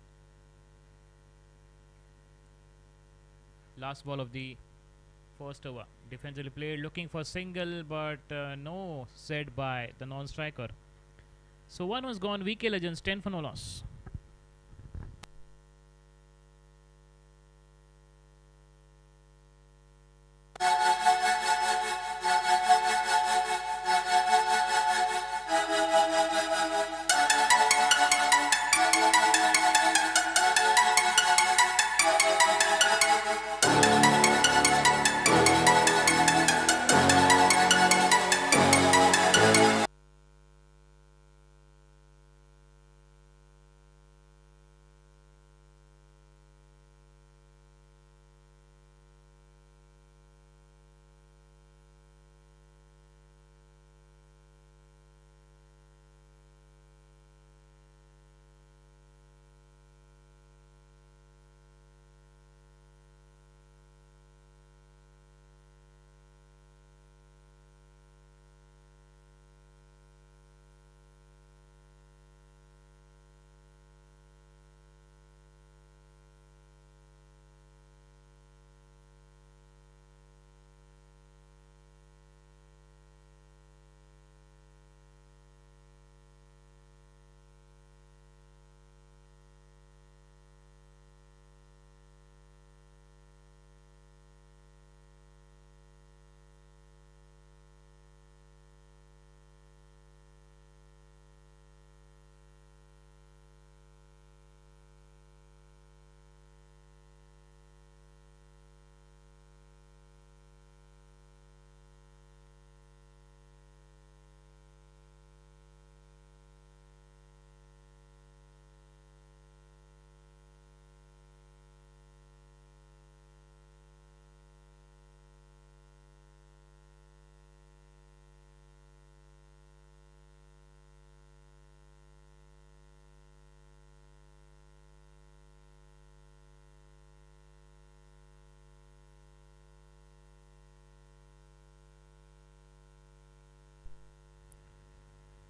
Last ball of the first over. Defensively played, looking for single, but no said by the non-striker. So 1 was gone. VK Legends 10 for no loss.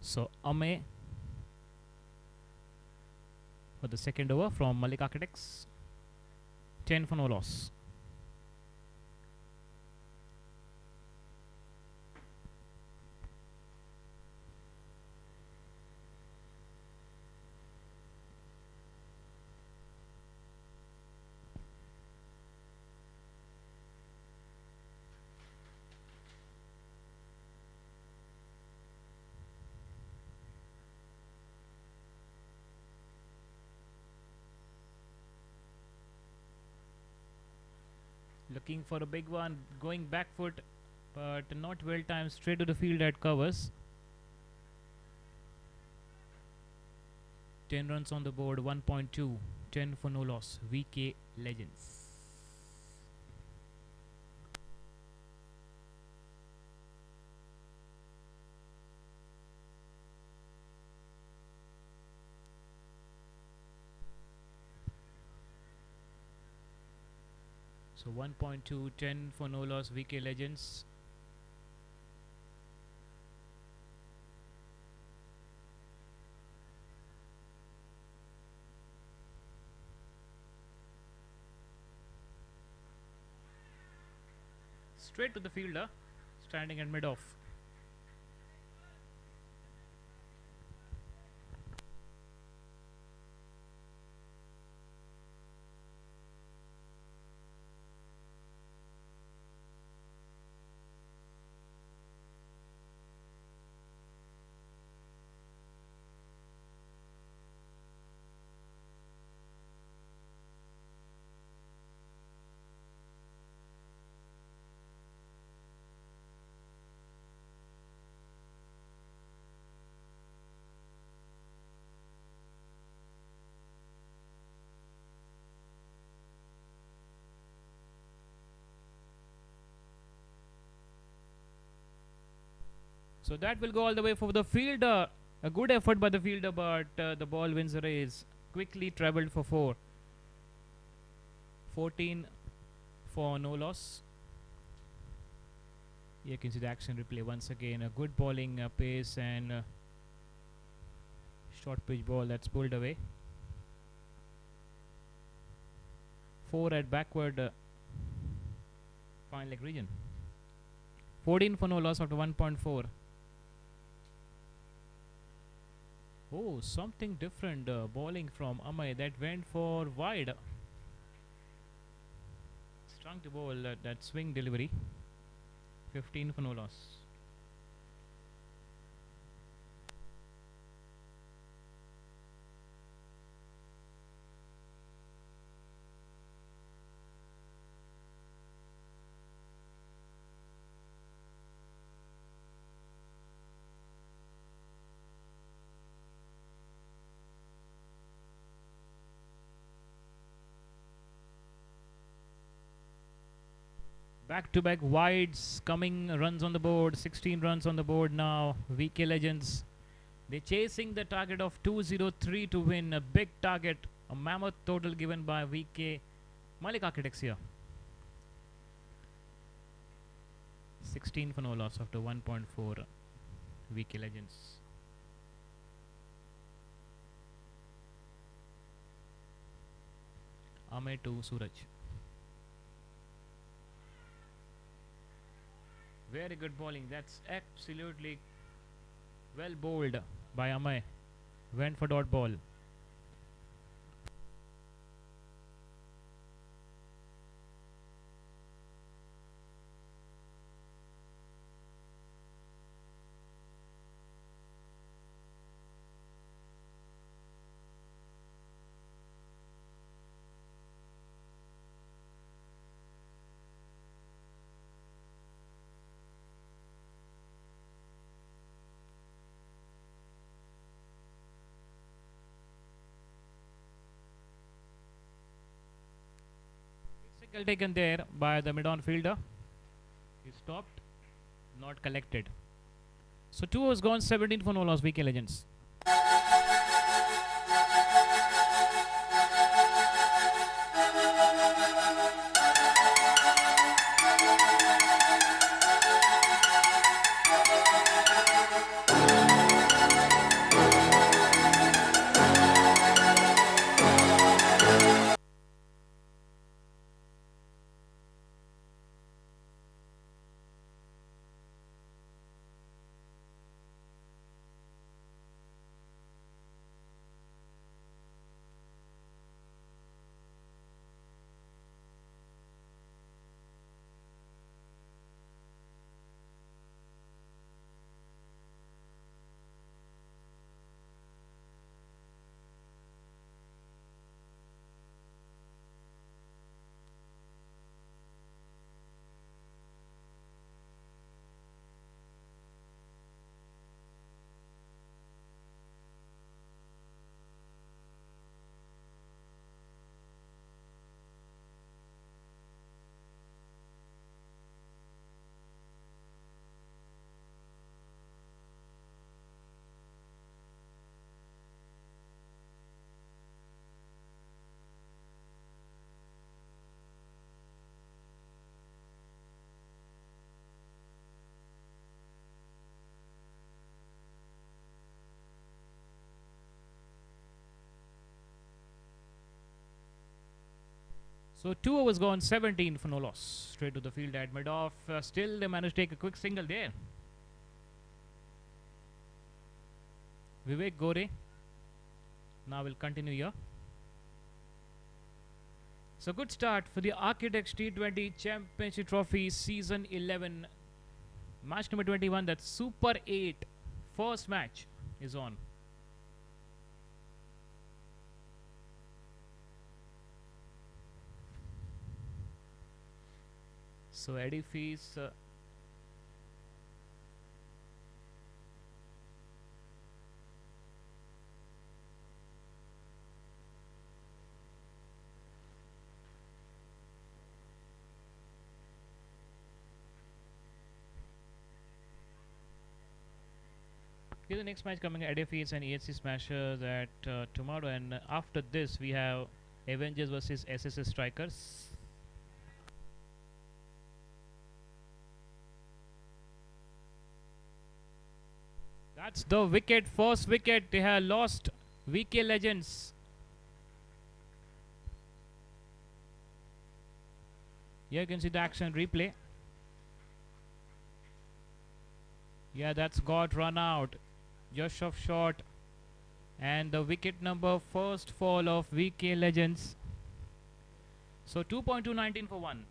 So Ame for the second over from Malik Architects. 10 for no loss. Looking for a big one, going back foot, but not well timed, straight to the field at covers. 10 runs on the board, 1.2, 10 for no loss. VK Legends. So 1.2, 10 for no loss, VK Legends. Straight to the fielder, standing at mid-off. So that will go all the way for the fielder. A good effort by the fielder, but the ball wins the race. Quickly traveled for 4. 14 for no loss. Here you can see the action replay once again. A good bowling pace and short pitch ball that's pulled away. 4 at backward fine leg region. 14 for no loss after 1.4. Oh, something different bowling from Amay that went for wide. Strung to bowl that swing delivery. 15 for no loss. Back-to-back wides coming, runs on the board, 16 runs on the board now. VK Legends, they're chasing the target of 203 to win. A big target, a mammoth total given by VK Malik Architects here. 16 for no loss after 1.4. VK Legends. Ame to Suraj. Very good bowling. That's absolutely well bowled by Amay. Went for dot ball. Signal taken there by the mid-on fielder. He stopped, not collected. So 2 overs gone, 17 for no loss. VK Legends. So 2 overs gone, 17 for no loss. Straight to the field at mid-off. Still they managed to take a quick single there. Vivek Gore now will continue here. So good start for the Architects T20 Championship Trophy Season 11. Match number 21, that's Super 8. First match is on. So Eddie Fees here's the next match coming. Eddie Fees and EHC Smashers at tomorrow, and after this we have Avengers versus SSS Strikers. That's the wicket, first wicket. They have lost VK Legends. Here you can see the action replay. Yeah, that's got run out. Just off shot. And the wicket number, first fall of VK Legends. So 2.219 for 1.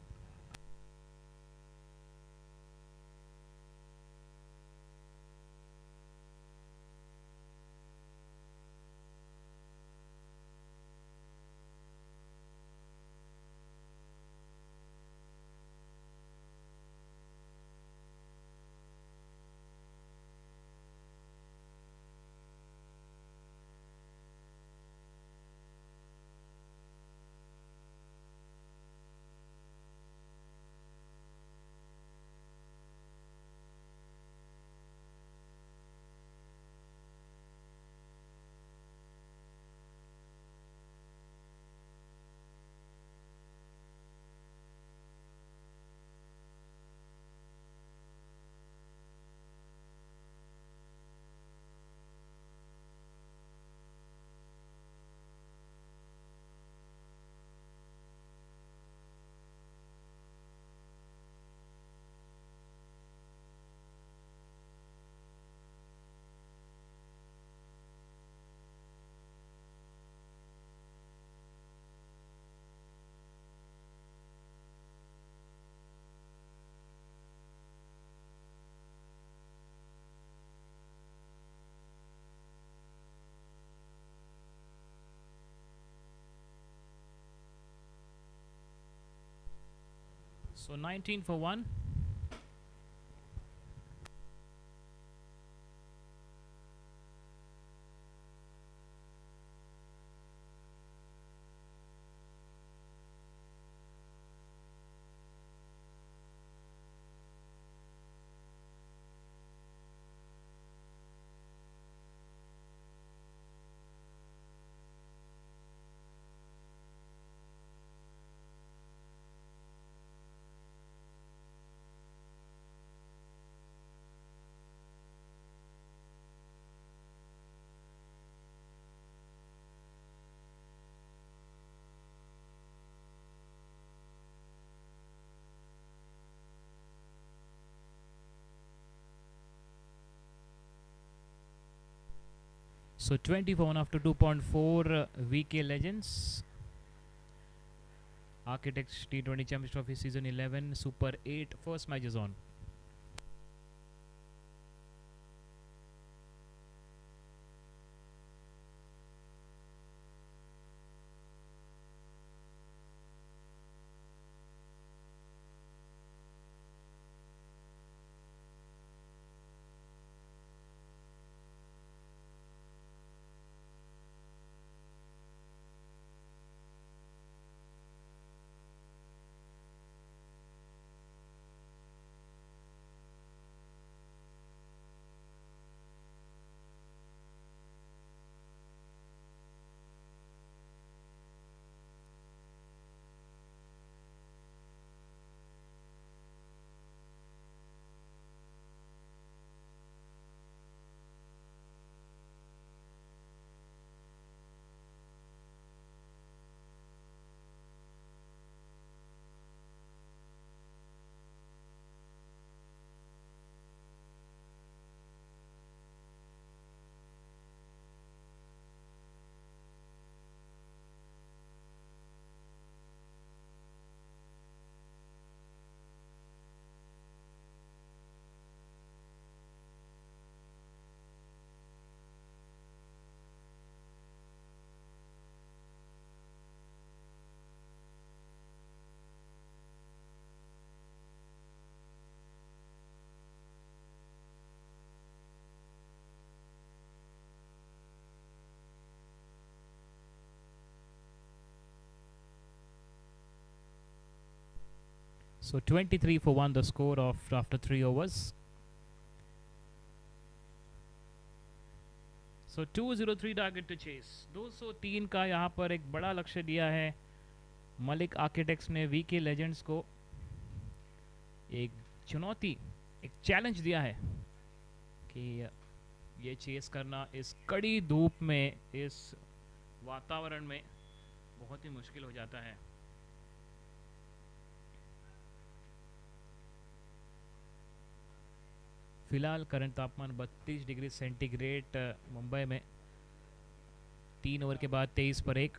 So 19 for 1. So 20 for 1 after 2.4. VK Legends. Architects T20 Championship Trophy Season 11 Super 8. First match is on. So 23 for 1 the score of after 3 overs. So 203 target to chase. 203 का यहाँ पर एक बड़ा लक्ष्य दिया है Malik Architects ने VK Legends को. एक चुनौती, एक चैलेंज दिया है कि ये चेस करना इस कड़ी धूप में, इस वातावरण में बहुत ही मुश्किल हो जाता है. फिलहाल करंट तापमान 32 डिग्री सेंटीग्रेड मुंबई में. 3 ओवर के बाद 23 पर 1.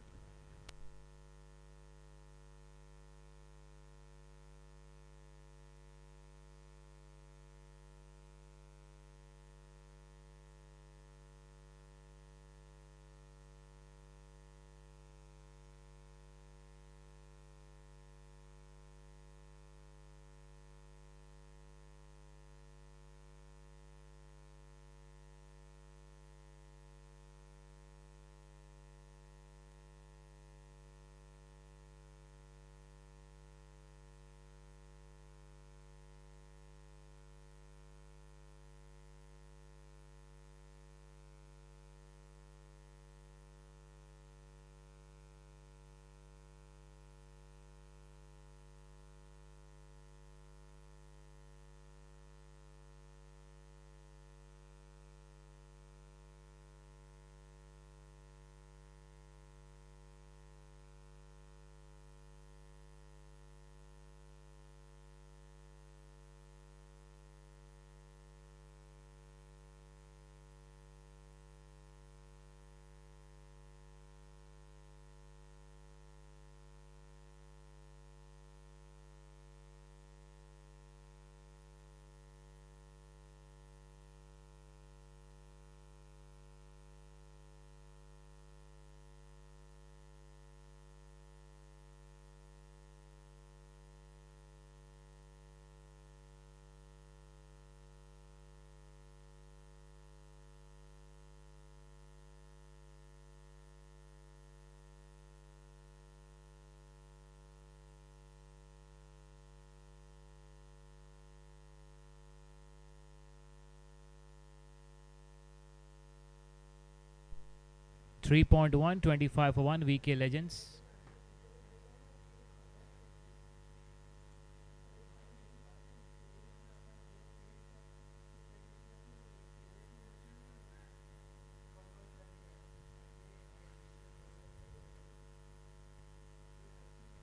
.1, 25 for 1 VK Legends.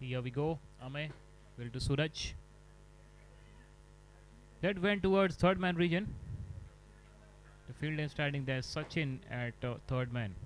Here we go. Ame will to Suraj. That went towards third man region. The field is standing there. Sachin at third man.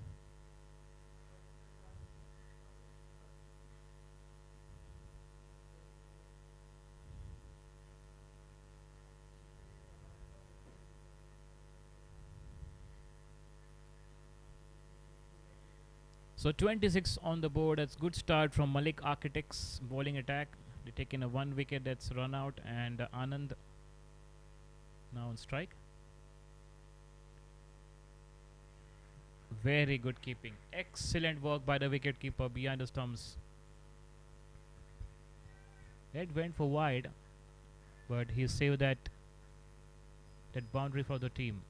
So 26 on the board. That's good start from Malik Architects bowling attack. They taken a 1 wicket that's run out, and Anand now on strike. Very good keeping. Excellent work by the wicket keeper behind the stumps. It went for wide, but he saved that boundary for the team.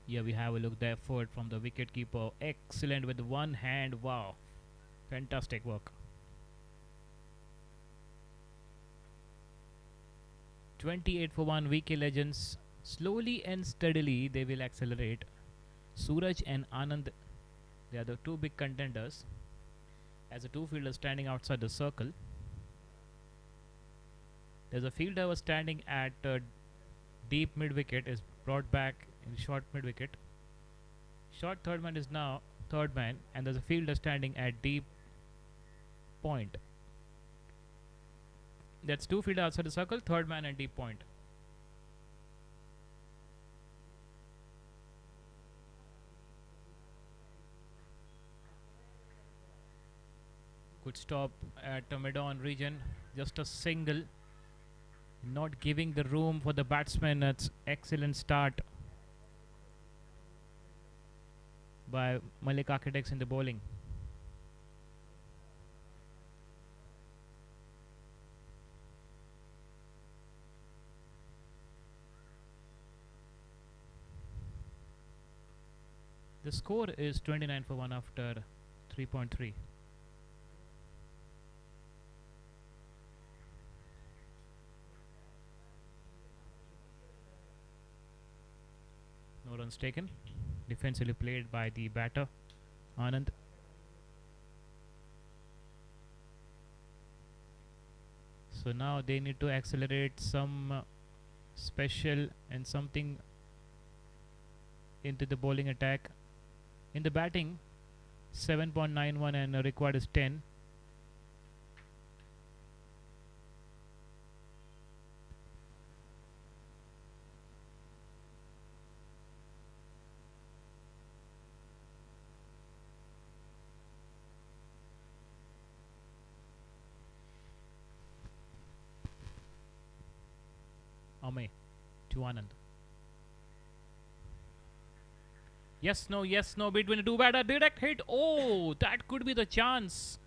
Here we have a look, the effort from the wicket keeper. Excellent with one hand. Wow, fantastic work. 28 for 1 VK Legends. Slowly and steadily they will accelerate. Suraj and Anand, they are the two big contenders as the two fielders standing outside the circle. There's a fielder was standing at deep mid wicket, is brought back in short mid wicket. Short third man is now third man, and there's a fielder standing at deep point. That's two fielders outside the circle, third man and deep point. Good stop at the mid-on region, just a single, not giving the room for the batsman. That's excellent start by Malik Architects in the bowling. The score is 29 for 1 after 3.3. No runs taken. Defensively played by the batter, Anand. So now they need to accelerate some special and something into the bowling attack. In the batting, 7.91 and required is 10. Ame to Anand. Yes, no, between the two batter, direct hit. Oh, that could be the chance.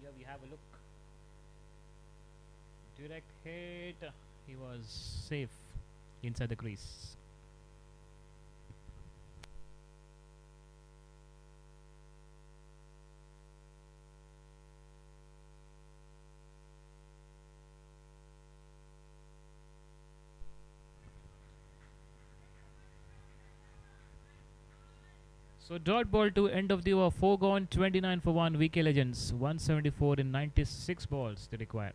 Here we have a look. Direct hit. He was safe inside the crease. So dot ball to end of the over, 4 gone, 29 for 1, VK Legends, 174 in 96 balls they require.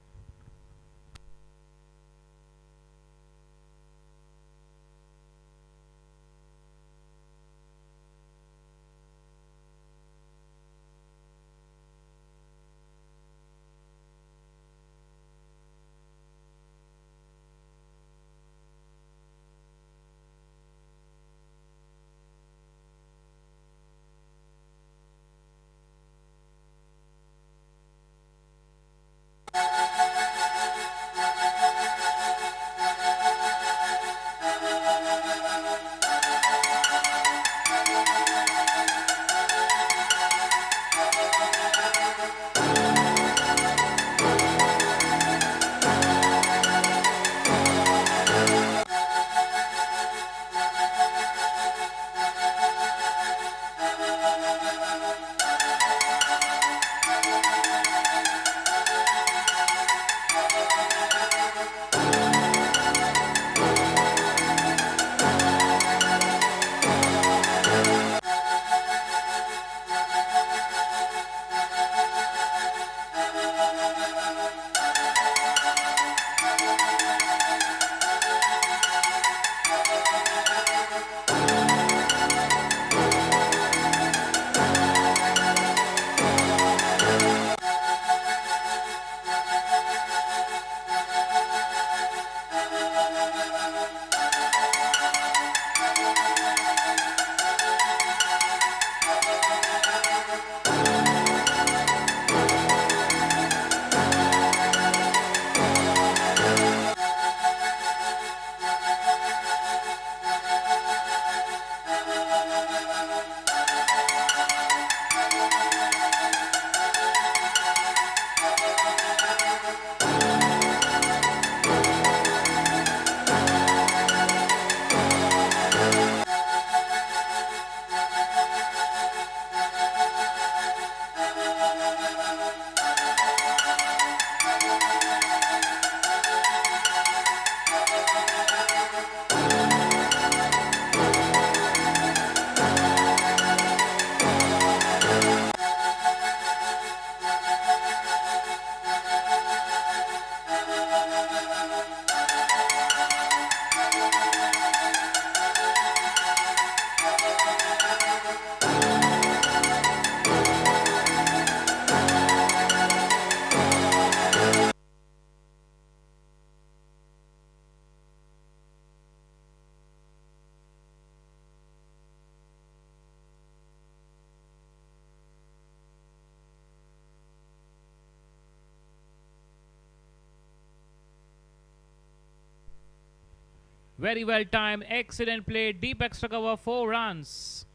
Very well timed, excellent play, deep extra cover, 4 runs.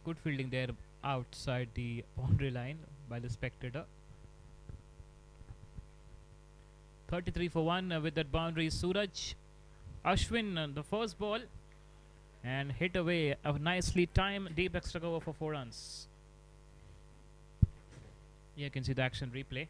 Good fielding there outside the boundary line by the spectator. 33 for 1 with that boundary. Suraj Ashwin the first ball and hit away a nicely timed deep extra cover for 4 runs. Here you can see the action replay.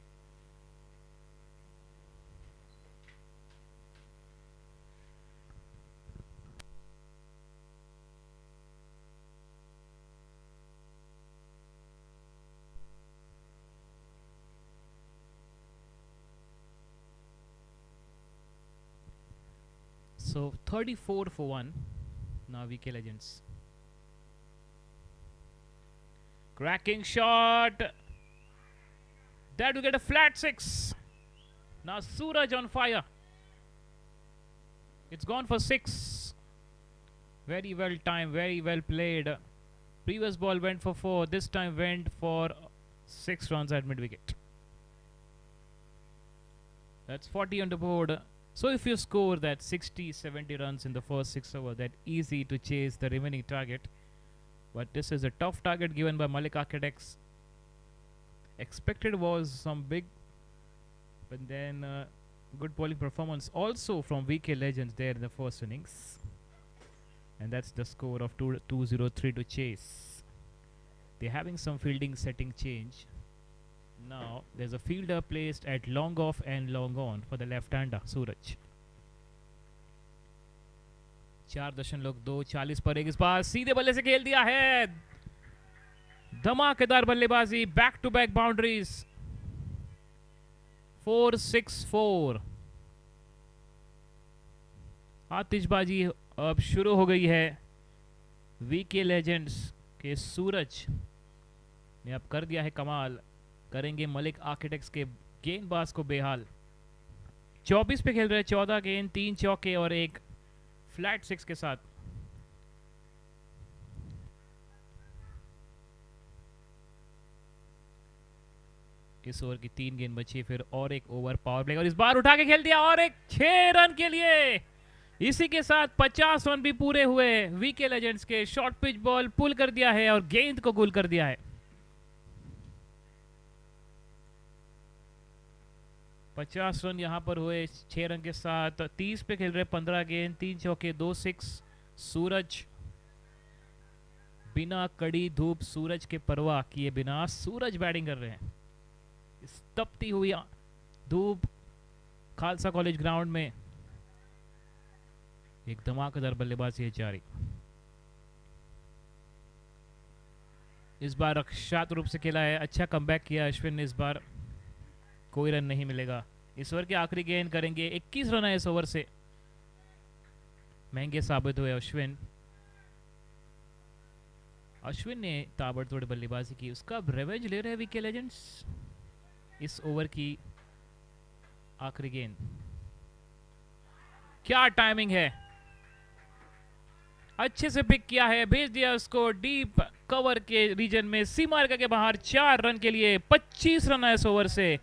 So 34 for 1 now VK Legends. Cracking shot. That will get a flat 6. Now Suraj on fire. It's gone for 6. Very well timed, very well played. Previous ball went for 4. This time went for 6 runs at mid wicket. That's 40 on the board. So if you score that 60-70 runs in the first 6 overs, that easy to chase the remaining target. But this is a tough target given by Malik Architects. Expected was some big, but then good bowling performance also from VK Legends there in the first innings. And that's the score of 203 to chase. They're having some fielding setting change. Now there's a fielder placed at long off and long on for the left-hander Suraj. 4.2 40 पर एक इस बार सीधे बल्ले से खेल दिया है. धमाकेदार बल्लेबाजी, बैक टू बैक बाउंड्रीज. 4-6-4. आतिशबाजी अब शुरू हो गई है. वीके लेजेंड्स के सूरज ने अब कर दिया है कमाल. करेंगे मलिक आर्किटेक्ट्स के गेंदबाज को बेहाल. 24 पे खेल रहे हैं. 14 गेंद, 3 चौके और एक फ्लैट 6 के साथ. इस ओवर की 3 गेंद बची. फिर और एक ओवर पावर प्ले और इस बार उठा के खेल दिया और एक 6 रन के लिए. इसी के साथ 50 रन भी पूरे हुए. वीके लेजेंड्स के शॉर्ट पिच बॉल पुल कर दिया है और गेंद को गोल कर दिया है. 50 रन यहां पर हुए 6 रन के साथ. 30 पे खेल रहे. 15 गेंद, 3 चौके, 2 6. सूरज बिना कड़ी धूप, सूरज के परवाह किए बिना सूरज बैटिंग कर रहे हैं. इस तपती हुई धूप खालसा कॉलेज ग्राउंड में एक धमाकेदार बल्लेबाजी है जारी. इस बार रक्षात्मक रूप से खेला है. अच्छा कमबैक किया अश्विन ने. इस बार कोई रन नहीं मिलेगा. इस ओवर के आखिरी गेंद करेंगे. 21 रन है इस ओवर से. महंगे साबित हुए अश्विन. अश्विन ने ताबड़तोड़ बल्लेबाजी की. उसका अब रिवेंज ले रहे हैं वीके लेजेंड्स. इस ओवर की आखिरी गेंद. क्या टाइमिंग है. अच्छे से पिक किया है. भेज दिया उसको डीप कवर के रीजन में. सीमा रेखा के बाहर 4 रन के लिए. 25 रन है इस ओवर से.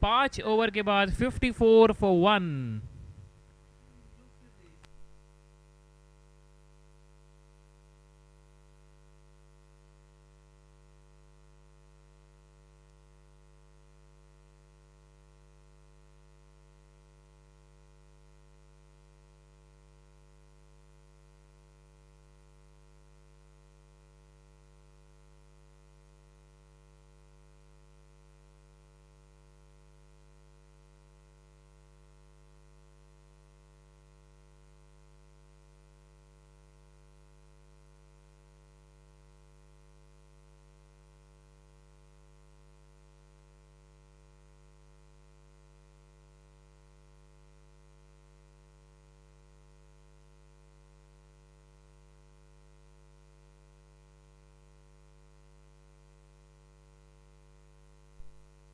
5 ओवर के बाद 54 for 1.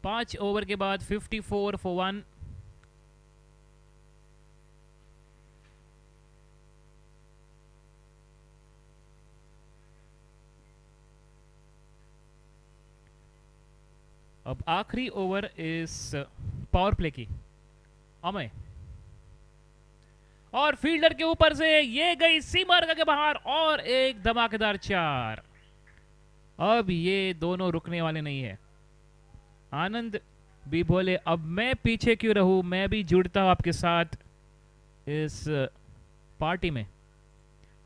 पांच ओवर के बाद 54 for 1. अब आखिरी ओवर इस पावर प्ले की. अमय और फील्डर के ऊपर से ये गई सीमा रेखा के बाहर और एक धमाकेदार 4. अब ये दोनों रुकने वाले नहीं है. आनंद भी बोले अब मैं पीछे क्यों रहूं, मैं भी जुड़ता हूं आपके साथ इस पार्टी में।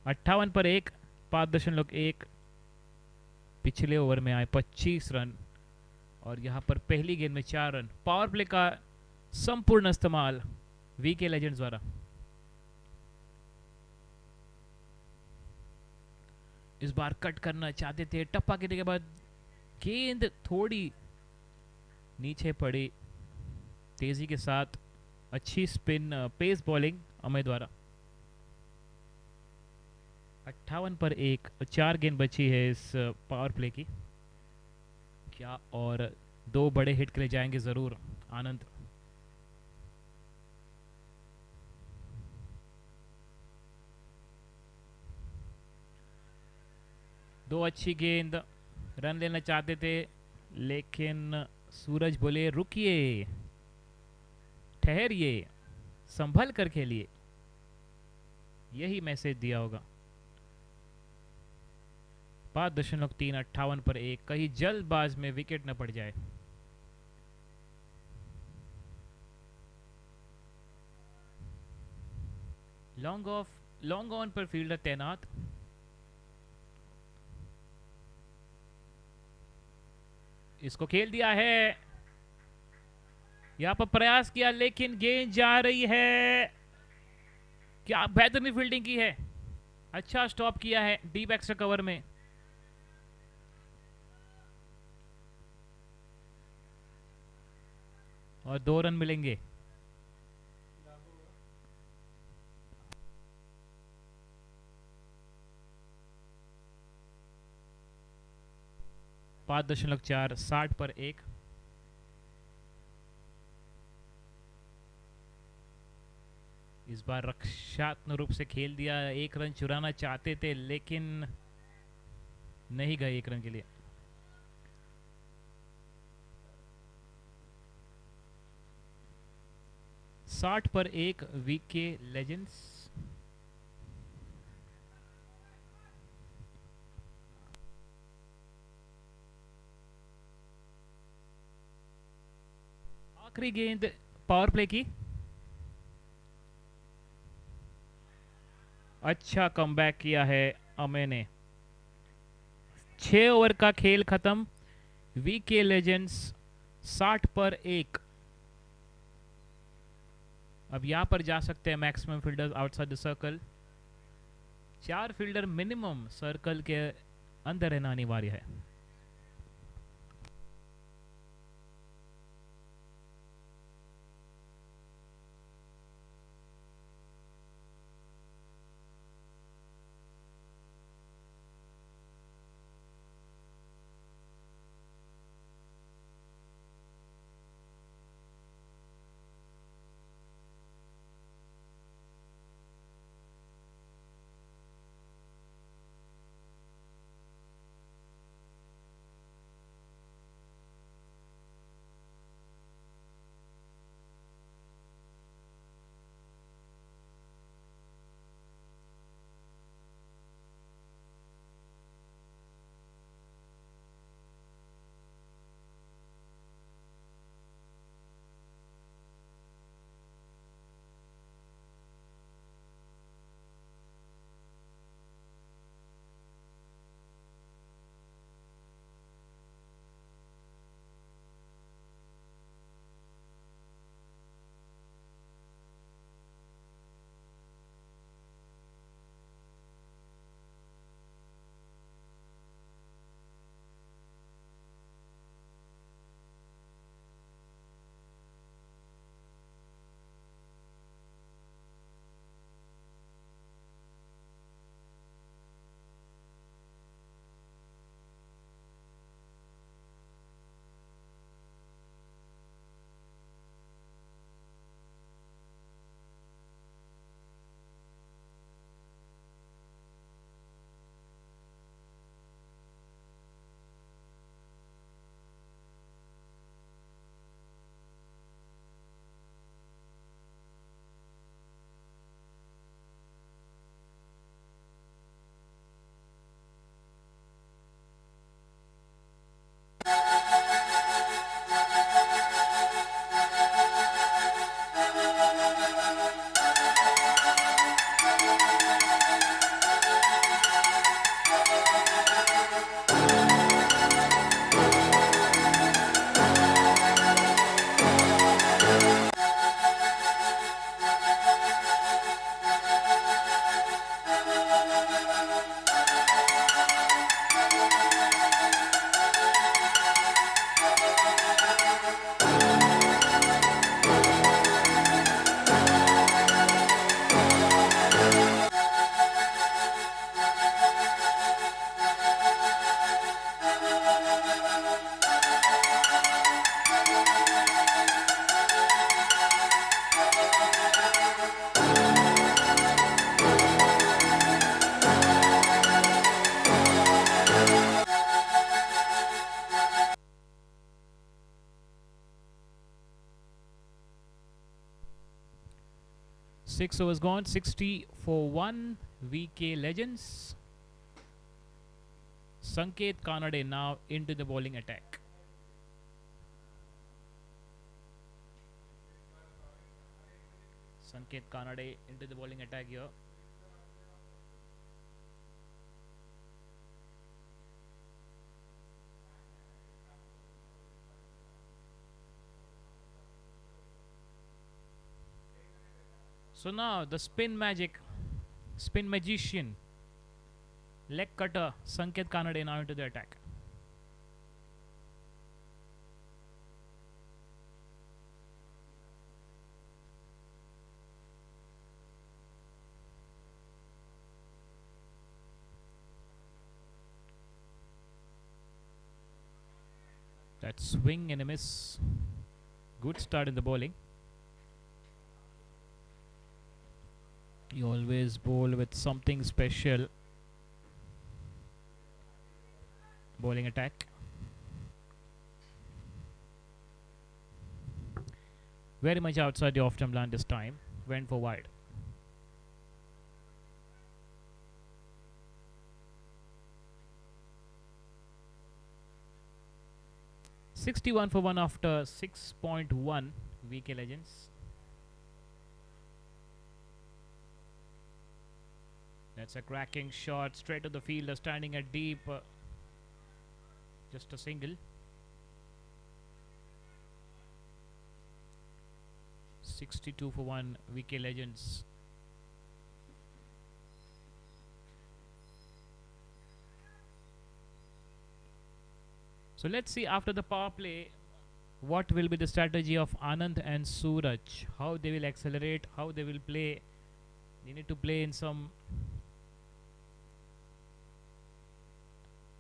58 पर 1, 5.1 पिछले ओवर में आए 25 रन और यहाँ पर पहली गेंद में 4 रन। पावर प्ले का संपूर्ण इस्तेमाल वीके लेजेंड्स द्वारा। इस बार कट करना चाहते थे, टप्पा गिरने के बाद गेंद थोड़ी नीचे पड़ी, तेजी के साथ अच्छी स्पिन पेस बॉलिंग अमय द्वारा। 58 पर 1, 4 गेंद बची है इस पावर प्ले की। क्या और 2 बड़े हिट के लिए जाएंगे जरूर आनंद। दो अच्छी गेंद, रन लेना चाहते थे लेकिन सूरज बोले रुकिए, ठहरिए, संभल कर खेलिए। यही मैसेज दिया होगा। 5.3, 58 पर 1, कहीं जल्दबाज में विकेट न पड़ जाए। लॉन्ग ऑन पर फील्डर तैनात। इसको खेल दिया है, यहां पर प्रयास किया लेकिन गेंद जा रही है। क्या बेहतरीन फील्डिंग की है, अच्छा स्टॉप किया है डीप एक्स्ट्रा कवर में। और 2 रन मिलेंगे। पांच दशमलव 60 पर 1। इस बार रक्षात्मक रूप से खेल दिया, 1 रन चुराना चाहते थे लेकिन नहीं गए 1 रन के लिए। साठ पर 1 वीके लेजेंड्स। आखिरी गेंद पावर प्ले की। अच्छा कमबैक किया है अमय ने। 6 ओवर का खेल खत्म, वीके लेजेंड्स 60 पर 1। अब यहां पर जा सकते हैं maximum fielders outside the circle. 4 fielder minimum circle के अंदर रहना अनिवार्य है। 6 overs gone, 60 for 1. VK Legends. Sanket Kanade now into the bowling attack. Sanket Kanade into the bowling attack here. So now the spin magician, leg cutter Sanket Kanade now into the attack. That swing and a miss. Good start in the bowling. You always bowl with something special. Bowling attack. Very much outside the off-stump line this time. Went for wide. $61 for 1 after 6.1. VK Legends. That's a cracking shot straight to the fielder standing at deep. Just a single. 62 for 1. VK Legends. So let's see after the power play what will be the strategy of Anand and Suraj. How they will accelerate, how they will play. They need to play in some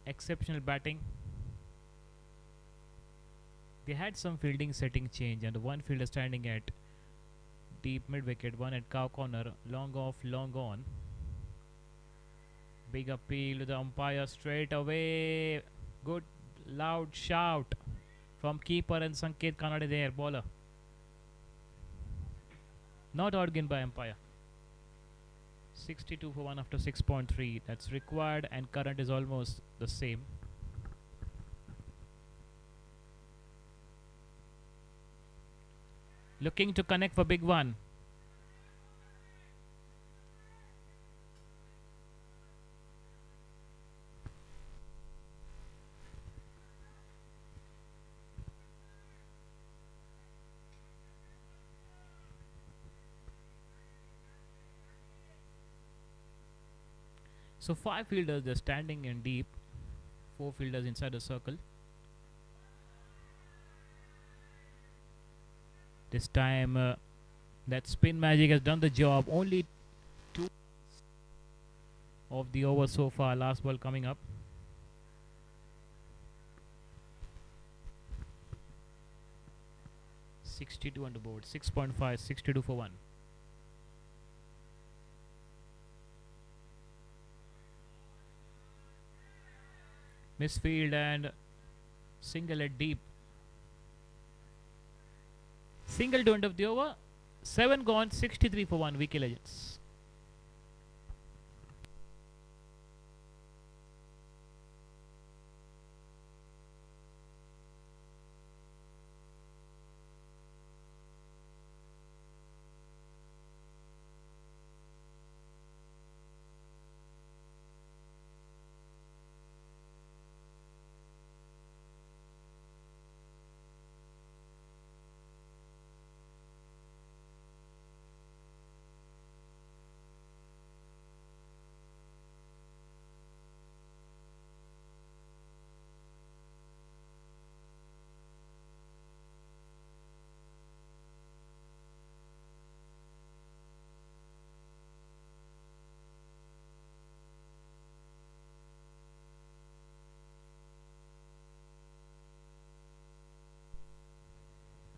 exceptional batting. They had some fielding setting change, and one fielder standing at deep mid wicket, one at cow corner, long off, long on. Big appeal to the umpire straight away. Good loud shout from keeper and Sanket Kanade there, bowler. Not outgiven by umpire. 62 for 1 after 6.3. That's required, and current is almost the same. Looking to connect for big one. So 5 fielders, they're standing in deep. 4 fielders inside the circle. This time that spin magic has done the job. Only 2 of the over so far. Last ball coming up. $62 on the board. 6.5, 62 for 1. Misfield and single at deep. Single to end of the over. 7 gone, 63 for 1. VK Legends.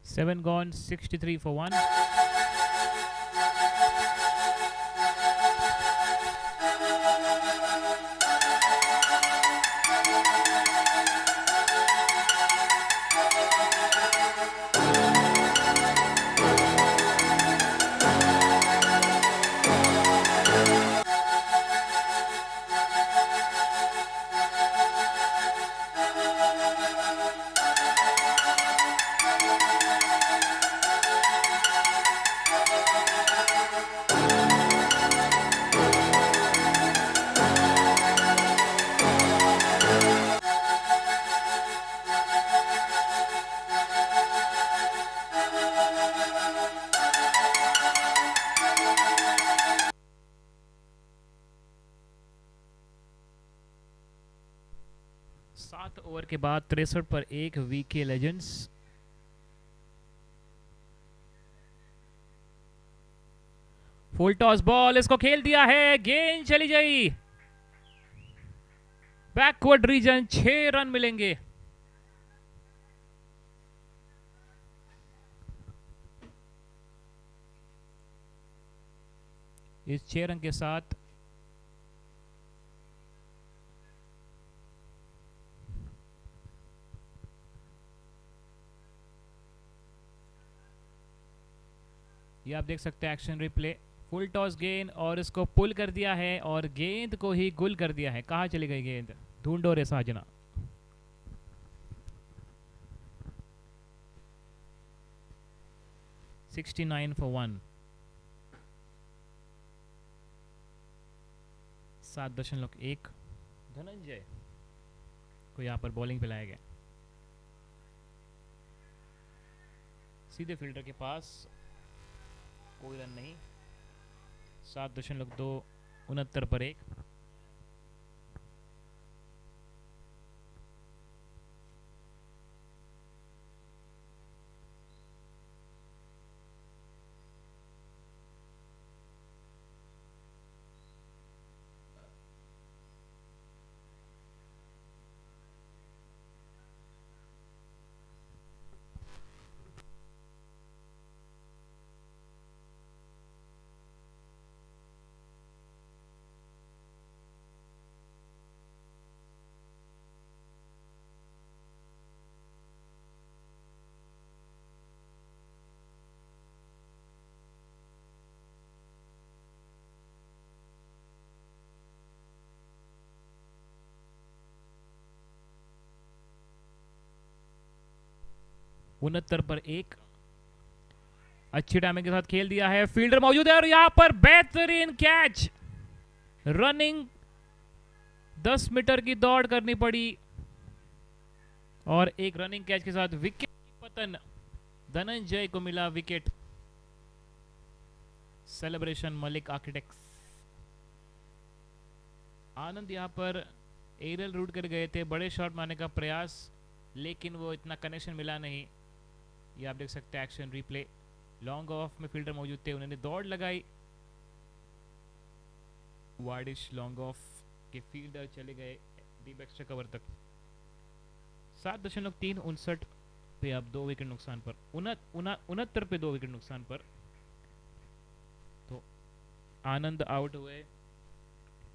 Seven gone, 63 for 1. Over के बाद 63 पर 1 VK Legends. Full toss ball, इसको खेल दिया है, गेंद चली गई बैकवर्ड रीजन, 6 रन मिलेंगे। इस 6 रन के साथ ये आप देख सकते हैं एक्शन रिप्ले। फुल टॉस गेंद और इसको पुल कर दिया है और गेंद को ही गुल कर दिया है। कहाँ चली गई गेंद, ढूंढो रे साजना। $69 for 1। 7.1 धनंजय को यहाँ पर बॉलिंग पे लाया गया, सीधे फील्डर के पास, कोई रन नहीं। 7.2 69 पर 1। उनहत्तर पर 1 अच्छी टाइमिंग के साथ खेल दिया है, फील्डर मौजूद है और यहां पर बेहतरीन कैच। रनिंग 10 मीटर की दौड़ करनी पड़ी और एक रनिंग कैच के साथ विकेट की पतन, धनंजय को मिला wicket. Celebration Malik architects. Anand यहां पर एरियल रूट कर गए थे, बड़े शॉट मारने का प्रयास, लेकिन वो इतना कनेक्शन मिला नहीं। ये आप देख सकते हैं एक्शन रिप्ले। लॉन्ग ऑफ में फील्डर मौजूद थे, उन्होंने दौड़ लगाई, वाइडिश लॉन्ग ऑफ के फील्डर चले गए डीप एक्स्ट्रा कवर तक। 7.3 59 पे अब 2 विकेट नुकसान पर, 69 पे 2 विकेट नुकसान पर तो आनंद आउट हुए।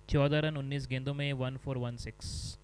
14 रन 19 गेंदों में, 1 for 16।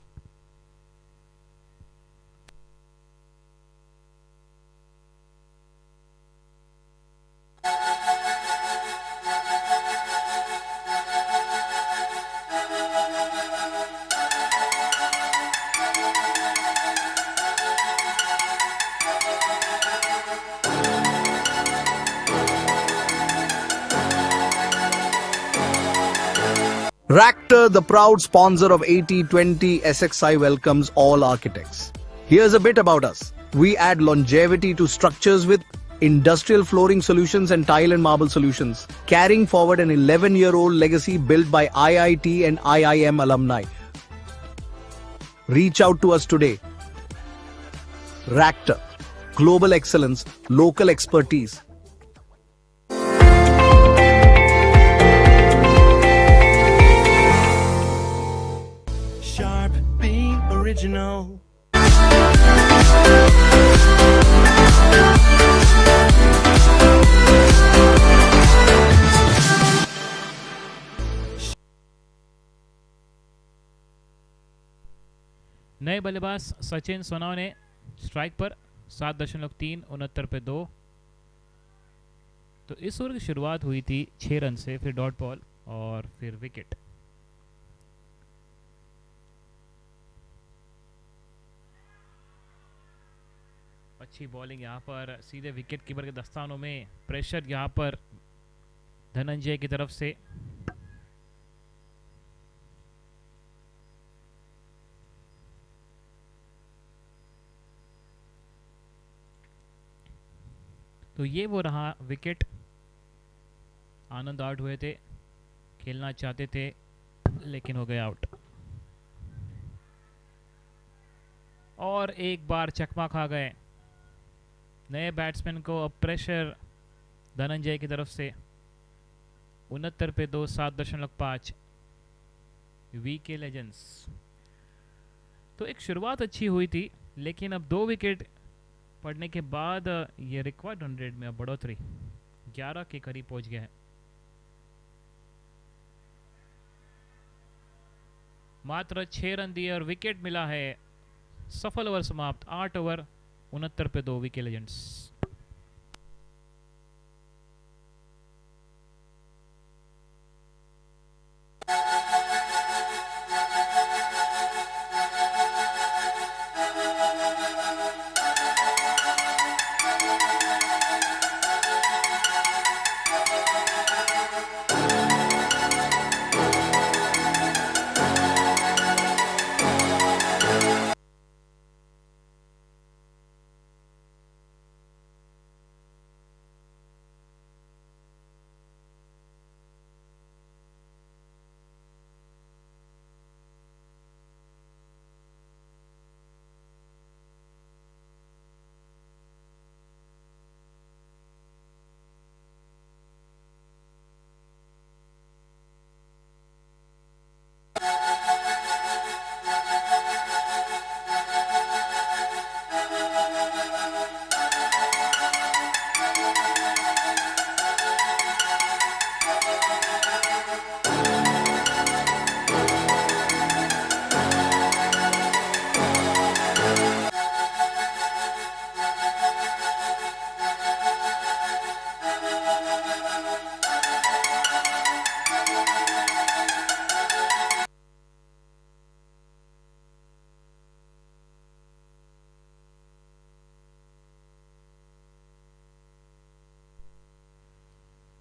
Ractor, the proud sponsor of AT20 SXI, welcomes all architects. Here's a bit about us. We add longevity to structures with industrial flooring solutions and tile and marble solutions, carrying forward an 11-year-old legacy built by IIT and IIM alumni. Reach out to us today. Ractor, global excellence, local expertise. Sharp being original. नए बल्लेबाज सचिन सोनाव ने strike पर 7.3 69 पे 2। तो इस over की शुरुआत हुई थी 6 रन से, फिर डॉट बॉल और फिर विकेट। अच्छी बॉलिंग यहाँ पर सीधे विकेट कीपर के दस्तानों में, प्रेशर यहाँ पर धनंजय की तरफ से। तो ये वो रहा विकेट। आनंद आउट हुए थे, खेलना चाहते थे लेकिन हो गए आउट। और एक बार चकमा खा गए। नए बैट्समैन को अब प्रेशर धनंजय की तरफ से। 69 पे 2, 7.5 वीके लेजेंड्स। तो एक शुरुआत अच्छी हुई थी, लेकिन अब 2 विकेट पड़ने के बाद ये रिक्वायर्ड रन रेट में अब बढ़ोतरी 11 के करीब पहुंच गया है। मात्र 6 रन दिए और विकेट मिला है। सफल ओवर समाप्त। 8 ओवर 69 पे 2 वीके लेजेंड्स।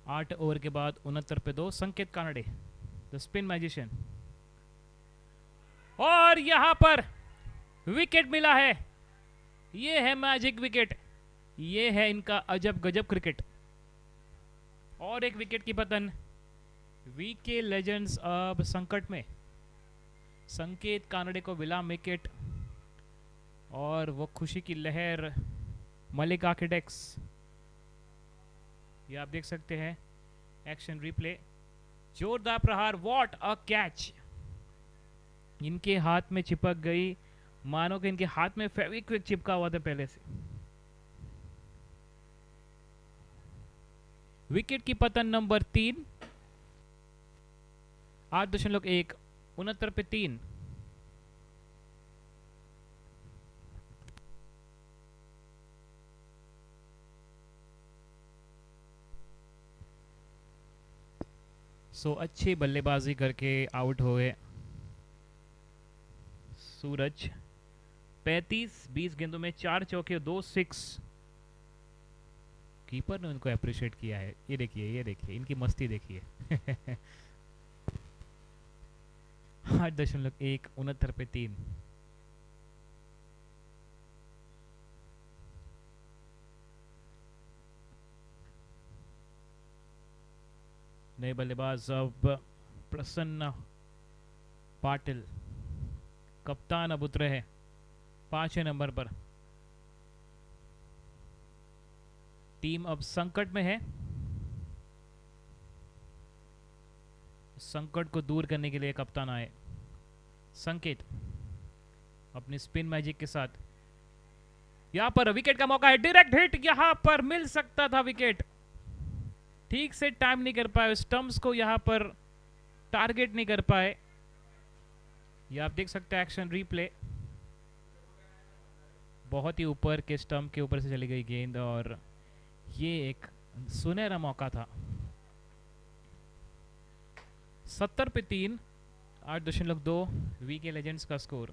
आठ ओवर के बाद 69 पे 2 संकेत कानडे, द स्पिन मैजिशियन। और यहां पर विकेट मिला है। ये है मैजिक विकेट, ये है इनका अजब गजब क्रिकेट। और एक विकेट की पतन। वीके लेजेंड्स अब संकट में। संकेत कानडे को विलाम विकेट और वो खुशी की लहर मलिक आर्किटेक्ट्स। ये आप देख सकते हैं एक्शन रिप्ले। जोरदार प्रहार, व्हाट अ कैच। इनके हाथ में चिपक गई, मानो कि इनके हाथ में फेविक्विक चिपका हुआ था पहले से। विकेट की पतन नंबर 3। 8.1 69 पे 3। सो अच्छी बल्लेबाजी करके आउट हुए सूरज। 35-20 गेंदों में 4 चौके 2 सिक्स। कीपर ने उनको अप्रिशिएट किया है। ये देखिए, ये देखिए, इनकी मस्ती देखिए। 8.1 69 पे 3। नए बल्लेबाज अब प्रसन्न पाटिल, कप्तान अब उतरे हैं 5वें नंबर पर। टीम अब संकट में है। संकट को दूर करने के लिए कप्तान आए संकेत अपनी स्पिन मैजिक के साथ। यहां पर विकेट का मौका है, डायरेक्ट हिट। यहां पर मिल सकता था विकेट, ठीक से टाइम नहीं कर पाए, स्टंप्स को यहां पर टारगेट नहीं कर पाए। ये आप देख सकते हैं एक्शन रिप्ले। बहुत ही ऊपर के स्टंप के ऊपर से चली गई गेंद और ये एक सुनहरा मौका था। 70 पे 3। 8.2 वीके लेजेंड्स का स्कोर।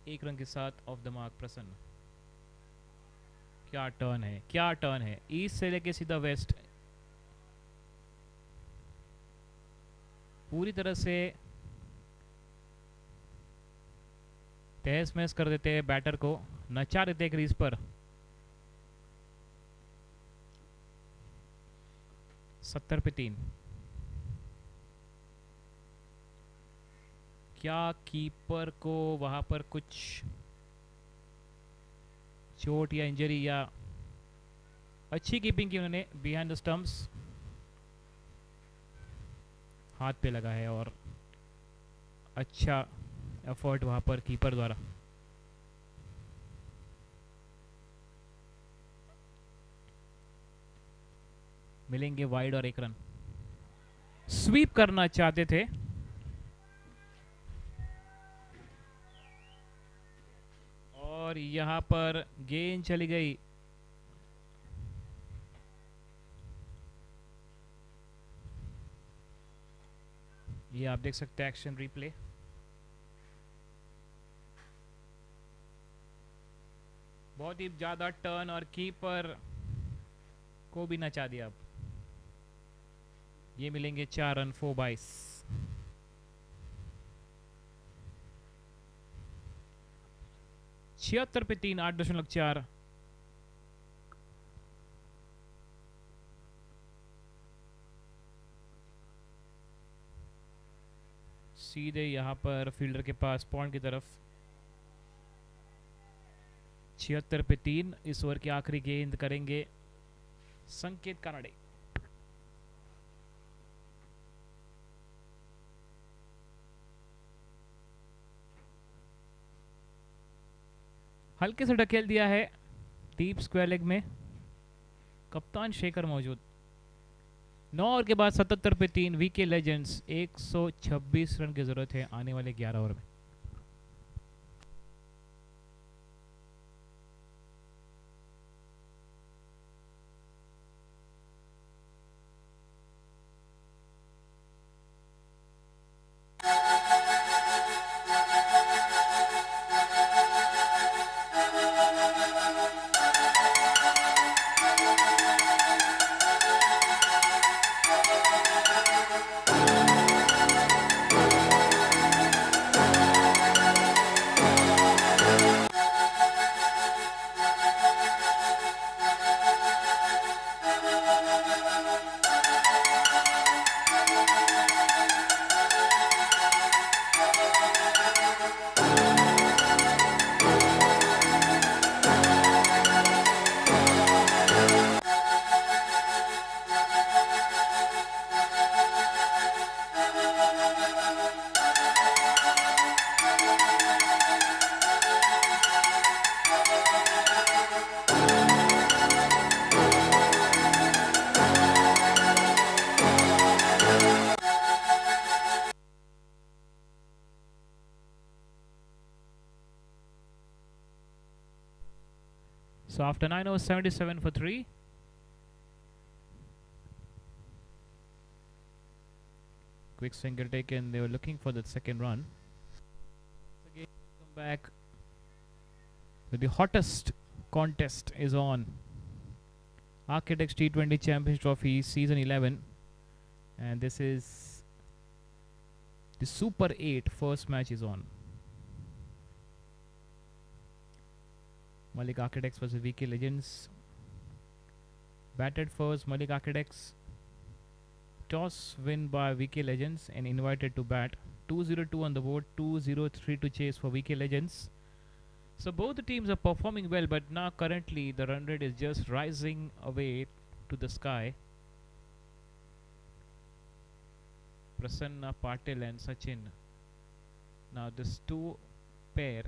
1 रन के साथ ऑफ द मार्क प्रसन्न। क्या टर्न है, क्या टर्न है। ईस्ट से लेके सीधा वेस्ट, पूरी तरह से तहस महस कर देते हैं बैटर को, नचा देते क्रीज पर। 70 पे 3। क्या कीपर को वहां पर कुछ चोट या इंजरी, या अच्छी कीपिंग की उन्होंने बिहाइंड द स्टंप्स, हाथ पे लगा है और अच्छा एफर्ट वहां पर कीपर द्वारा। मिलेंगे वाइड और 1 रन। स्वीप करना चाहते थे, और यहां पर गेंद चली गई। ये आप देख सकते हैं एक्शन रिप्ले। बहुत ही ज्यादा टर्न और कीपर को भी नचा दिया। अब ये मिलेंगे 4 रन 4 बाइस। छिहत्तर पे 3, 8.4। सीधे यहां पर फील्डर के पास पॉइंट की तरफ। 76 पे 3। इस ओवर की आखिरी गेंद करेंगे संकेत कानड़े। हल्के से ढकेल दिया है डीप स्क्वायर लेग में। कप्तान शेखर मौजूद। 9 ओवर के बाद 77 पे 3। वीके लेजेंड्स 126 रन की जरूरत है आने वाले 11 ओवर में। So after 9 overs, 77 for 3. Quick single taken. They were looking for the second run. Again, come back. The hottest contest is on. Architects T20 Championship Trophy Season 11. And this is the Super 8 first match is on. Malik Architects versus VK Legends. Batted first, Malik Architects. Toss win by VK Legends and invited to bat. 202 on the board, 203 to chase for VK Legends. So both the teams are performing well, but now currently the run rate is just rising away to the sky. Prasanna Patil and Sachin. Now this two pair,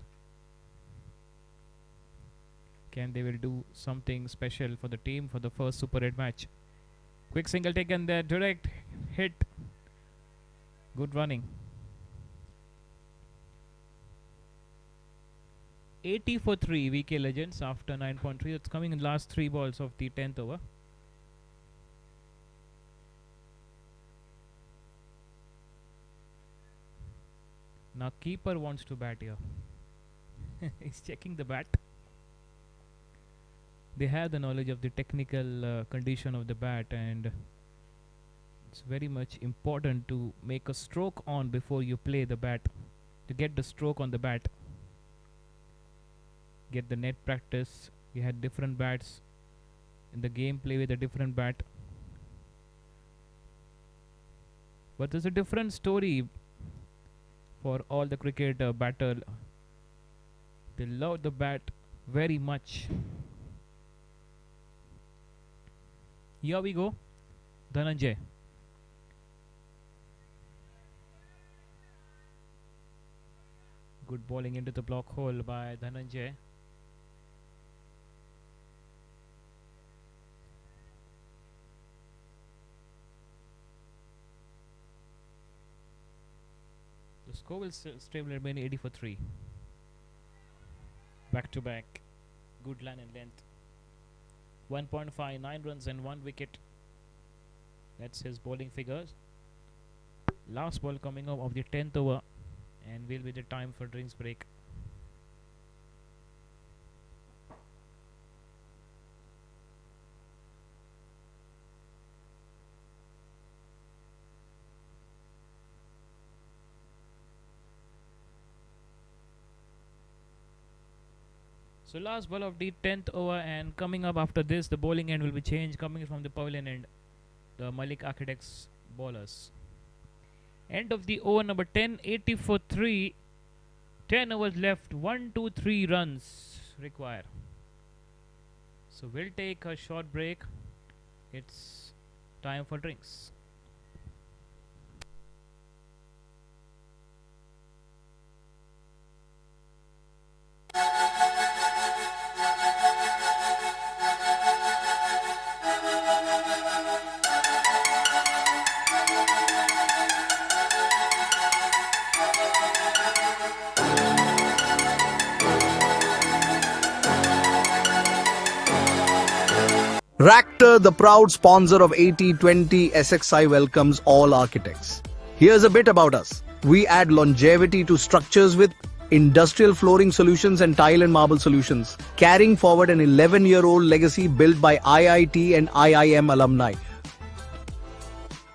they will do something special for the team for the first Super 8 match. Quick single taken there, direct hit. Good running. 80 for 3 VK Legends after 9.3. It's coming in last 3 balls of the 10th over. Now keeper wants to bat here. He's checking the bat. They have the knowledge of the technical condition of the bat, and it's very much important to make a stroke on before you play the bat, to get the stroke on the bat, get the net practice. You had different bats in the game, play with a different bat, but there's a different story for all the cricket battle. They love the bat very much. Here we go. Dhananjay. Good bowling into the block hole by Dhananjay. The score will stay will remain 80 for 3. Back to back. Good line and length. 1.5, 9 runs and 1 wicket. That's his bowling figures. Last ball coming up of the 10th over, and will be the time for drinks break. So last ball of the 10th over, and coming up after this, the bowling end will be changed, coming from the pavilion end, the Malik Architects bowlers. End of the over number 10, 80 for 3. 10 overs left, 1, 2, 3 runs require. So we'll take a short break. It's time for drinks. Ractor, the proud sponsor of T20 SXI, welcomes all architects. Here's a bit about us. We add longevity to structures with industrial flooring solutions and tile and marble solutions, carrying forward an 11-year-old legacy built by IIT and IIM alumni.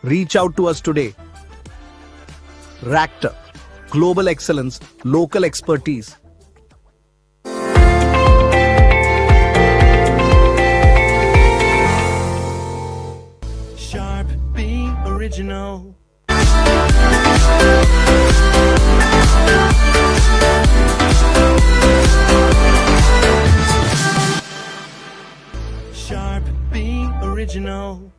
Reach out to us today. Ractor, global excellence, local expertise. Sharp being original. Sharp being original.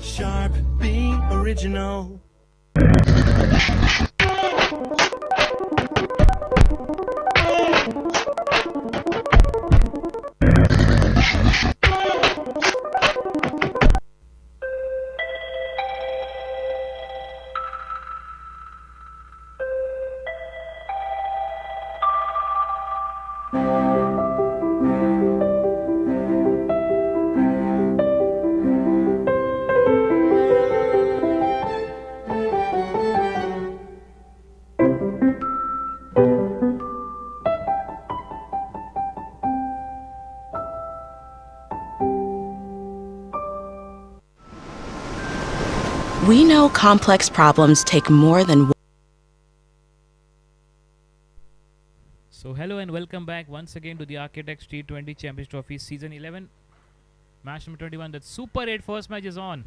Sharp being original. We know complex problems take more than So hello and welcome back once again to the Architects T20 Championship Trophy Season 11. Match number 21, the Super 8 first match is on.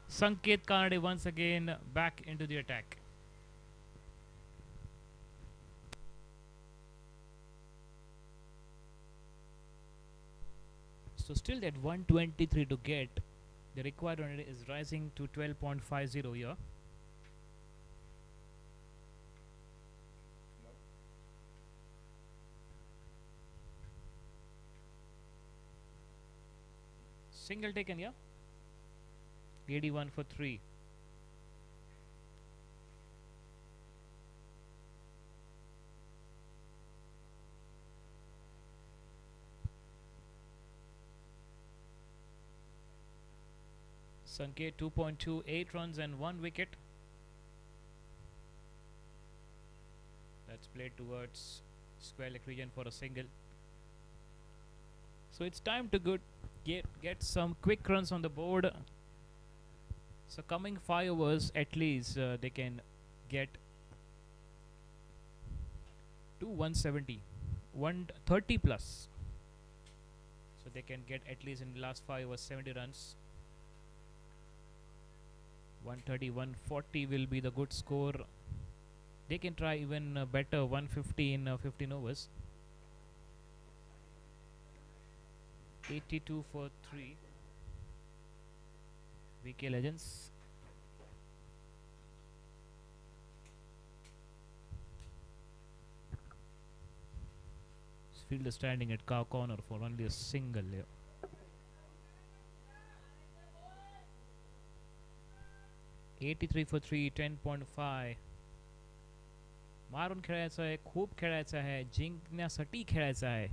Sanket Kanade once again back into the attack. So still that 123 to get. The required run rate is rising to 12.50 here. Single taken here. 81 for 3. Sanket 2.2, 8 runs and 1 wicket. That's played towards square leg region for a single. So it's time to get some quick runs on the board. So coming 5 overs, at least they can get to 170, 130 plus. So they can get at least in the last 5 overs 70 runs. 130, 140 will be the good score. They can try even better, 150 in 15 overs. 82 for 3. VK Legends. Fielder standing at cow corner for only a single here. $83 for 3, 10.5. मारून खेळायचं आहे, खूप खेळायचं आहे, जिंकण्यासाठी खेळायचं आहे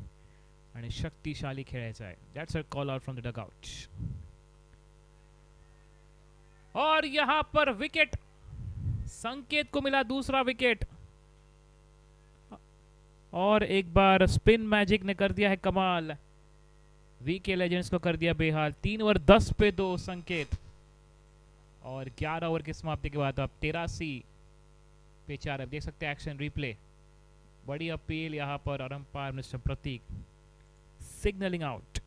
आणि शक्तिशाली खेळायचं आहे. That's a call out from the dugout. और यहाँ पर विकेट, संकेत को मिला दूसरा विकेट और एक बार स्पिन मैजिक ने कर दिया है कमाल. वीके लेजेंड्स को कर दिया बेहाल. 3 ओवर 10 पे 2 संकेत और 11 ओवर की समाप्ति के बाद अब 83 पे 4. अब देख सकते हैं एक्शन रिप्ले. बड़ी अपील यहाँ पर और umpire mister Prateek signalling out.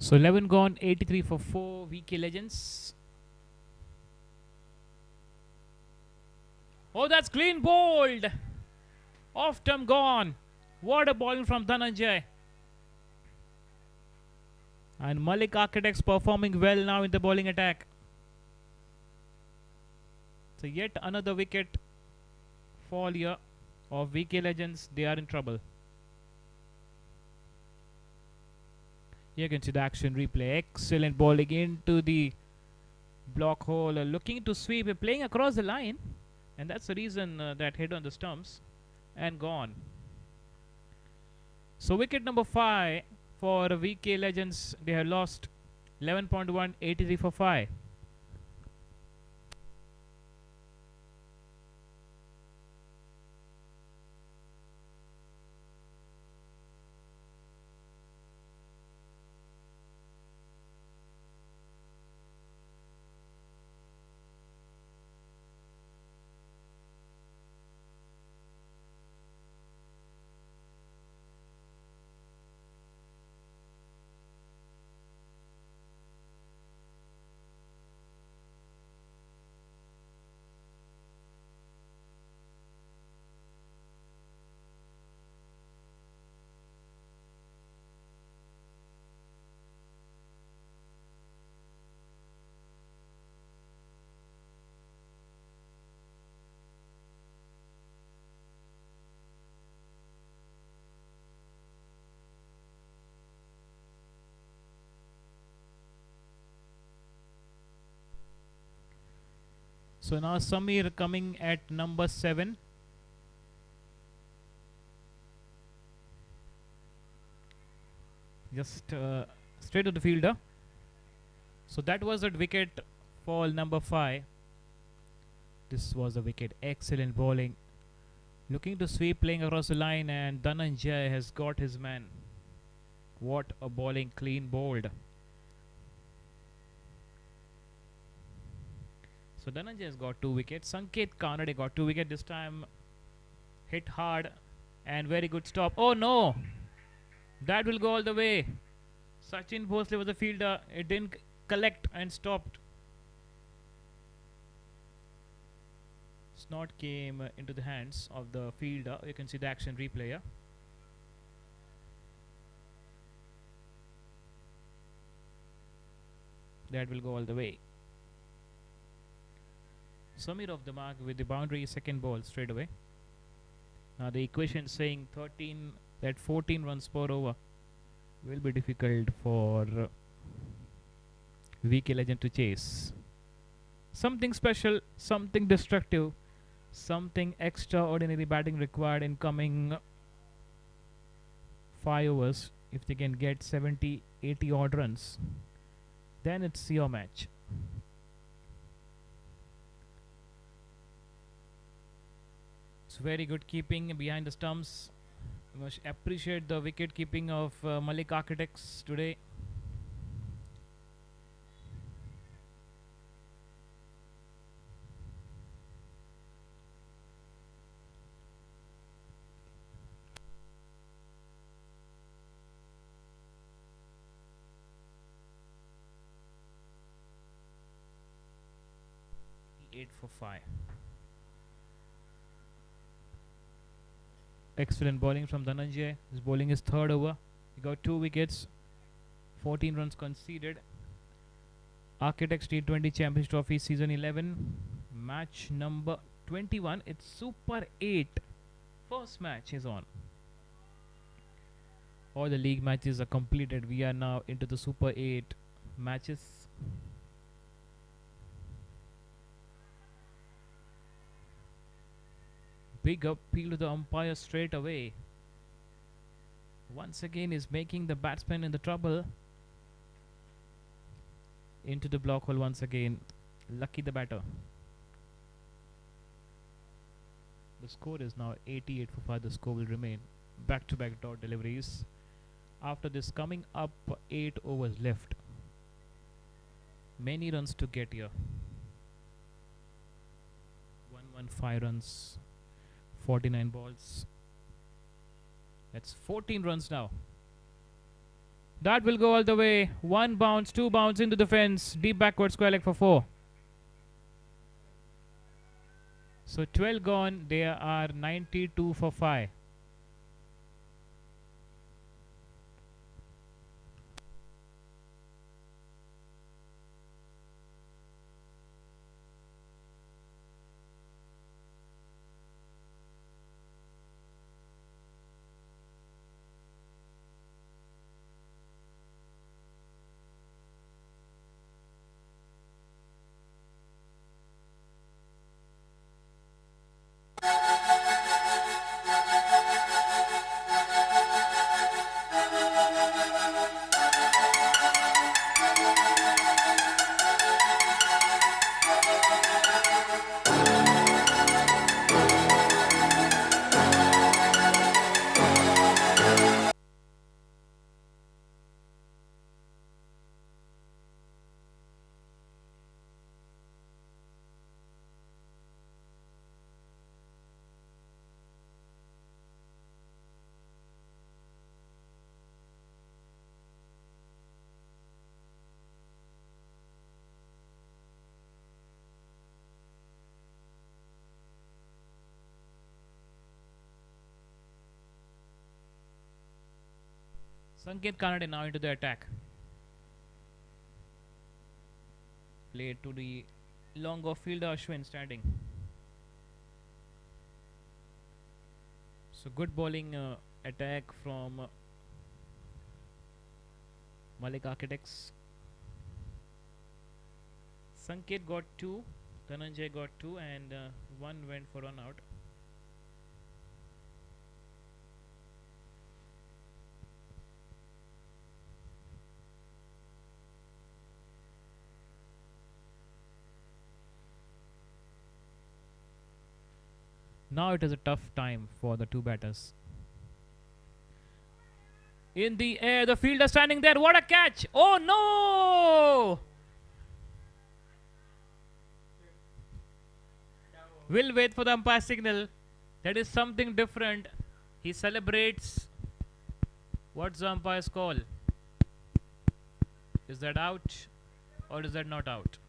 So 11 gone, 83 for 4, VK Legends. Oh, that's clean bowled. Off term gone. What a bowling from Dhananjay. And Malik Architects performing well now in the bowling attack. So yet another wicket fall here of VK Legends. They are in trouble. Here you can see the action replay. Excellent bowling into the block hole. Looking to sweep. Playing across the line. And that's the reason that hit on the stumps. And gone. So wicket number 5 for VK Legends. They have lost 11.1, 83 for 5. So now Samir coming at number 7. Just straight to the fielder. So that was at wicket fall number 5. This was a wicket. Excellent bowling. Looking to sweep, playing across the line, and Dhananjay has got his man. What a bowling, clean bowled. So Dhananjay has got 2 wickets. Sanket Kanade got 2 wickets this time. Hit hard and very good stop. Oh no! That will go all the way. Sachin Bhosle was the fielder. It didn't collect and stopped. Snot came into the hands of the fielder. You can see the action replayer. That will go all the way. Samir off the mark with the boundary, second ball straight away. Now the equation saying 14 runs per over will be difficult for VK Legend to chase. Something special, something destructive, something extraordinary batting required in coming 5 overs. If they can get 70, 80 odd runs, then it's your match. It's very good keeping behind the stumps. We must appreciate the wicket keeping of MALIK Architects today. Eight for 5. Excellent bowling from Dhananjay. His bowling is third over. He got 2 wickets, 14 runs conceded. Architects T20 Championship Trophy Season 11, match number 21. It's Super 8. First match is on. All the league matches are completed. We are now into the Super 8 matches. Big appeal to the umpire straight away. Once again is making the batsman in the trouble. Into the block hole once again. Lucky the batter. The score is now 88 for 5. The score will remain. Back-to-back dot deliveries. After this, coming up 8 overs left. Many runs to get here. 115 runs. 49 balls. That's 14 runs now. That will go all the way. 1 bounce, 2 bounce into the fence. Deep backward square leg for 4. So 12 gone. There are 92 for 5. Sanket Kanade now into the attack. Played to the long off fielder Ashwin standing. So good bowling attack from MALIK Architects. Sanket got 2. Dhananjay got 2 and 1 went for 1 out. Now it is a tough time for the two batters. In the air, the fielder standing there. What a catch! Oh no! We'll wait for the umpire signal. That is something different. He celebrates. What's the umpire's call? Is that out or is that not out?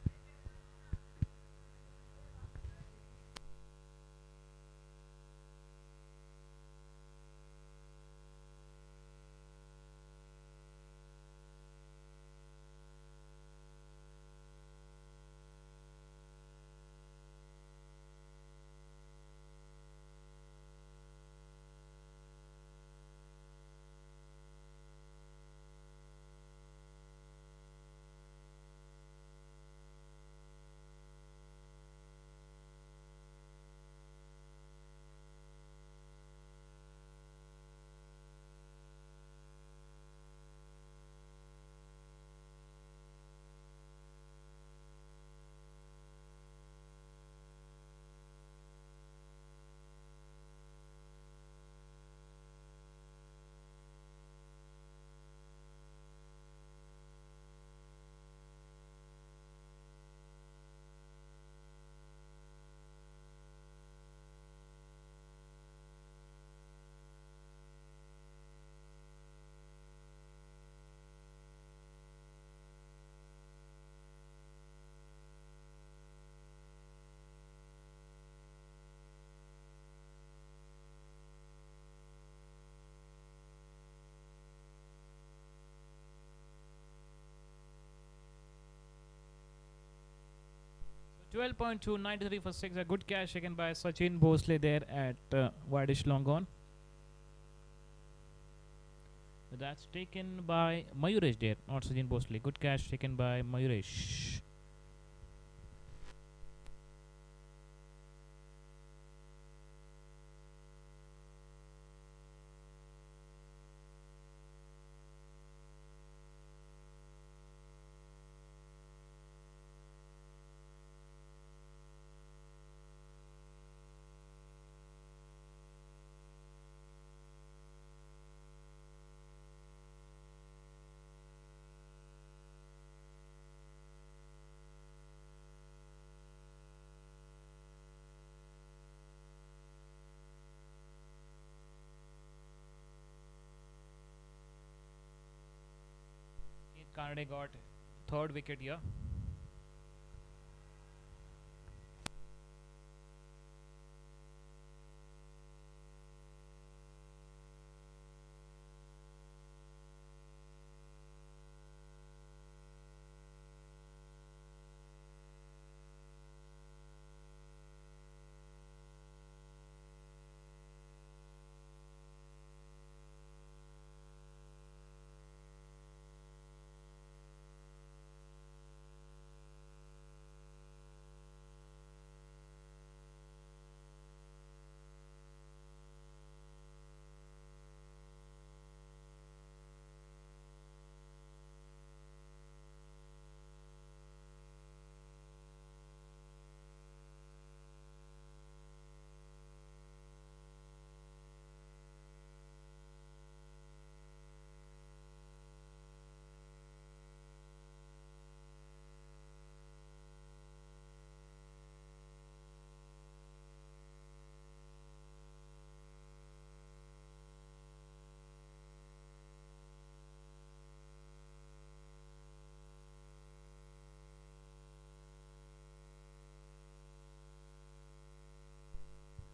So 12.2, 93 for 6. A good catch taken by Sachin Bhosle there at Widish long on. That's taken by Mayuresh there, not Sachin Bhosle. Good catch taken by Mayuresh. Kanade got third wicket here.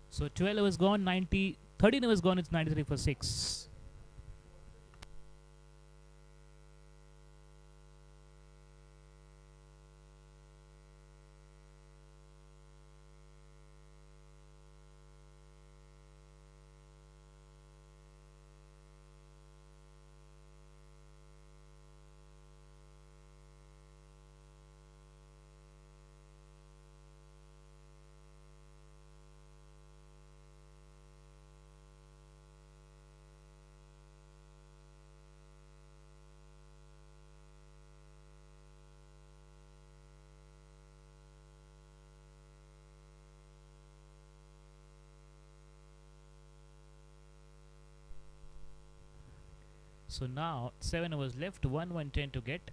So 12 was gone, 90, 13 was gone, it's 93 for 6. So now 7 overs left, 1-1-10 to get.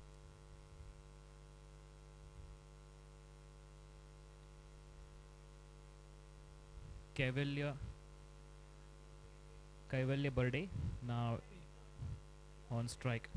Kaivalya Birde now on strike.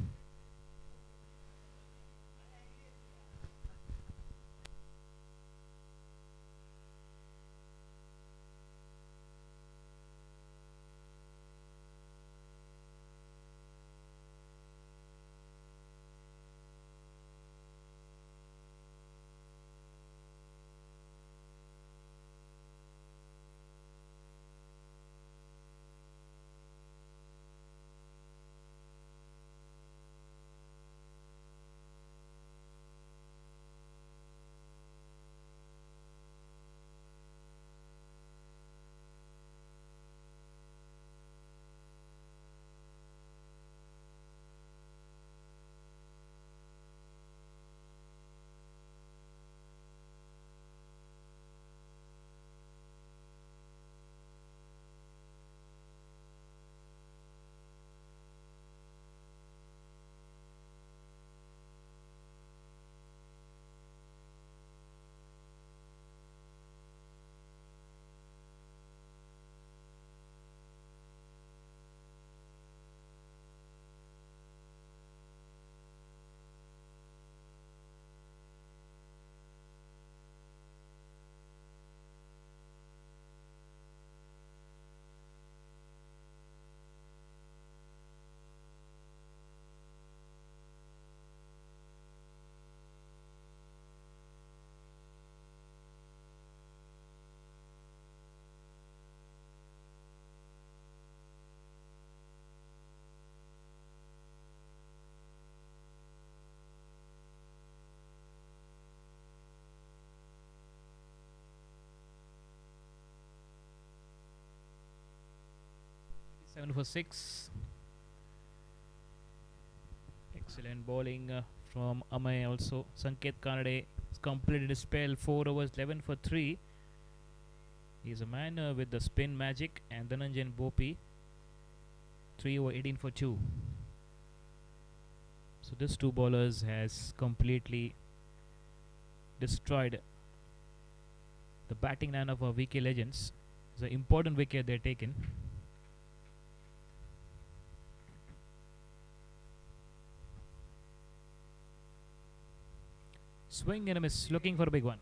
Seven for 6. Excellent bowling from Amay also. Sanket Kanade has completed his spell. 4 overs, 11 for 3. He is a man with the spin magic. And Dhananjay Bopi, 3 over 18 for 2. So this two bowlers has completely destroyed the batting line of our VK legends. It's an important wicket they're taken. Swing and a miss, looking for a big one.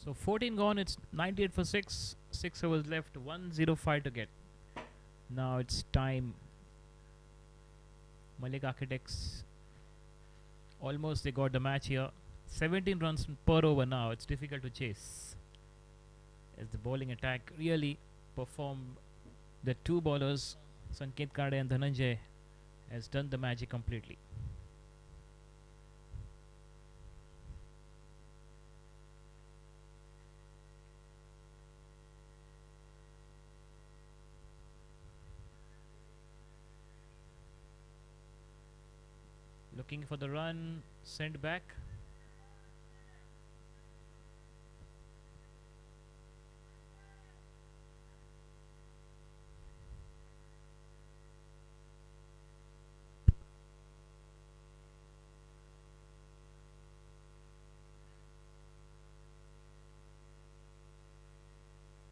So 14 gone, it's 98 for 6. 6 overs left, 105 to get. Now it's time. Malik Architects, almost they got the match here. 17 runs per over now. It's difficult to chase as the bowling attack really performed. The two bowlers, Sanket Kade and Dhananjay, has done the magic completely. Looking for the run, sent back.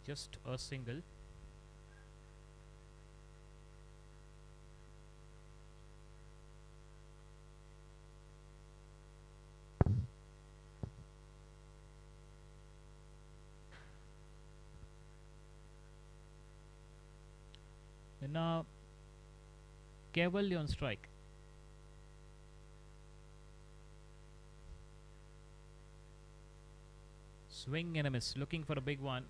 Just a single. And now Cavalli on strike. Swing and a miss. Looking for a big one.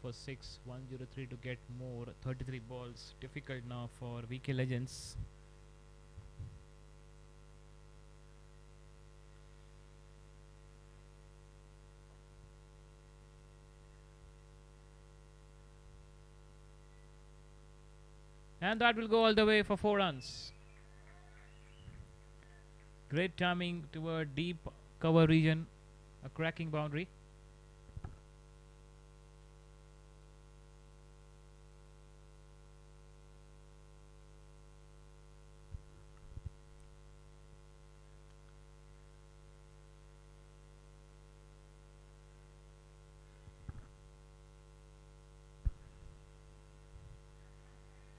For 6, 103 to get more. 33 balls. Difficult now for VK Legends. And that will go all the way for 4 runs. Great timing toward deep cover region. A cracking boundary.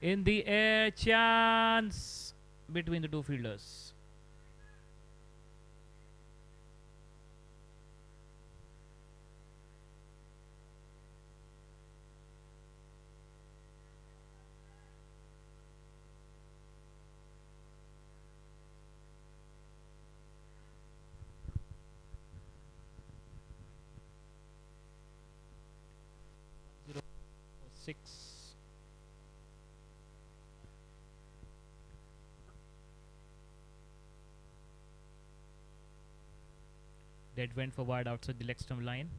In the air, chance between the two fielders. Six. That went for wide outside the leg stump line.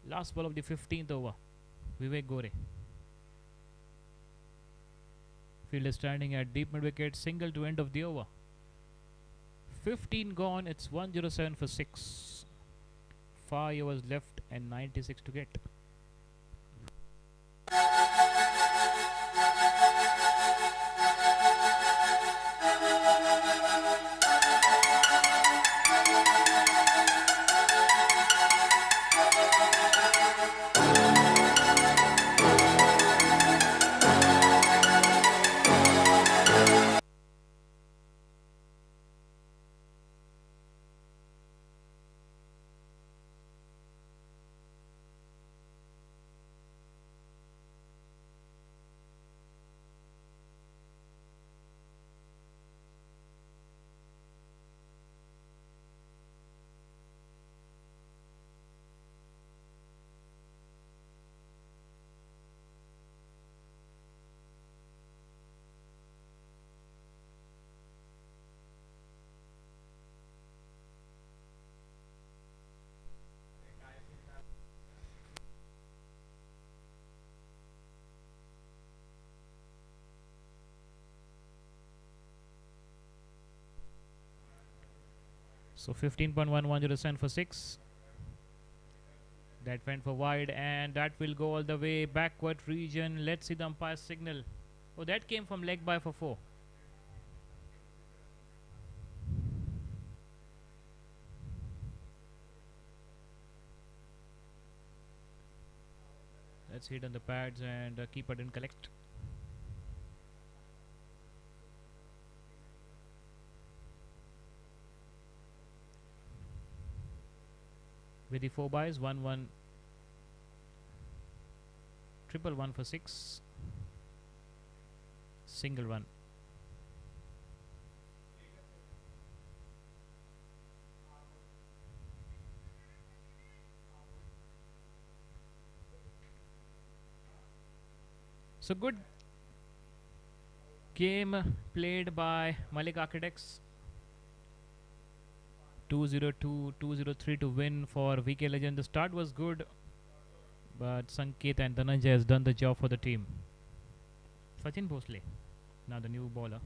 Last ball of the 15th over. Vivek Gore. Fielder standing at deep mid wicket, single to end of the over. 15 gone, it's 107 for 6. 5 overs left and 96 to get. So 15.1107 for 6. That went for wide, and that will go all the way backward region. Let's see the umpire's signal. Oh, that came from leg by for 4. Let's hit on the pads, and keeper didn't collect. With the 4 byes, 1-1, triple 1 for 6, single 1. So good game played by Malik Architects. 202, 203 to win for VK Legend. The start was good, but Sanket and Dhananjay has done the job for the team. Sachin Bhosle, now the new bowler.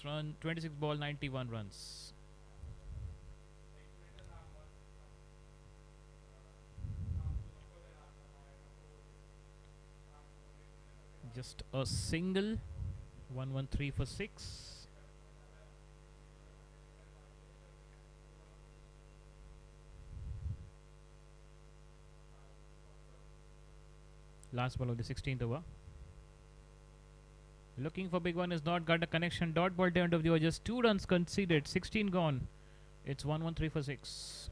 Run, 26 ball, 91 runs. Just a single, 113 for 6. Last ball of the 16th over. Looking for big one, is not got a connection. Dot ball at the end of the over, just 2 runs conceded, 16 gone. It's 113 for 6.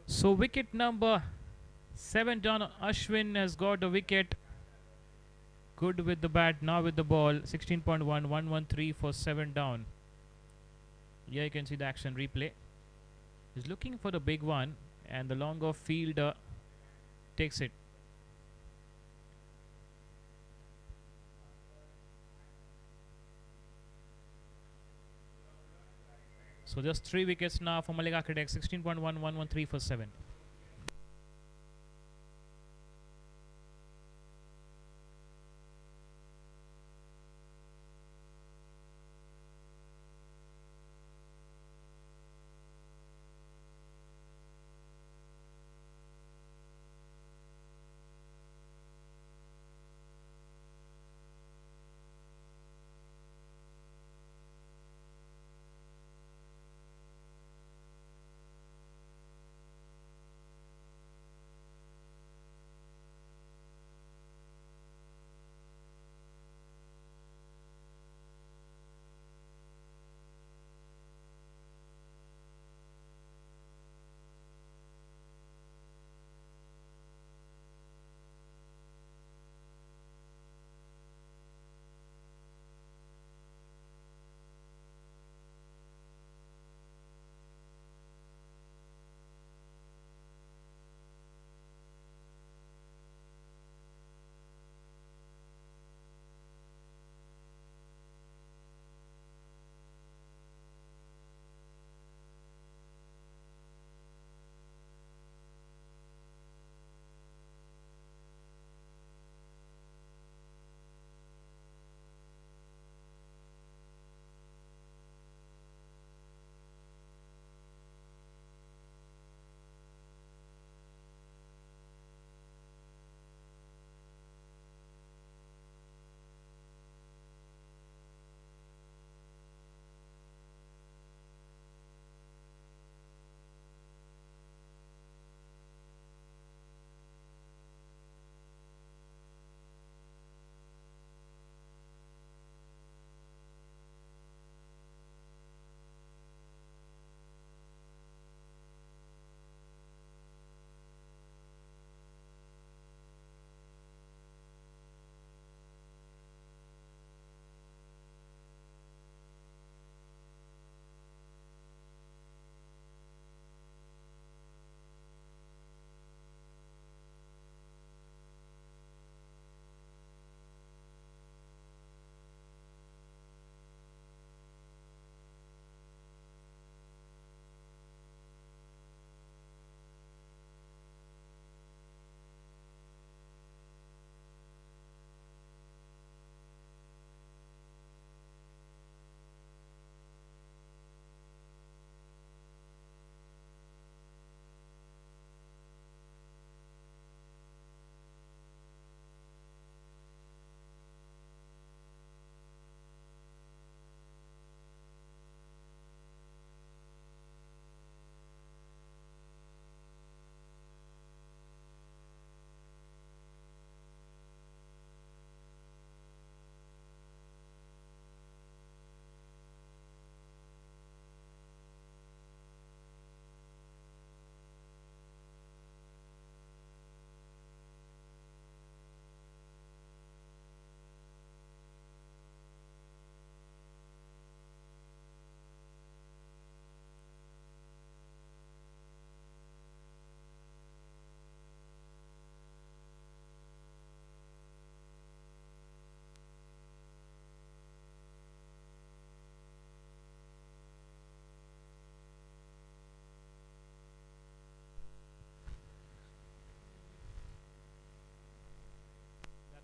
So wicket number 7 down. Ashwin has got a wicket. Good with the bat, now with the ball. 16.1, 113 for 7 down. Here you can see the action replay. He's looking for the big one, and the long off fielder takes it. So just 3 wickets now for Malik Architects. 16.1, 113 for 7.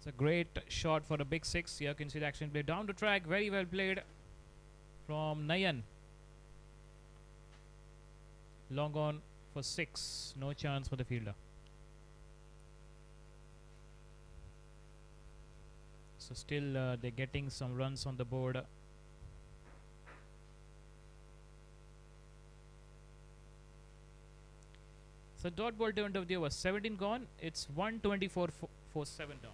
It's a great shot for a big six. Here can see the action play down the track. Very well played from Nayan. Long on for 6. No chance for the fielder. So still they're getting some runs on the board. So dot ball turned of the over. 17 gone. It's 124 for 7 down.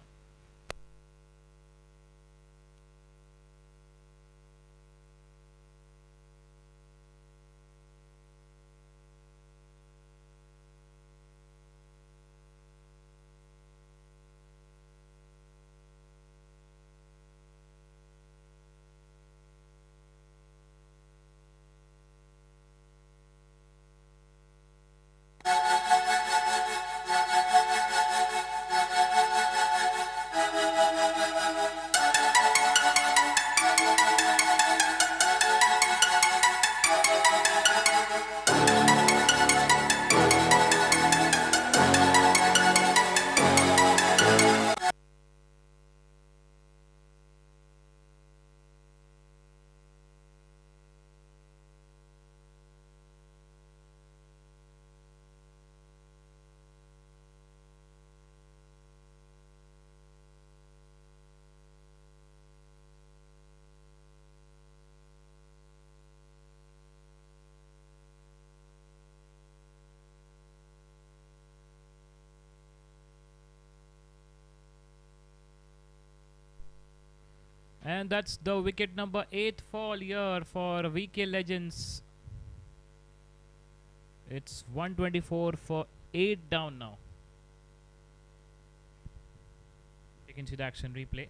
And that's the wicket number 8 fall here for VK Legends. It's 124 for 8 down now. You can see the action replay.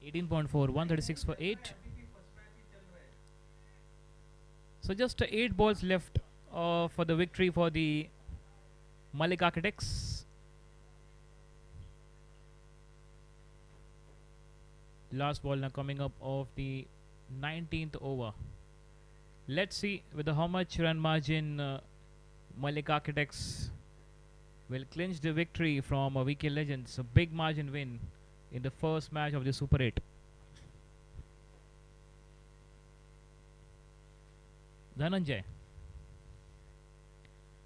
18.4, 136 for 8. So just 8 balls left for the victory for the Malik Architects. Last ball now coming up of the 19th over. Let's see with how much run margin Malik Architects will clinch the victory from VK Legends. A big margin win in the first match of the Super 8. Dhananjay.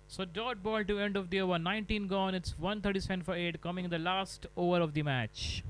So dot ball to end of the over. 19 gone. It's 137 for 8 coming in the last over of the match.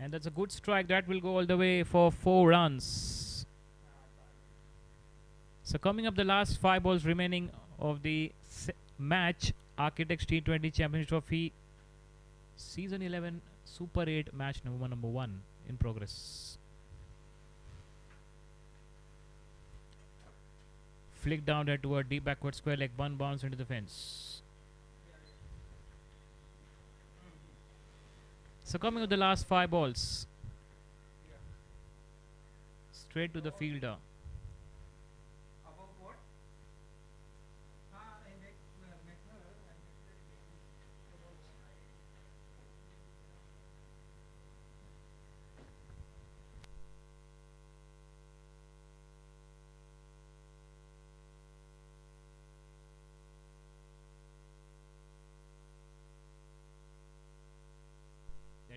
And that's a good strike. That will go all the way for 4 runs. So coming up the last 5 balls remaining of the match. Architects T20 Championship Trophy Season 11 Super 8 match number 1 in progress. Flick down there to a deep backward square leg. One bounce into the fence. So coming with the last 5 balls. Straight to the fielder.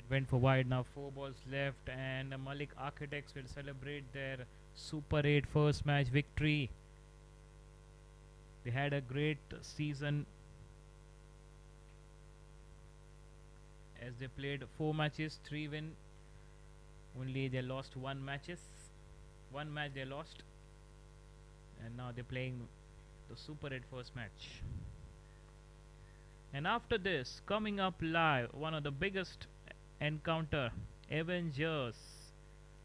Went for wide. Now 4 balls left, and Malik Architects will celebrate their Super 8 first match victory. They had a great season as they played 4 matches, 3 win. Only they lost 1 match they lost, and now they're playing the Super 8 first match. And after this, coming up live, one of the biggest encounter, Avengers,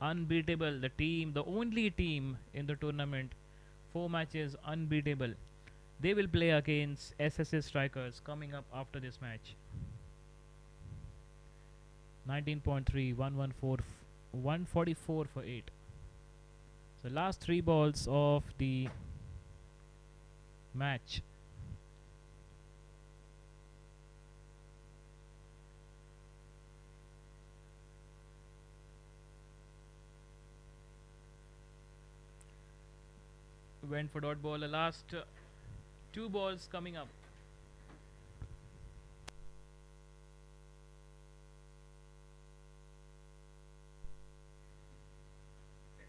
unbeatable, the only team in the tournament, 4 matches unbeatable. They will play against SSS Strikers coming up after this match. 19.3, 114, 144 for 8. So last 3 balls of the match. Went for dot ball. The last 2 balls coming up.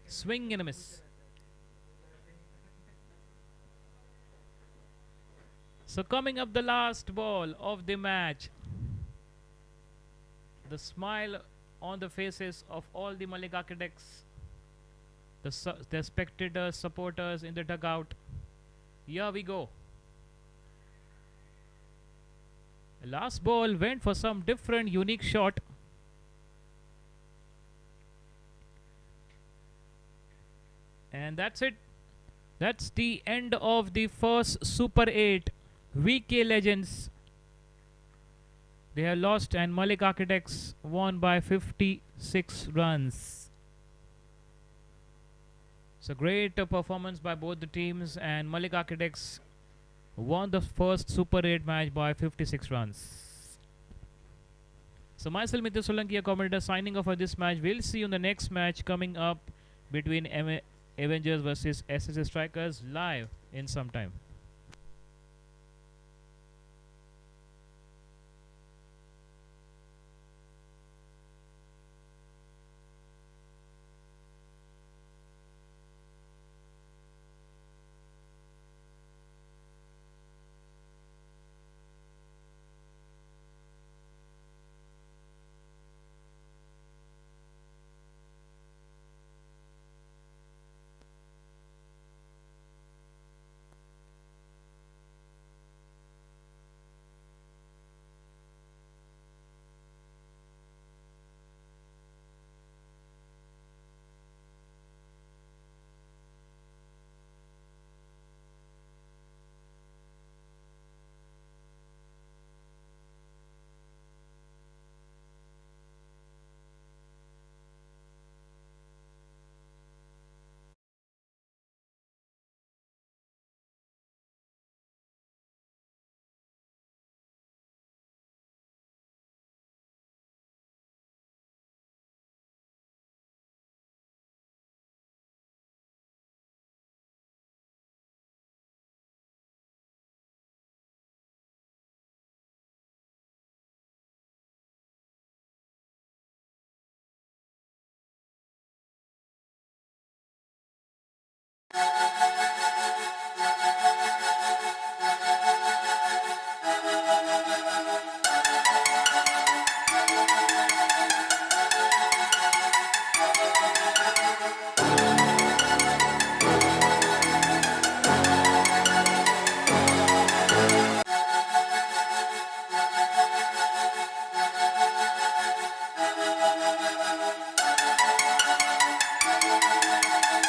Swing and a miss. So coming up the last ball of the match. The smile on the faces of all the Malik Architects. The spectators, supporters in the dugout. Here we go. Last ball went for some different, unique shot. And that's it. That's the end of the first Super 8. VK Legends, they have lost, and Malik Architects won by 56 runs. So great performance by both the teams, and Malik Architects won the first Super 8 match by 56 runs. So myself, Mithil Solanki, a commentator, signing off for this match. We'll see you in the next match coming up between Avengers versus SSS Strikers live in some time.